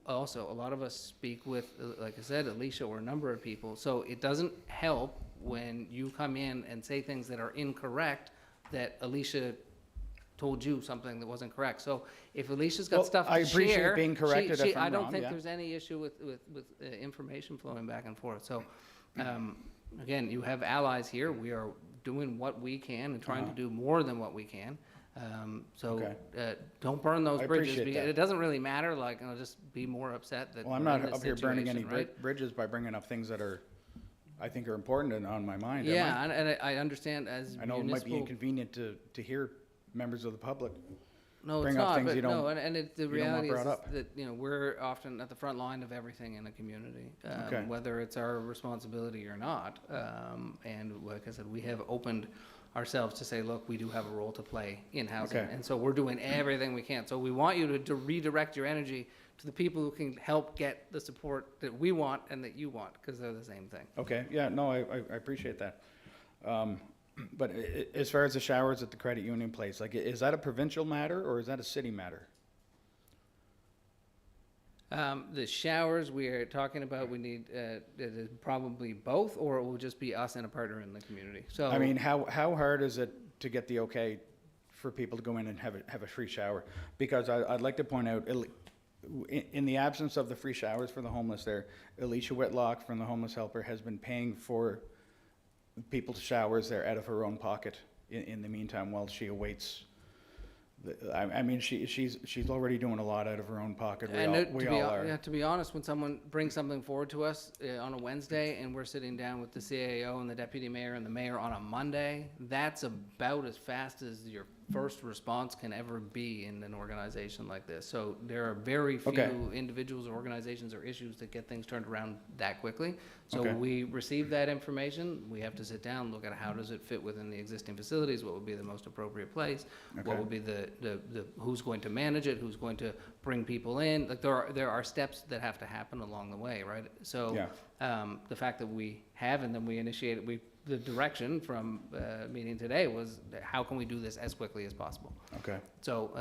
also a lot of us speak with, like I said, Alicia or a number of people. So it doesn't help when you come in and say things that are incorrect that Alicia told you something that wasn't correct. So if Alicia's got stuff to share. I appreciate being corrected if I'm I don't wrong, think yeah. there's any issue with information flowing back and forth. So, again, you have allies here. We are doing what we can and trying to do more than what we can. Don't burn those I bridges. appreciate Because that. it doesn't really matter, like, just be more upset that Well, I'm we're in not this up here burning any situation, right? bridges by bringing up things that are, I think are important and on my mind. am I? Yeah, and I understand as I know it might be municipal. inconvenient to hear members of the public. No, it's bring up not, things but you don't- no, and the you don't want reality is brought up. that, we're often at the front line of everything in a community, Okay. whether it's our responsibility or not. And like I said, we have opened ourselves to say, look, we do have a role to play in housing. Okay. And so we're doing everything we can. So we want you to redirect your energy to the people who can help get the support that we want and that you want, because they're the same thing. Okay, yeah, no, I appreciate that. But as far as the showers at the credit union place, like, is that a provincial matter or is that a city matter? The showers we are talking about, we need, it is probably both, or it will just be us and a partner in the community. So I mean, how hard is it to get the okay for people to go in and have a free shower? Because I'd like to point out, in the absence of the free showers for the homeless there, Alicia Whitlock from the Homeless Helper has been paying for people's showers there out of her own pocket in the meantime while she awaits. I mean, she's already doing a lot out of her own pocket. We all are. To be honest, when someone brings something forward to us on a Wednesday and we're sitting down with the CAO and the deputy mayor and the mayor on a Monday, that's about as fast as your first response can ever be in an organization like this. So there are very few Okay. individuals or organizations or issues that get things turned around that quickly. So Okay. we receive that information, we have to sit down, look at how does it fit within the existing facilities, what would be the most appropriate place, what Okay. would be the who's going to manage it, who's going to bring people in. Like there are steps that have to happen along the way, right? So the fact that we have and then we initiated, the direction from meeting today was how can we do this as quickly as possible? Okay. So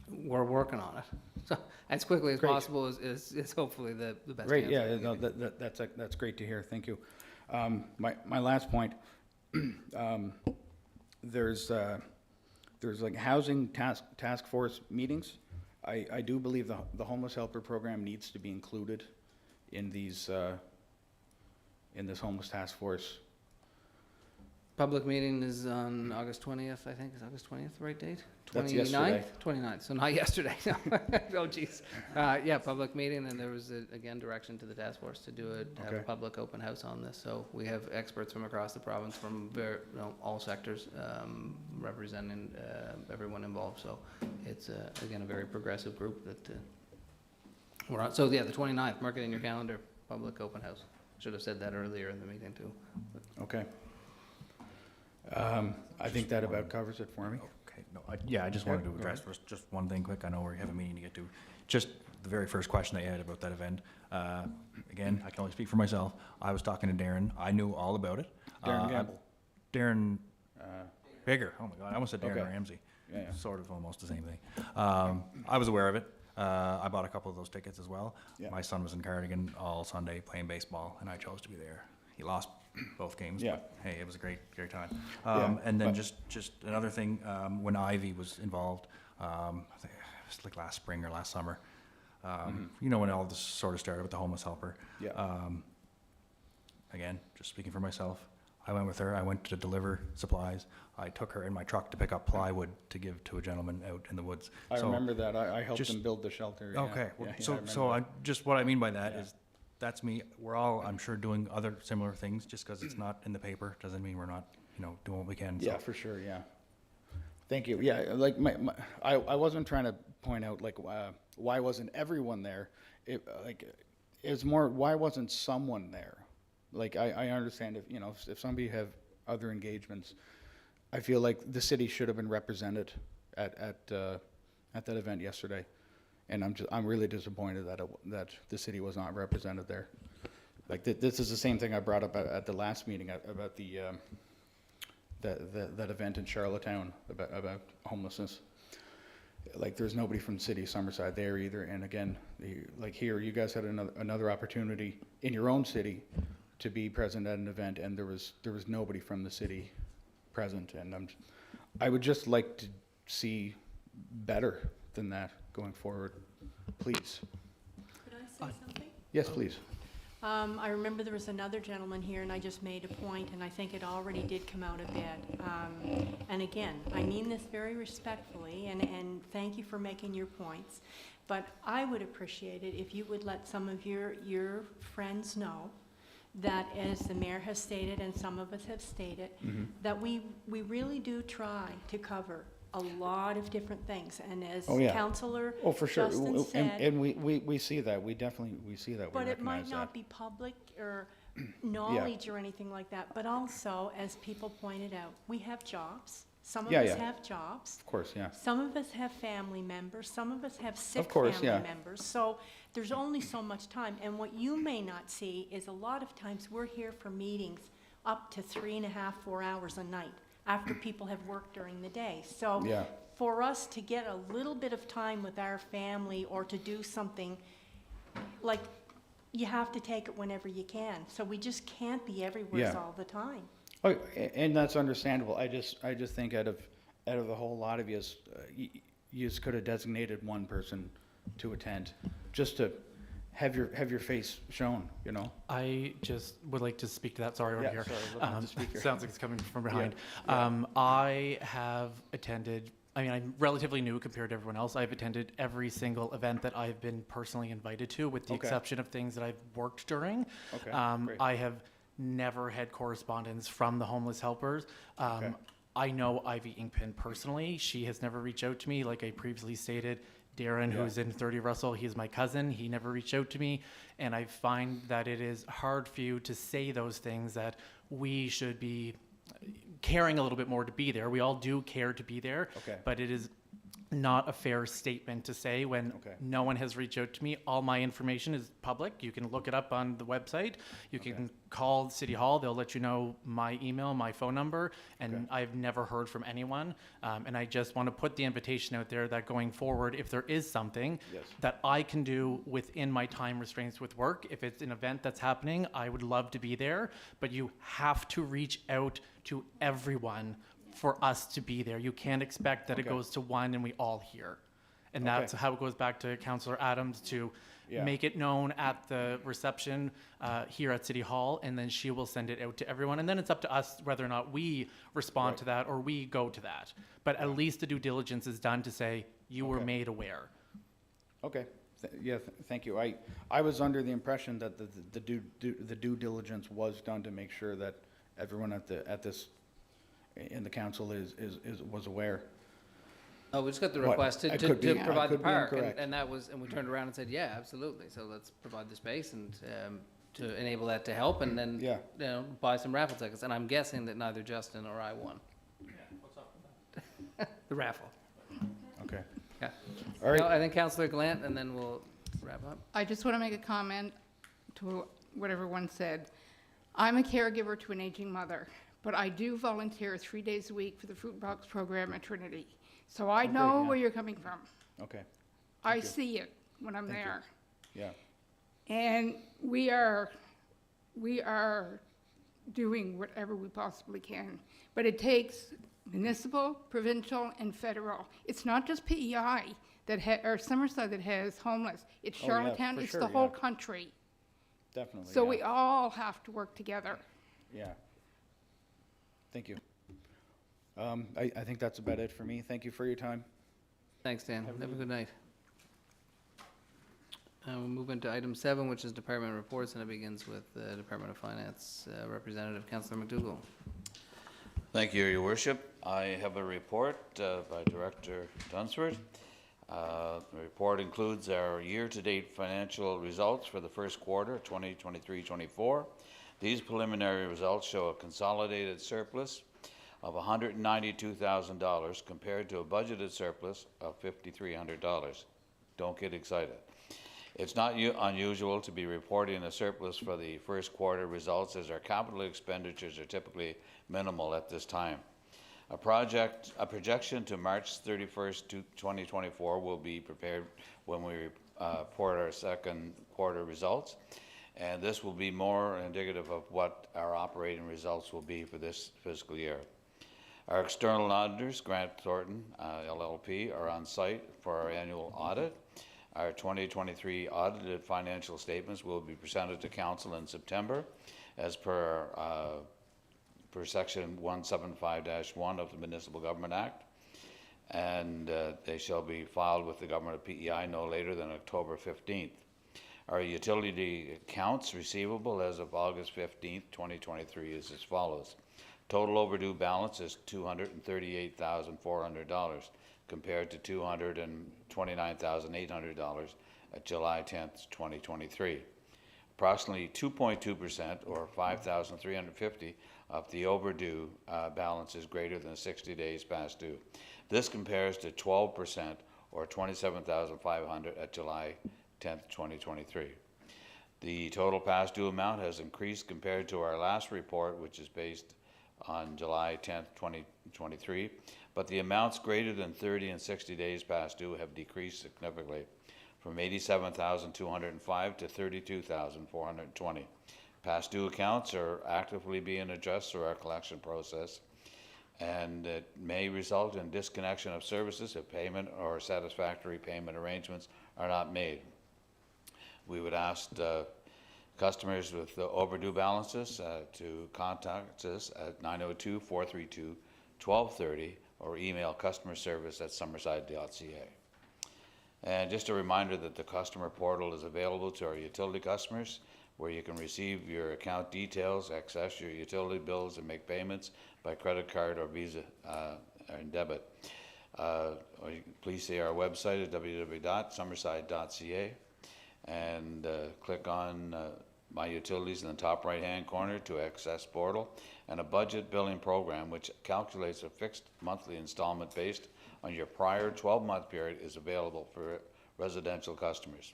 we're working on it. So as quickly as Great. possible is hopefully the best Great, answer. yeah, no, that's great to hear, thank you. My last point, there's like housing task force meetings. I do believe the Homeless Helper program needs to be included in these, in this homeless task force. Public meeting is on August 20th, I think. Is August 20th the right date? That's yesterday. 29th, so not yesterday. No. Oh, geez. Yeah, public meeting, and there was, again, direction to the task force to have a Okay. public open house on this. So we have experts from across the province from all sectors representing everyone involved. So it's, again, a very progressive group that we're on. So, yeah, the 29th, mark it in your calendar, public open house. Should have said that earlier in the meeting, too. Okay. I think that about covers it for me. Okay, no, I just wanted to address first, just one thing quick. I know we have a meeting to get to. Just the very first question I had about that event. Again, I can only speak for myself. I was talking to Darren. I knew all about it. Darren Gamble. Darren Bigger. Oh my God, I almost said Darren Okay. Ramsey. Yeah. Sort of almost the same thing. I was aware of it. I bought a couple of those tickets as well. Yeah. My son was in Cardigan all Sunday playing baseball, and I chose to be there. He lost both games. Yeah. But hey, it was a great time. Yeah, And then but- just another thing, when Ivy was involved, I think it was like last spring or last summer. You know, when all this sort of started with the Homeless Helper. Yeah. Again, just speaking for myself, I went with her. I went to deliver supplies. I took her in my truck to pick up plywood to give to a gentleman out in the woods. I So- remember that. I helped just- them build the shelter. Yeah. Okay, well, Yeah, yeah, I so, remember so that. I, just what I mean by that Yeah. is, that's me. We're all, I'm sure, doing other similar things. Just because it's not in the paper doesn't mean we're not, doing what we can. So- Yeah, for sure, yeah. Thank you. Yeah, like I wasn't trying to point out like why wasn't everyone there. It's more why wasn't someone there. Like I understand if somebody have other engagements, I feel like the city should have been represented at that event yesterday, and I'm really disappointed that the city was not represented there. Like this is the same thing I brought up at the last meeting about that event in Charlottetown about homelessness. Like there's nobody from the city of Summerside there either. And again, like here, you guys had another opportunity in your own city to be present at an event, and there was nobody from the city present. And I would just like to see better than that going forward, please. Could I say something? Yes, please. I remember there was another gentleman here, and I just made a point, and I think it already did come out a bit. And again, I mean this very respectfully, and thank you for making your points. But I would appreciate it if you would let some of your friends know that, as the mayor has stated, and some of us have stated, that we really do try to cover a lot of different things. And as Councillor For sure. Justin said, And we see that. We see that. but we it might recognize not that. be public or knowledge or anything like that. But also, as people pointed out, we have jobs. Some of us have jobs. Of course, yeah. Some of us have family members. Some of us have sick course, family yeah. members. So there's only so much time. And what you may not see is a lot of times we're here for meetings up to 3.5, 4 hours a night after people have worked during the day. So Yeah. for us to get a little bit of time with our family or to do something, like, you have to take it whenever you can. So we just can't be everywhere Yeah. all the time. Oh, and that's understandable. I just think out of the whole lot of yous, you could have designated one person to attend, just to have your face shown. I just would like to speak to that. Sorry, over Yeah, here. sorry, looking at the speaker. Sounds like it's coming from behind. Yeah. I have attended, I'm relatively new compared to everyone else. I've attended every single event that I've been personally invited to, with the Okay. exception of things that I've worked during. Okay, great. I have never had correspondence from the homeless helpers. Okay. I know Ivy Inkpen personally. She has never reached out to me. Like I previously stated, Darren, Yeah. who's in 30 Russell, he's my cousin. He never reached out to me. And I find that it is hard for you to say those things, that we should be caring a little bit more to be there. We all do care to be there, Okay. but it is not a fair statement to say when Okay. no one has reached out to me. All my information is public. You can look it up on the website. You can call City Hall. They'll let you know my email, my phone number, and Okay. I've never heard from anyone. And I just want to put the invitation out there that going forward, if there is something Yes. that I can do within my time restraints with work, if it's an event that's happening, I would love to be there, but you have to reach out to everyone for us to be there. You can't expect that it Okay. goes to one and we all hear. And Okay. that's how it goes back to Councillor Adams to Yeah. make it known at the reception here at City Hall, and then she will send it out to everyone. And then it's up to us whether or not we respond Right. to that or we go to that. But at least the due diligence is done to say, you were Okay. made aware. Okay. Thank you. I was under the impression that the due diligence was done to make sure that everyone in the council was aware. Oh, we just got the What? request to I could be- I provide the could be park, incorrect. and we turned around and said, yeah, absolutely. So let's provide the space and to enable that to help, and then Yeah. buy some raffle tickets. And I'm guessing that neither Justin or I won. The raffle. Okay. Yeah. All right. No, I think Councillor Glant, and then we'll wrap up. I just want to make a comment to what everyone said. I'm a caregiver to an aging mother, but I do volunteer 3 days a week for the Food Box program at Trinity. So I great, know yeah. where you're coming from. Okay. I you. see it when I'm Thank you. there. Yeah. And we are doing whatever we possibly can. But it takes municipal, provincial, and federal. It's not just PEI or Summerside that has homeless. It's Oh, yeah, Charlottetown, for it's sure, the whole yeah. country. Definitely. So yeah. we all have to work together. Yeah. Thank you. I think that's about it for me. Thank you for your time. Thanks, Dan. Have a good night. We'll move into item 7, which is department reports, and it begins with the Department of Finance Representative, Councillor McDougall. Thank you, Your Worship. I have a report by Director Dunsford. The report includes our year-to-date financial results for the first quarter, 2023-24. These preliminary results show a consolidated surplus of $192,000 compared to a budgeted surplus of $5,300. Don't get excited. It's not unusual to be reporting a surplus for the first quarter results, as our capital expenditures are typically minimal at this time. A projection to March 31st, 2024 will be prepared when we report our second quarter results, and this will be more indicative of what our operating results will be for this fiscal year. Our external auditors, Grant Thornton LLP, are on site for our annual audit. Our 2023 audited financial statements will be presented to Council in September, as per Section 175-1 of the Municipal Government Act, and they shall be filed with the Government of PEI no later than October 15th. Our utility accounts receivable as of August 15th, 2023 is as follows. Total overdue balance is $238,400 compared to $229,800 at July 10th, 2023. Approximately 2.2%, or $5,350 of the overdue balance is greater than 60 days past due. This compares to 12%, or $27,500 at July 10th, 2023. The total past due amount has increased compared to our last report, which is based on July 10th, 2023, but the amounts greater than 30 and 60 days past due have decreased significantly, from $87,205 to $32,420. Past due accounts are actively being addressed through our collection process, and it may result in disconnection of services if payment or satisfactory payment arrangements are not made. We would ask customers with overdue balances to contact us at 902-432-1230 or email customerservice@summerside.ca. And just a reminder that the customer portal is available to our utility customers, where you can receive your account details, access your utility bills, and make payments by credit card or Visa and debit. Please see our website at www.summerside.ca and click on My Utilities in the top right-hand corner to access portal, and a budget billing program which calculates a fixed monthly installment based on your prior 12-month period is available for residential customers.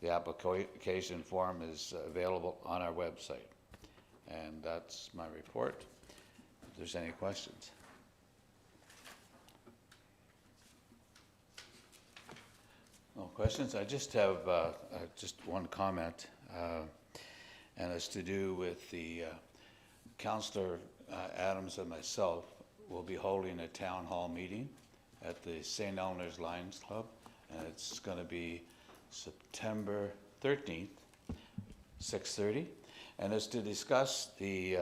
The application form is available on our website. And that's my report. If there's any questions. No questions? I just have just one comment, and it's to do with the Councillor Adams and myself will be holding a town hall meeting at the St. Eleanor's Lions Club, and it's going to be September 13th, 6:30, and it's to discuss the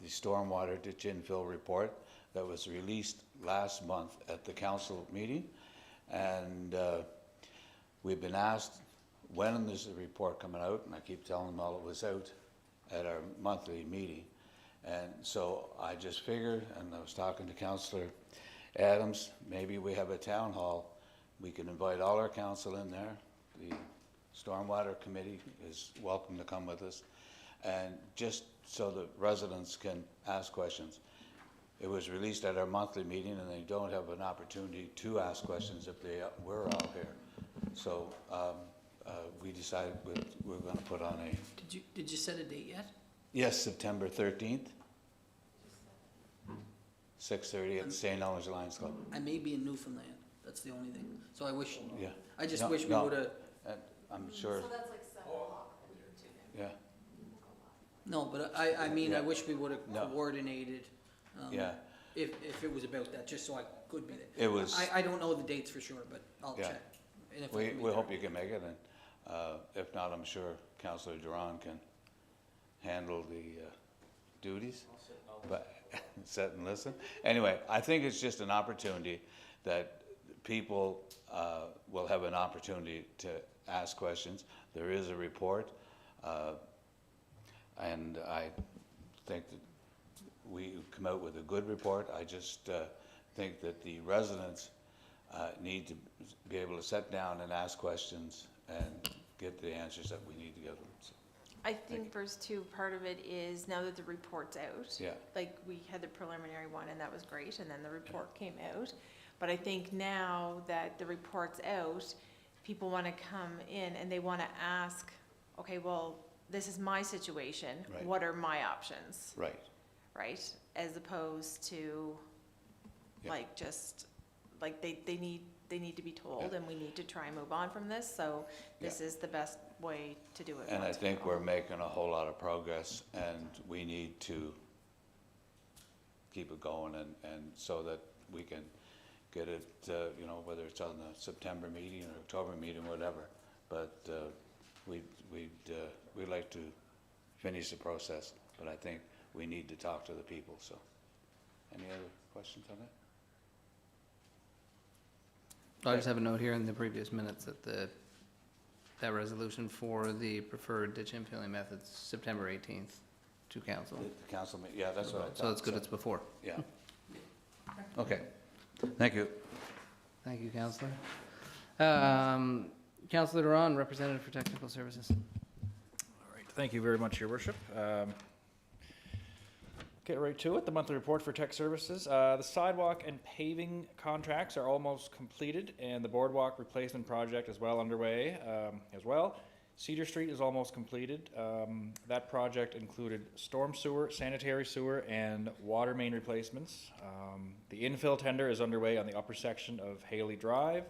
stormwater ditch infill report that was released last month at the council meeting, and we've been asked when is the report coming out, and I keep telling them all it was out at our monthly meeting, and so I just figured, and I was talking to Councillor Adams, maybe we have a town hall. We can invite all our council in there. The Stormwater Committee is welcome to come with us. And just so the residents can ask questions. It was released at our monthly meeting, and they don't have an opportunity to ask questions if they were out here. So we decided we're going to put on a... Did you set a date yet? Yes, September 13th. 6:30 at the St. Eleanor's Lions Club. I may be in Newfoundland. That's the only thing. So I wish. Yeah. I just wish we would have. I'm sure. So that's like 7 o'clock. Yeah. No, but I mean, Yeah. I wish we would have No. coordinated. Yeah. If it was about that, just so I could be there. It was. I don't know the dates for sure, but I'll Yeah. check. And if I We can be we there. hope you can make it, and if not, I'm sure Councillor Duran can handle the duties, but sit and listen. Anyway, I think it's just an opportunity that people will have an opportunity to ask questions. There is a report, and I think that we come out with a good report. I just think that the residents need to be able to sit down and ask questions and get the answers that we need to give them. So, I think verse 2, part of it is now that the report's out. yeah. Like, we had the preliminary one, and that was great, and then the report came out. But I think now that the report's out, people want to come in and they want to ask, okay, well, this is my situation. Right. What are my options? Right. Right? As opposed to, Yeah. like, just, like, they need to be told, Yeah. and we need to try and move on from this. So this is the best way to do it. And I once think for we're all. making a whole lot of progress, and we need to keep it going, and so that we can get it, you know, whether it's on the September meeting or October meeting, whatever. But we'd like to finish the process, but I think we need to talk to the people, so. Any other questions on that? I just have a note here in the previous minutes that that resolution for the preferred ditch infilling methods, September 18th to council. The council, yeah, that's what I thought. So it's good it's before. Yeah. Okay, thank you. Thank you, Councillor. Councillor Duran, representative for technical services. All right, thank you very much, Your Worship. Get right to it. The monthly report for tech services. The sidewalk and paving contracts are almost completed, and the boardwalk replacement project is well underway as well. Cedar Street is almost completed. That project included storm sewer, sanitary sewer, and water main replacements. The infill tender is underway on the upper section of Haley Drive,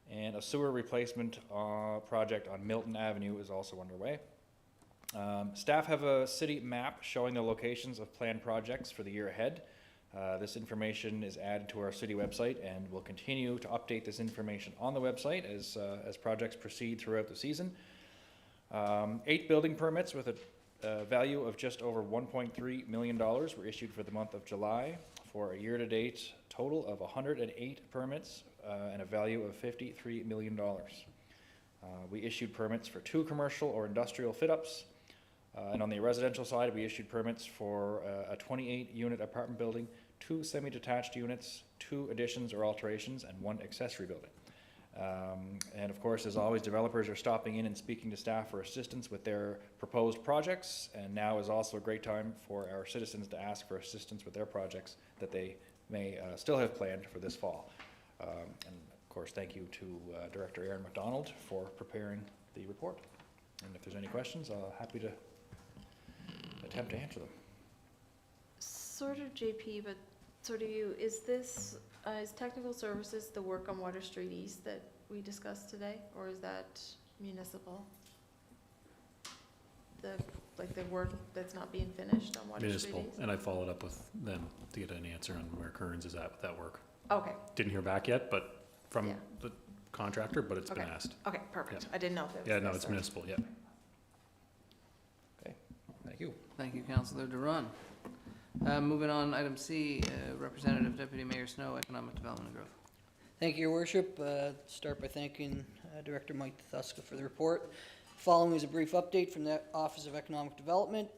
and a sewer replacement project on Milton Avenue is also underway. Staff have a city map showing the locations of planned projects for the year ahead. This information is added to our city website, and we'll continue to update this information on the website as projects proceed throughout the season. 8 building permits with a value of just over $1.3 million were issued for the month of July, for a year-to-date total of 108 permits and a value of $53 million. We issued permits for 2 commercial or industrial fit-ups. And on the residential side, we issued permits for a 28-unit apartment building, 2 semi-detached units, 2 additions or alterations, and 1 accessory building. And of course, as always, developers are stopping in and speaking to staff for assistance with their proposed projects, and now is also a great time for our citizens to ask for assistance with their projects that they may still have planned for this fall. And of course, thank you to Director Aaron McDonald for preparing the report. And if there's any questions, I'll happy to attempt to answer them. Sort of JP, but sort of you, is this, is technical services the work on Water Street East that we discussed today, or is that municipal? The work that's not being finished on Water Street Municipal, East? and I followed up with them to get an answer on where Kearns is at with that work. Okay, Didn't hear back yet, but from Yeah. the contractor, but it's been Okay. asked. okay, perfect. Yeah. I didn't know if it was. Yeah, no, this it's or- municipal, yeah. Okay, thank you. Thank you, Councillor Duran. Moving on, item C, Representative Deputy Mayor Snow, Economic Development and Growth. Thank you, Your Worship. Start by thanking Director Mike Thuska for the report. Following is a brief update from the Office of Economic Development.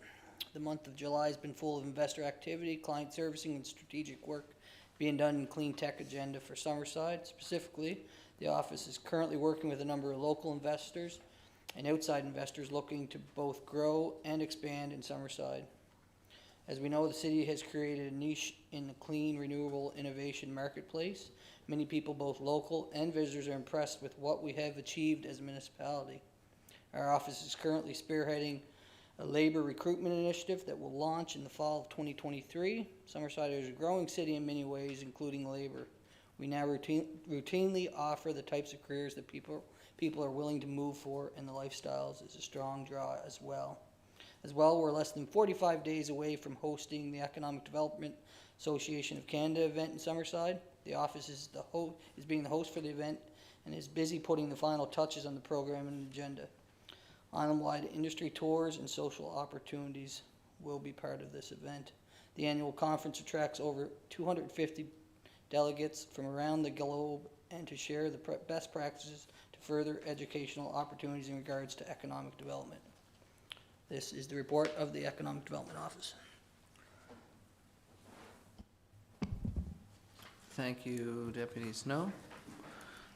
The month of July has been full of investor activity, client servicing, and strategic work being done in clean tech agenda for Summerside. Specifically, the office is currently working with a number of local investors and outside investors looking to both grow and expand in Summerside. As we know, the city has created a niche in the clean, renewable innovation marketplace. Many people, both local and visitors, are impressed with what we have achieved as a municipality. Our office is currently spearheading a labor recruitment initiative that will launch in the fall of 2023. Summerside is a growing city in many ways, including labor. We now routinely offer the types of careers that people are willing to move for, and the lifestyles is a strong draw as well. As well, we're less than 45 days away from hosting the Economic Development Association of Canada event in Summerside. The office is being the host for the event and is busy putting the final touches on the program and agenda. Island-wide industry tours and social opportunities will be part of this event. The annual conference attracts over 250 delegates from around the globe and to share the best practices to further educational opportunities in regards to economic development. This is the report of the Economic Development Office. Thank you, Deputy Snow.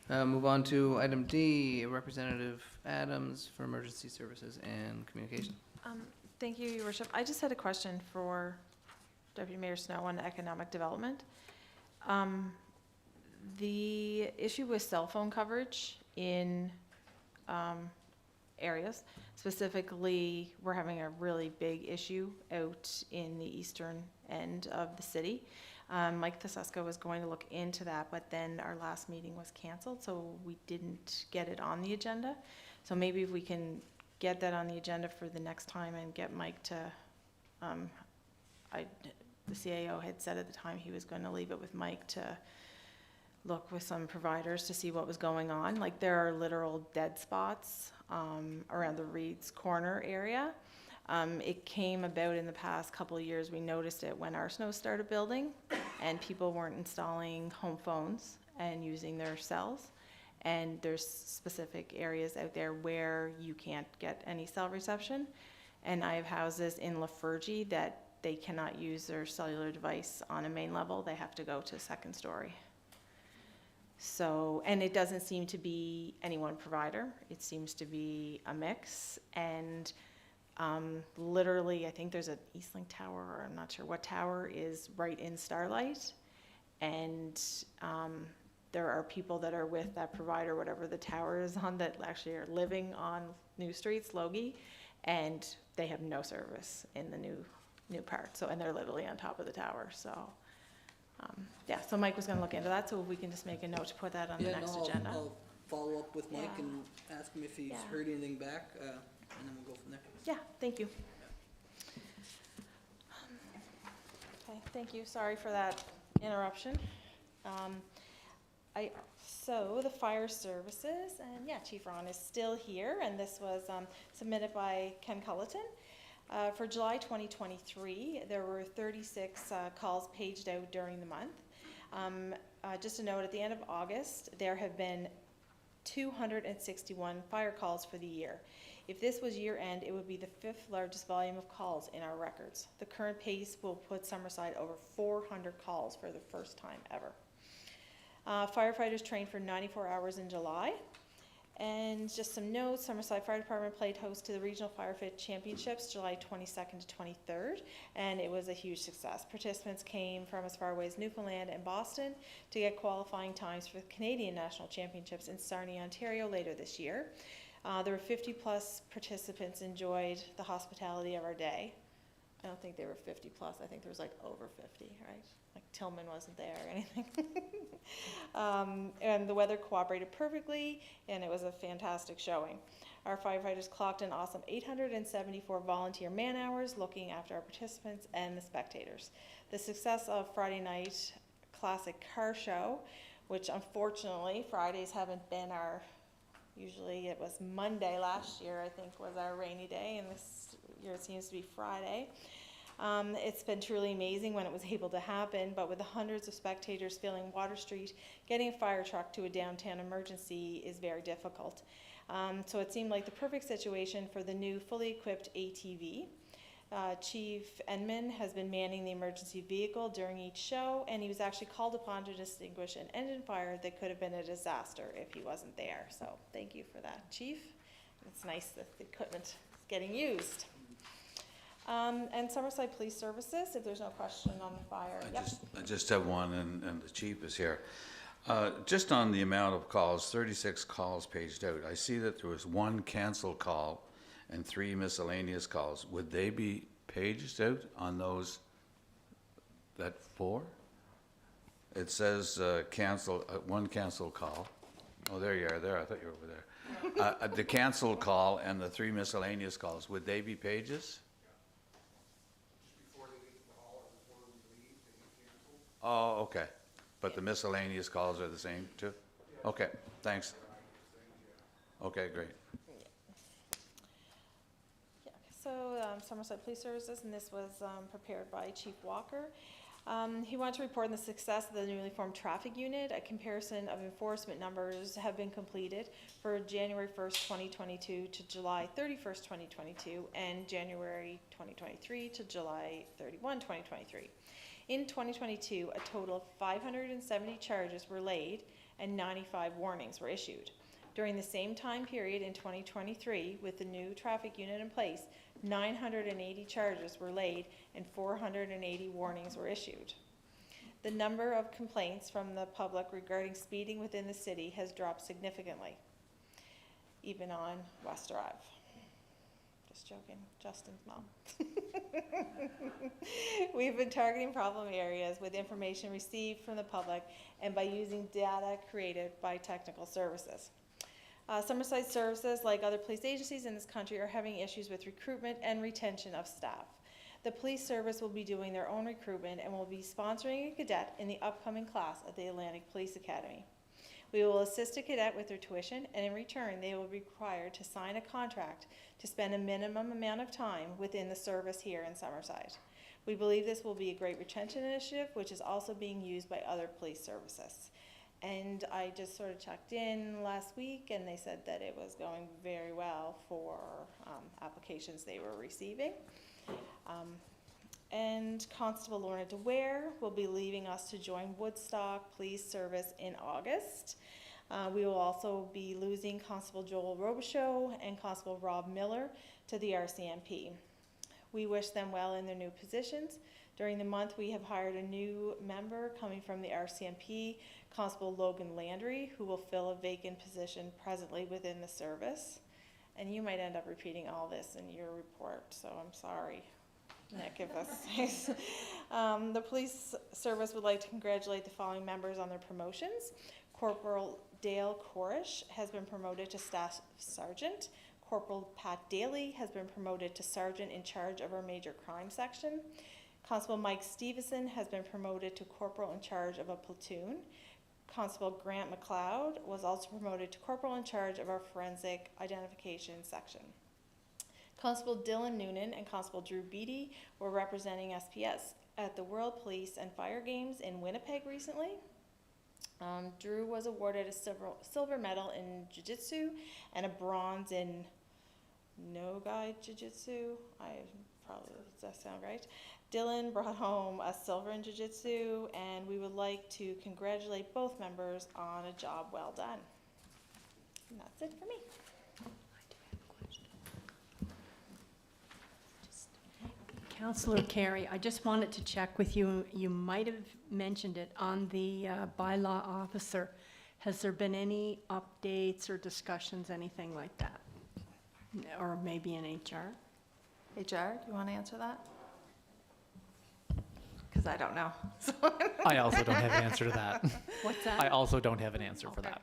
Move on to item D, Representative Adams for Emergency Services and Communication. Thank you, Your Worship. I just had a question for Deputy Mayor Snow on economic development. The issue with cell phone coverage in areas, specifically, we're having a really big issue out in the eastern end of the city. Mike Thesesco was going to look into that, but then our last meeting was canceled, so we didn't get it on the agenda. So maybe if we can get that on the agenda for the next time and get Mike to, the CAO had said at the time he was going to leave it with Mike to look with some providers to see what was going on. Like, there are literal dead spots around the Reed's Corner area. It came about in the past couple of years. We noticed it when our snow started building and people weren't installing home phones and using their cells. And there's specific areas out there where you can't get any cell reception. And I have houses in Lafergie that they cannot use their cellular device on a main level. They have to go to second story. So, and it doesn't seem to be any one provider. It seems to be a mix. And literally, I think there's an Eastlink tower, or I'm not sure what tower, is right in Starlight. And there are people that are with that provider, whatever the tower is on, that actually are living on New Streets, Logie, and they have no service in the new part. So, and they're literally on top of the tower. So, yeah. So Mike was going to look into that. So if we can just make a note to put that on the next agenda. I'll follow up with Mike and ask him if he's heard anything back, and then we'll go from there. Yeah. Thank you. Okay. Thank you. Sorry for that interruption. So the fire services, and Chief Ron is still here, and this was submitted by Ken Culleton. For July 2023, there were 36 calls paged out during the month. Just a note, at the end of August, there have been 261 fire calls for the year. If this was year end, it would be the 5th largest volume of calls in our records. The current pace will put Summerside over 400 calls for the first time ever. Firefighters trained for 94 hours in July. And just some notes, Summerside Fire Department played host to the Regional Firefit Championships July 22nd to 23rd, and it was a huge success. Participants came from as far away as Newfoundland and Boston to get qualifying times for the Canadian National Championships in Sarnia, Ontario later this year. There were 50 plus participants enjoyed the hospitality of our day. I don't think they were 50 plus, I think there was like over 50, right? Like Tillman wasn't there or anything. And the weather cooperated perfectly, and it was a fantastic showing. Our firefighters clocked an awesome 874 volunteer man hours looking after our participants and the spectators. The success of Friday night classic car show, which unfortunately Fridays haven't been our, usually it was Monday last year, I think, was our rainy day, and this year it seems to be Friday. It's been truly amazing when it was able to happen, but with the hundreds of spectators filling Water Street, getting a fire truck to a downtown emergency is very difficult. So it seemed like the perfect situation for the new fully equipped ATV. Chief Enman has been manning the emergency vehicle during each show, and he was actually called upon to extinguish an engine fire that could have been a disaster if he wasn't there. So thank you for that, Chief. It's nice that the equipment is getting used. And Summerside Police Services, if there's no question on the fire. I just have one, and the chief is here. Just on the amount of calls, 36 calls paged out, I see that there was 1 canceled call and 3 miscellaneous calls. Would they be paged out on those, that 4? It says cancel, 1 canceled call. Oh, there you are, there, I thought you were over there. The canceled call and the 3 miscellaneous calls, would they be pages? Oh, okay. But the miscellaneous calls are the same too? Okay, thanks. Okay, great. Yeah. also Somerset Police Services, and this was prepared by Chief Walker. He wanted to report on the success of the newly formed traffic unit. A comparison of enforcement numbers have been completed for January 1st, 2022 to July 31st, 2022, and January 2023 to July 31, 2023. In 2022, a total of 570 charges were laid and 95 warnings were issued. During the same time period in 2023, with the new traffic unit in place, 980 charges were laid and 480 warnings were issued. The number of complaints from the public regarding speeding within the city has dropped significantly, even on West Drive. Just joking, Justin's mom. We've been targeting problem areas with information received from the public and by using data created by technical services. Summerside Services, like other police agencies in this country, are having issues with recruitment and retention of staff. The police service will be doing their own recruitment and will be sponsoring a cadet in the upcoming class at the Atlantic Police Academy. We will assist a cadet with their tuition, and in return, they will be required to sign a contract to spend a minimum amount of time within the service here in Summerside. We believe this will be a great retention initiative, which is also being used by other police services. And I just sort of checked in last week, and they said that it was going very well for applications they were receiving. And Constable Lorna DeWare will be leaving us to join Woodstock Police Service in August. We will also be losing Constable Joel Robichaud and Constable Rob Miller to the RCMP. We wish them well in their new positions. During the month, we have hired a new member coming from the RCMP, Constable Logan Landry, who will fill a vacant position presently within the service. And you might end up repeating all this in your report, so I'm sorry, Nick, if that's the case. The police service would like to congratulate the following members on their promotions. Corporal Dale Corish has been promoted to Staff Sergeant. Corporal Pat Daly has been promoted to Sergeant in charge of our Major Crime Section. Constable Mike Stevenson has been promoted to Corporal in charge of a platoon. Constable Grant McLeod was also promoted to Corporal in charge of our Forensic Identification Section. Constable Dylan Noonan and Constable Drew Beatty were representing SPS at the World Police and Fire Games in Winnipeg recently. Drew was awarded a silver medal in Jiu-Jitsu and a bronze in No-Gai Jiu-Jitsu. Does that sound right? Dylan brought home a silver in Jiu-Jitsu, and we would like to congratulate both members on a job well done. And that's it for me. Councillor Carey, I just wanted to check with you. You might have mentioned it on the bylaw officer. Has there been any updates or discussions, anything like that? Or maybe in HR? HR, do you want to answer that? Because I don't know. I also don't have an answer to that. What's that? I also don't have an answer for that.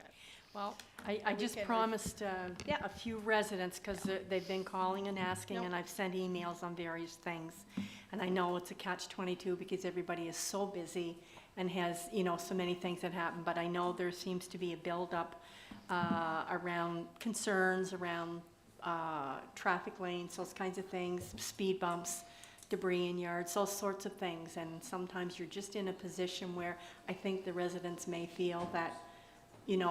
Well, I just promised a few residents, because they've been calling and asking, and I've sent emails on various things. And I know it's a catch-22 because everybody is so busy and has, so many things that happen. But I know there seems to be a buildup around concerns around traffic lanes, those kinds of things, speed bumps, debris in yards, those sorts of things. And sometimes you're just in a position where I think the residents may feel that,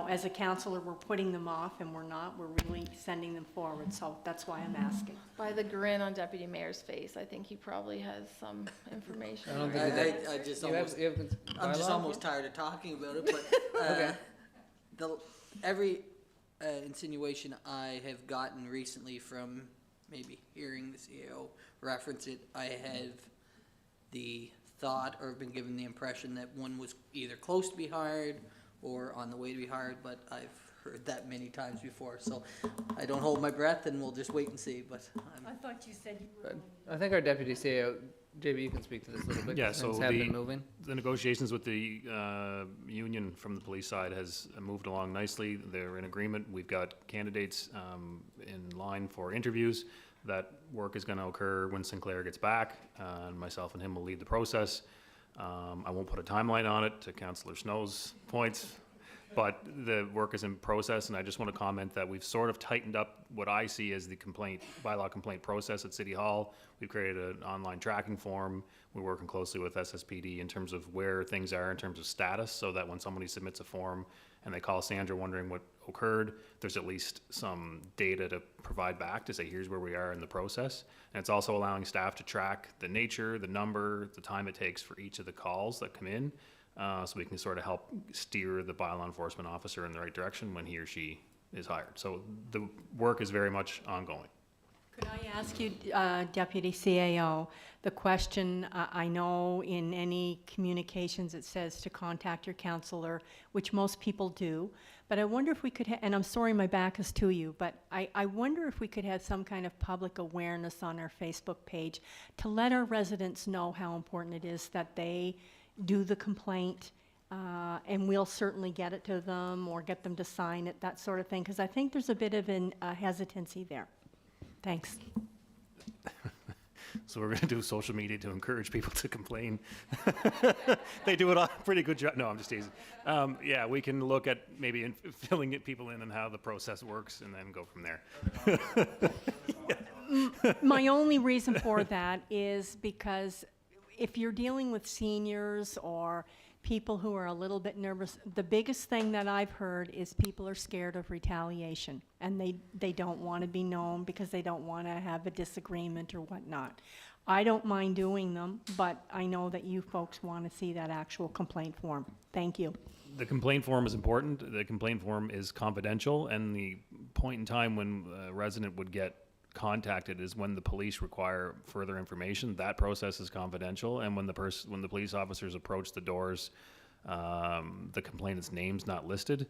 as a councillor, we're putting them off, and we're not. We're really sending them forward. So that's why I'm asking. By the grin on Deputy Mayor's face, I think he probably has some information. I don't think I just you almost, have I'm just bylaw? almost tired of talking about it, but every insinuation I have gotten recently from maybe hearing the CEO reference it, I have the thought or been given the impression that one was either close to be hired or on the way to be hired, but I've heard that many times before, so I don't hold my breath, and we'll just wait and see, but I thought you said you were. I think our deputy CEO, JB, you can speak to this a little bit. Yeah, 'cause so things have been moving. the negotiations with the union from the police side has moved along nicely. They're in agreement. We've got candidates in line for interviews. That work is going to occur when Sinclair gets back, and myself and him will lead the process. I won't put a timeline on it, to Councillor Snow's points. But the work is in process, and I just want to comment that we've sort of tightened up what I see as the bylaw complaint process at City Hall. We've created an online tracking form. We're working closely with SSPD in terms of where things are in terms of status, so that when somebody submits a form and they call Sandra wondering what occurred, there's at least some data to provide back to say, here's where we are in the process. And it's also allowing staff to track the nature, the number, the time it takes for each of the calls that come in, so we can sort of help steer the bylaw enforcement officer in the right direction when he or she is hired. So the work is very much ongoing. Could I ask you, Deputy CAO, the question, I know in any communications it says to contact your counselor, which most people do, but I wonder if we could, and I'm sorry my back is to you, but I wonder if we could have some kind of public awareness on our Facebook page to let our residents know how important it is that they do the complaint, and we'll certainly get it to them or get them to sign it, that sort of thing, because I think there's a bit of a hesitancy there. Thanks. So we're going to do social media to encourage people to complain. They do it a pretty good job. No, I'm just teasing. Yeah, we can look at maybe filling people in on how the process works and then go from there. My only reason for that is because if you're dealing with seniors or people who are a little bit nervous, the biggest thing that I've heard is people are scared of retaliation, and they don't want to be known because they don't want to have a disagreement or whatnot. I don't mind doing them, but I know that you folks want to see that actual complaint form. Thank you. The complaint form is important. The complaint form is confidential, and the point in time when a resident would get contacted is when the police require further information. That process is confidential, and when the police officers approach the doors, the complainant's name's not listed,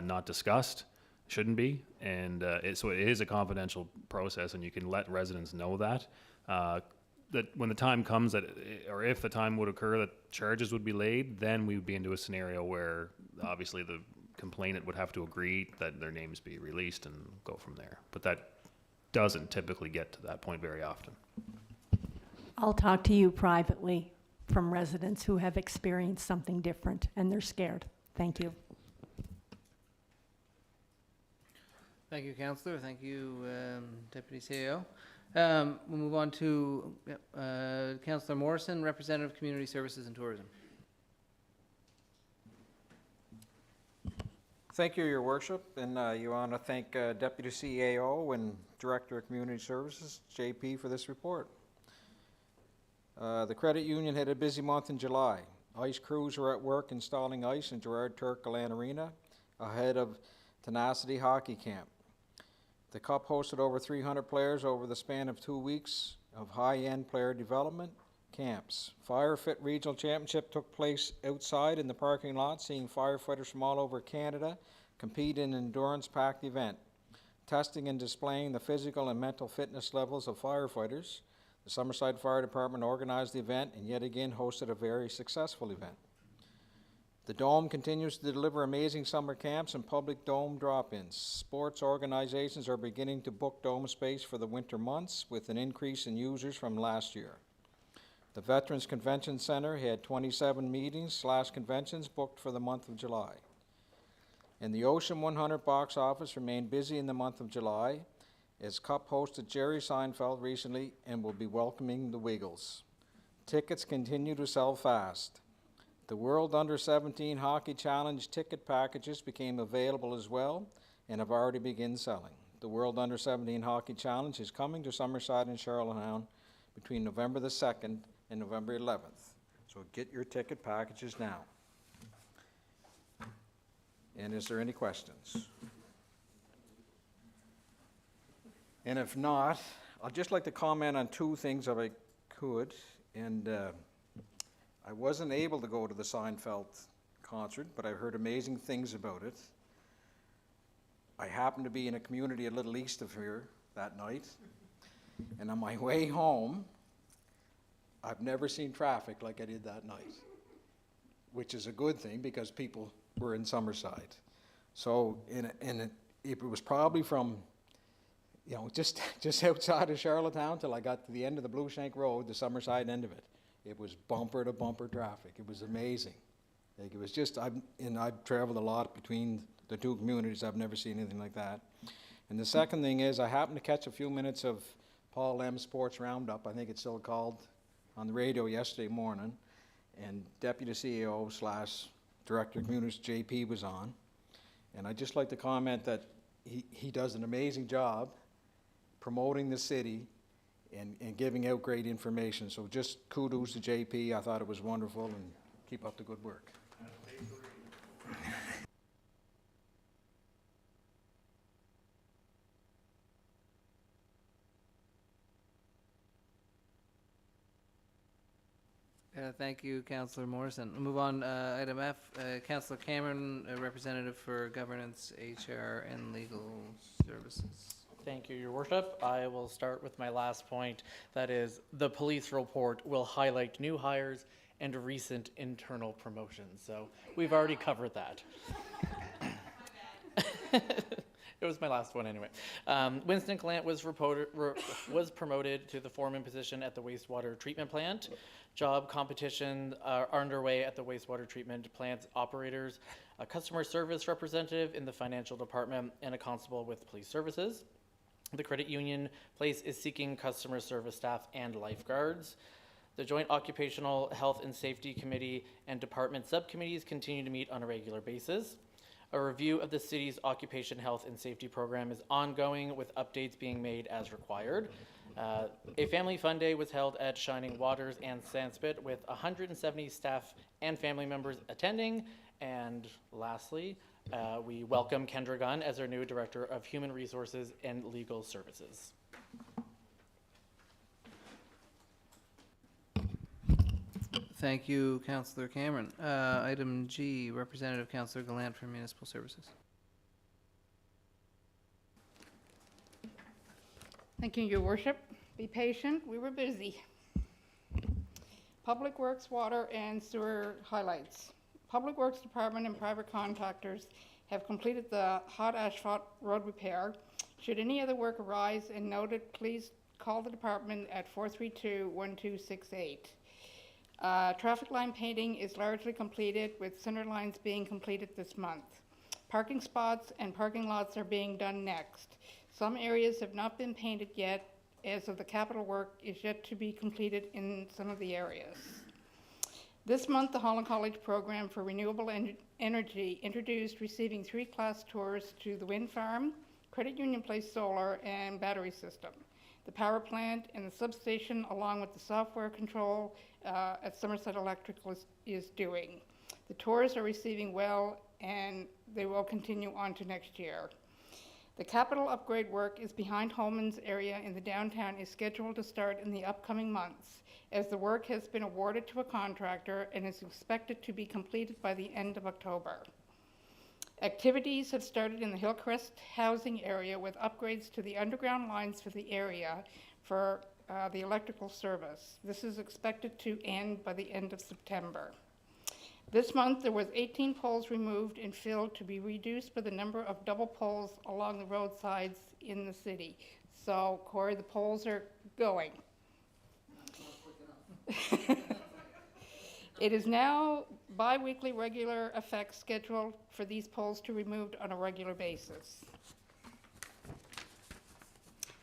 not discussed, shouldn't be, and so it is a confidential process, and you can let residents know that. That when the time comes or if the time would occur that charges would be laid, then we would be into a scenario where obviously the complainant would have to agree that their names be released and go from there. But that doesn't typically get to that point very often. I'll talk to you privately from residents who have experienced something different and they're scared. Thank you. Thank you, Councillor. Thank you, Deputy CAO. We'll move on to Councillor Morrison, Representative Community Services and Tourism. Thank you, Your Worship, and you want to thank Deputy CAO and Director of Community Services, JP, for this report. The credit union had a busy month in July. Ice crews were at work installing ice in Gerard Turk-Galan Arena ahead of Tenacity Hockey Camp. The Cup hosted over 300 players over the span of 2 weeks of high-end player development camps. Firefit Regional Championship took place outside in the parking lot, seeing firefighters from all over Canada compete in an endurance-packed event, testing and displaying the physical and mental fitness levels of firefighters. The Summerside Fire Department organized the event and yet again hosted a very successful event. The Dome continues to deliver amazing summer camps and public Dome drop-ins. Sports organizations are beginning to book Dome space for the winter months with an increase in users from last year. The Veterans Convention Center had 27 meetings/conventions booked for the month of July. And the Ocean 100 box office remained busy in the month of July as Cup hosted Jerry Seinfeld recently and will be welcoming the Wiggles. Tickets continue to sell fast. The World Under-17 Hockey Challenge ticket packages became available as well and have already begun selling. The World Under-17 Hockey Challenge is coming to Summerside and Charlottetown between November the 2nd and November 11th. So get your ticket packages now. And is there any questions? And if not, I'd just like to comment on two things if I could. And I wasn't able to go to the Seinfeld concert, but I heard amazing things about it. I happened to be in a community a little east of here that night. And on my way home, I've never seen traffic like I did that night, which is a good thing because people were in Summerside. So it was probably from, just outside of Charlottetown till I got to the end of the Blue Shank Road, the Summerside end of it. It was bumper to bumper traffic. It was amazing. Like, it was just, I've traveled a lot between the two communities. I've never seen anything like that. And the second thing is, I happened to catch a few minutes of Paul M. Sports Roundup, I think it's still called, on the radio yesterday morning. And Deputy CEO / Director of Communities, JP, was on. And I'd just like to comment that he does an amazing job promoting the city and giving out great information. So just kudos to JP. I thought it was wonderful, and keep up the good work. Thank you, Councillor Morrison. We'll move on, item F, Councillor Cameron, representative for Governance, HR, and Legal Services. Thank you, Your Worship. I will start with my last point. That is, the police report will highlight new hires and recent internal promotions. So we've already covered that. It was my last one anyway. Winston Gallant was promoted to the foreman position at the wastewater treatment plant. Job competition are underway at the wastewater treatment plant operators, a customer service representative in the financial department, and a constable with police services. The credit union place is seeking customer service staff and lifeguards. The Joint Occupational Health and Safety Committee and department subcommittees continue to meet on a regular basis. A review of the city's occupation health and safety program is ongoing, with updates being made as required. A family fun day was held at Shining Waters and Sandspit, with 170 staff and family members attending. And lastly, we welcome Kendra Gunn as our new Director of Human Resources and Legal Services. Thank you, Councillor Cameron. Item G, Representative Councillor Gallant for Municipal Services. Thank you, Your Worship. Be patient, we were busy. Public Works, Water, and Sewer highlights. Public Works Department and private contractors have completed the hot asphalt road repair. Should any other work arise and noted, please call the department at 432-1268. Traffic line painting is largely completed, with center lines being completed this month. Parking spots and parking lots are being done next. Some areas have not been painted yet, as of the capital work is yet to be completed in some of the areas. This month, the Holland College Program for Renewable Energy introduced receiving 3 class tours to the wind farm, Credit Union Place solar, and battery system, the power plant, and the substation, along with the software control at Somerset Electrical is doing. The tours are receiving well, and they will continue on to next year. The capital upgrade work is behind Holman's area in the downtown is scheduled to start in the upcoming months, as the work has been awarded to a contractor and is expected to be completed by the end of October. Activities have started in the Hillcrest housing area, with upgrades to the underground lines for the area for the electrical service. This is expected to end by the end of September. This month, there was 18 poles removed and filled to be reduced by the number of double poles along the roadsides in the city. So, Corey, the poles are going. It is now bi-weekly regular effect scheduled for these poles to be removed on a regular basis.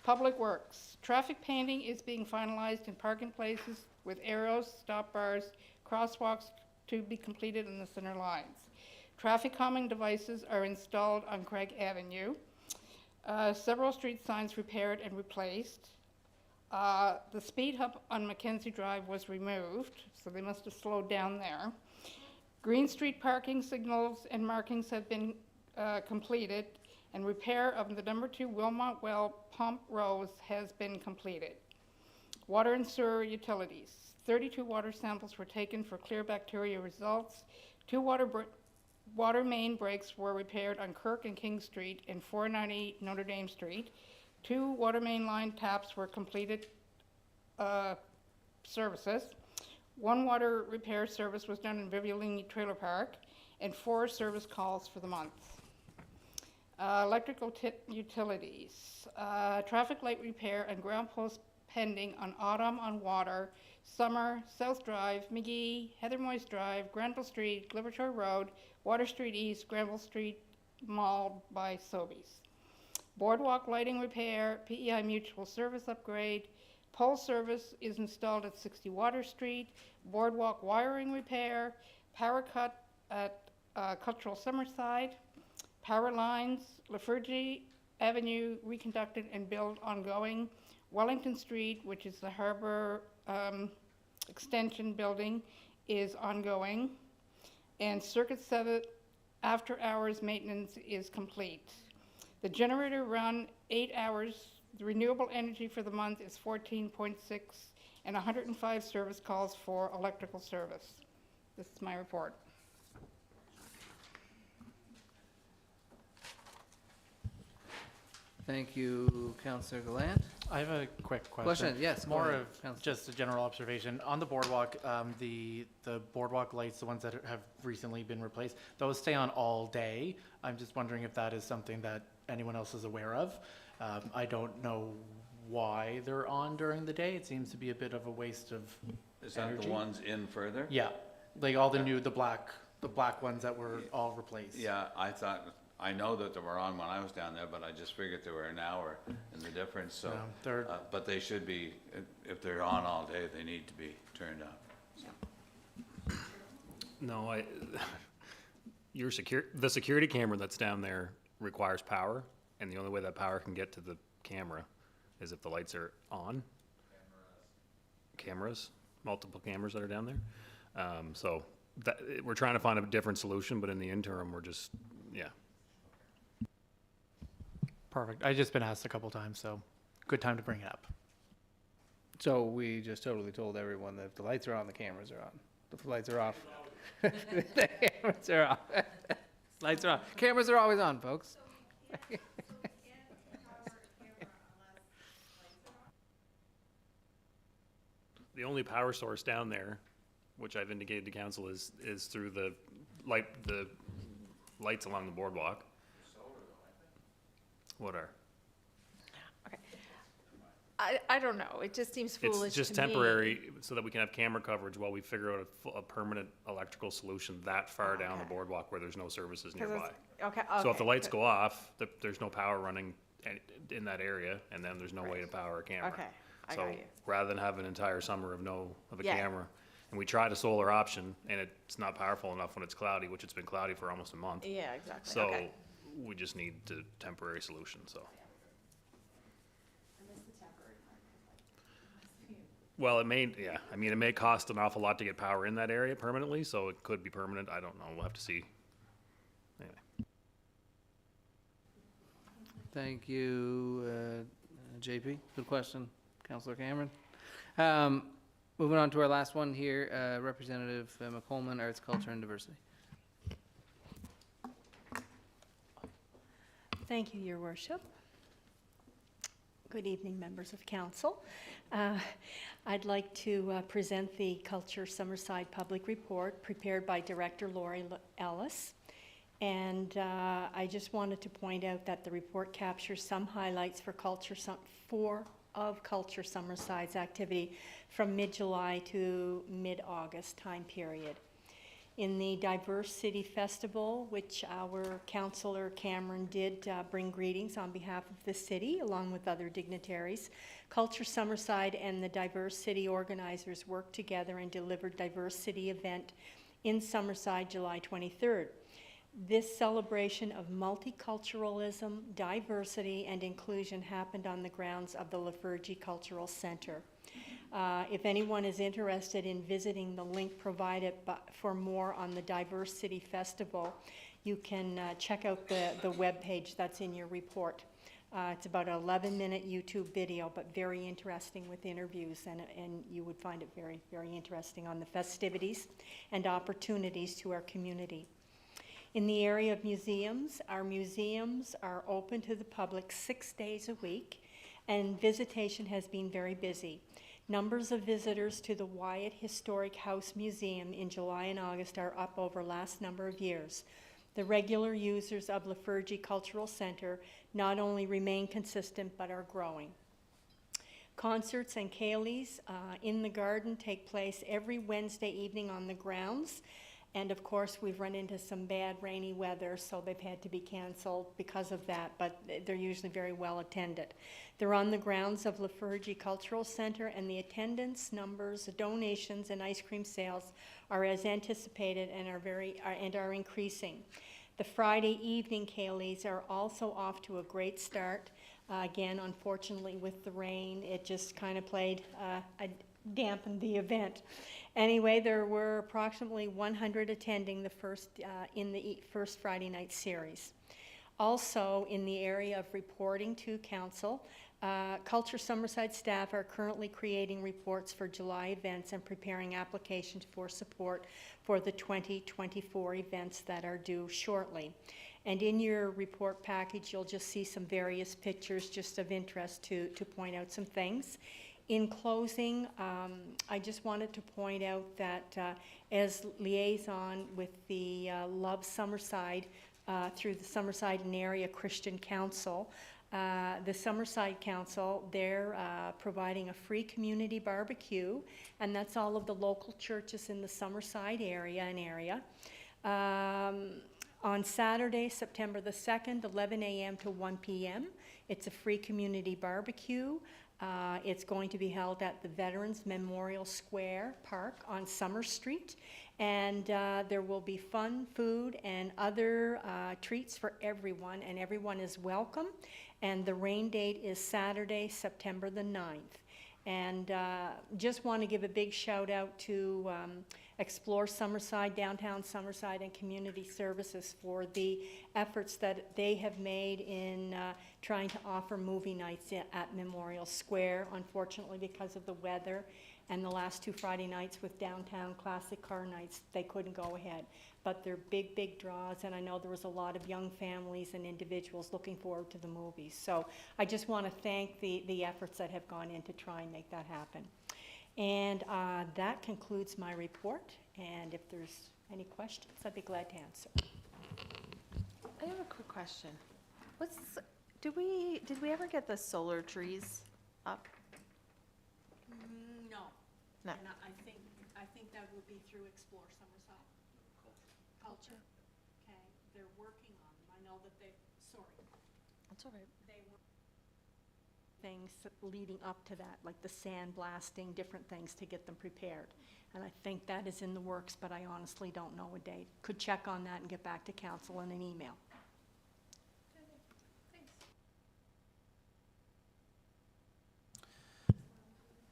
Public Works. Traffic painting is being finalized in parking places with arrows, stop bars, crosswalks to be completed in the center lines. Traffic calming devices are installed on Craig Avenue. Several street signs repaired and replaced. The speed hump on Mackenzie Drive was removed, so they must have slowed down there. Green Street parking signals and markings have been completed, and repair of the number 2 Wilmot Well pump rows has been completed. Water and sewer utilities. 32 water samples were taken for clear bacteria results. 2 water main breaks were repaired on Kirk and King Street and 490 Notre Dame Street. 2 water main line taps were completed services. 1 water repair service was done in Vivialini Trailer Park, and 4 service calls for the month. Electrical utilities. Traffic light repair and ground post pending on Autumn on Water, Summer, South Drive, McGee, Heather Moyes Drive, Granville Street, Glivershore Road, Water Street East, Granville Street Mall by Sobeys. Boardwalk lighting repair, PEI mutual service upgrade, pole service is installed at 60 Water Street, boardwalk wiring repair, power cut at Cultural Summerside, power lines, Lafergie Avenue reconducted and built ongoing, Wellington Street, which is the Harbor Extension building, is ongoing, and Circuit 7 after-hours maintenance is complete. The generator run 8 hours. The renewable energy for the month is 14.6, and 105 service calls for electrical service. This is my report. Thank you, Councillor Gallant. I have a quick question. Yes, go More ahead, of Councillor. just a general observation. On the boardwalk, the boardwalk lights, the ones that have recently been replaced, those stay on all day. I'm just wondering if that is something that anyone else is aware of. I don't know why they're on during the day. It seems to be a bit of a waste of Is that energy. the ones in further? Yeah, like all the new, the black ones that were all replaced. Yeah, I know that they were on when I was down there, but I just figured they were an hour in the difference, so. No, they're- But they should be, if they're on all day, they need to be turned up. No, the security camera that's down there requires power, and the only way that power can get to the camera is if the lights are on. Cameras, multiple cameras that are down there. So we're trying to find a different solution, but in the interim, we're just, yeah. Perfect. I've just been asked a couple times, so good time to bring it up. So we just totally told everyone that if the lights are on, the cameras are on. If the lights are off, the cameras are off. Lights are on. Cameras are always on, folks. The only power source down there, which I've indicated to council, is through the lights along the boardwalk. What are? I don't know, it just seems foolish to me. It's just temporary, so that we can have camera coverage while we figure out a permanent electrical solution that far down the boardwalk where there's no services 'Cause nearby. Okay, So if the okay, lights good. go off, there's no power running in that area, and then there's no way to power a camera. Okay, I So got you. rather than have an entire summer of a Yeah. camera, and we tried a solar option, and it's not powerful enough when it's cloudy, which it's been cloudy for almost a month. Yeah, exactly, So okay. we just need a temporary solution, so. Well, it may cost an awful lot to get power in that area permanently, so it could be permanent. I don't know. We'll have to see. Anyway. Thank you, JP. Good question, Councillor Cameron. Moving on to our last one here, Representative McColeman, Arts, Culture, and Diversity. Thank you, Your Worship. Good evening, members of council. I'd like to present the Culture Summerside Public Report prepared by Director Lori Ellis. And I just wanted to point out that the report captures some highlights for Culture Summerside's activity from mid-July to mid-August time period. In the Diverse City Festival, which our Councillor Cameron did bring greetings on behalf of the city, along with other dignitaries, Culture Summerside and the Diverse City organizers worked together and delivered Diverse City event in Summerside, July 23rd. This celebration of multiculturalism, diversity, and inclusion happened on the grounds of the Lafergie Cultural Center. If anyone is interested in visiting the link provided for more on the Diverse City Festival, you can check out the webpage that's in your report. It's about an 11-minute YouTube video, but very interesting with interviews, and you would find it very, very interesting on the festivities and opportunities to our community. In the area of museums, our museums are open to the public 6 days a week, and visitation has been very busy. Numbers of visitors to the Wyatt Historic House Museum in July and August are up over last number of years. The regular users of Lafergie Cultural Center not only remain consistent but are growing. Concerts and ceilidhs in the garden take place every Wednesday evening on the grounds. And of course, we've run into some bad rainy weather, so they've had to be canceled because of that, but they're usually very well attended. They're on the grounds of Lafergie Cultural Center, and the attendance numbers, donations, and ice cream sales are as anticipated and are increasing. The Friday evening ceilidhs are also off to a great start. Again, unfortunately, with the rain, it just kind of dampened the event. Anyway, there were approximately 100 attending the first Friday night series. Also, in the area of reporting to council, Culture Summerside staff are currently creating reports for July events and preparing applications for support for the 2024 events that are due shortly. And in your report package, you'll just see some various pictures just of interest to point out some things. In closing, I just wanted to point out that as liaison with the Love Summerside through the Summerside and Area Christian Council, the Summerside Council, they're providing a free community barbecue, and that's all of the local churches in the Summerside area. On Saturday, September the 2nd, 11 a.m. to 1 p.m. It's a free community barbecue. It's going to be held at the Veterans Memorial Square Park on Summer Street, and there will be fun, food, and other treats for everyone, and everyone is welcome. And the rain date is Saturday, September the 9th. And just want to give a big shout out to Explore Summerside, Downtown Summerside, and Community Services for the efforts that they have made in trying to offer movie nights at Memorial Square. Unfortunately, because of the weather and the last 2 Friday nights with Downtown Classic Car Nights, they couldn't go ahead. But they're big, big draws, and I know there was a lot of young families and individuals looking forward to the movies. So I just want to thank the efforts that have gone in to try and make that happen. And that concludes my report, and if there's any questions, I'd be glad to answer. I have a quick question. Did we ever get the solar trees up? No. No. And I think that would be through Explore Summerside. Culture. Okay, they're working on them. I know that That's all right. they were things leading up to that, like the sand blasting, different things to get them prepared. And I think that is in the works, but I honestly don't know a date. Could check on that and get back to council in an email.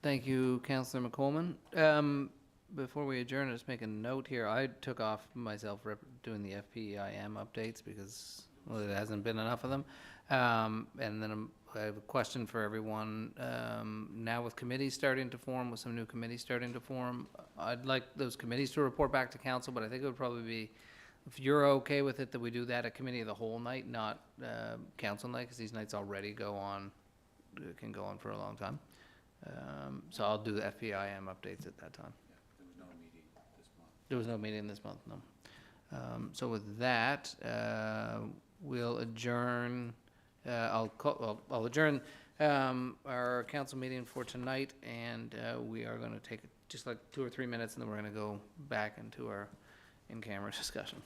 Thank you, Councillor McColman. Before we adjourn, just make a note here. I took off myself doing the FPEIM updates because, well, there hasn't been enough of them. And then I have a question for everyone. Now with committees starting to form, with some new committees starting to form, I'd like those committees to report back to council, but I think it would probably be, if you're okay with it, that we do that at committee of the whole night, not council night, because these nights already can go on for a long time. So I'll do the FPIM updates at that time. There was no meeting this month, no. So with that, we'll adjourn. I'll adjourn our council meeting for tonight, and we are going to take just like 2 or 3 minutes, and then we're going to go back into our in-camera discussion.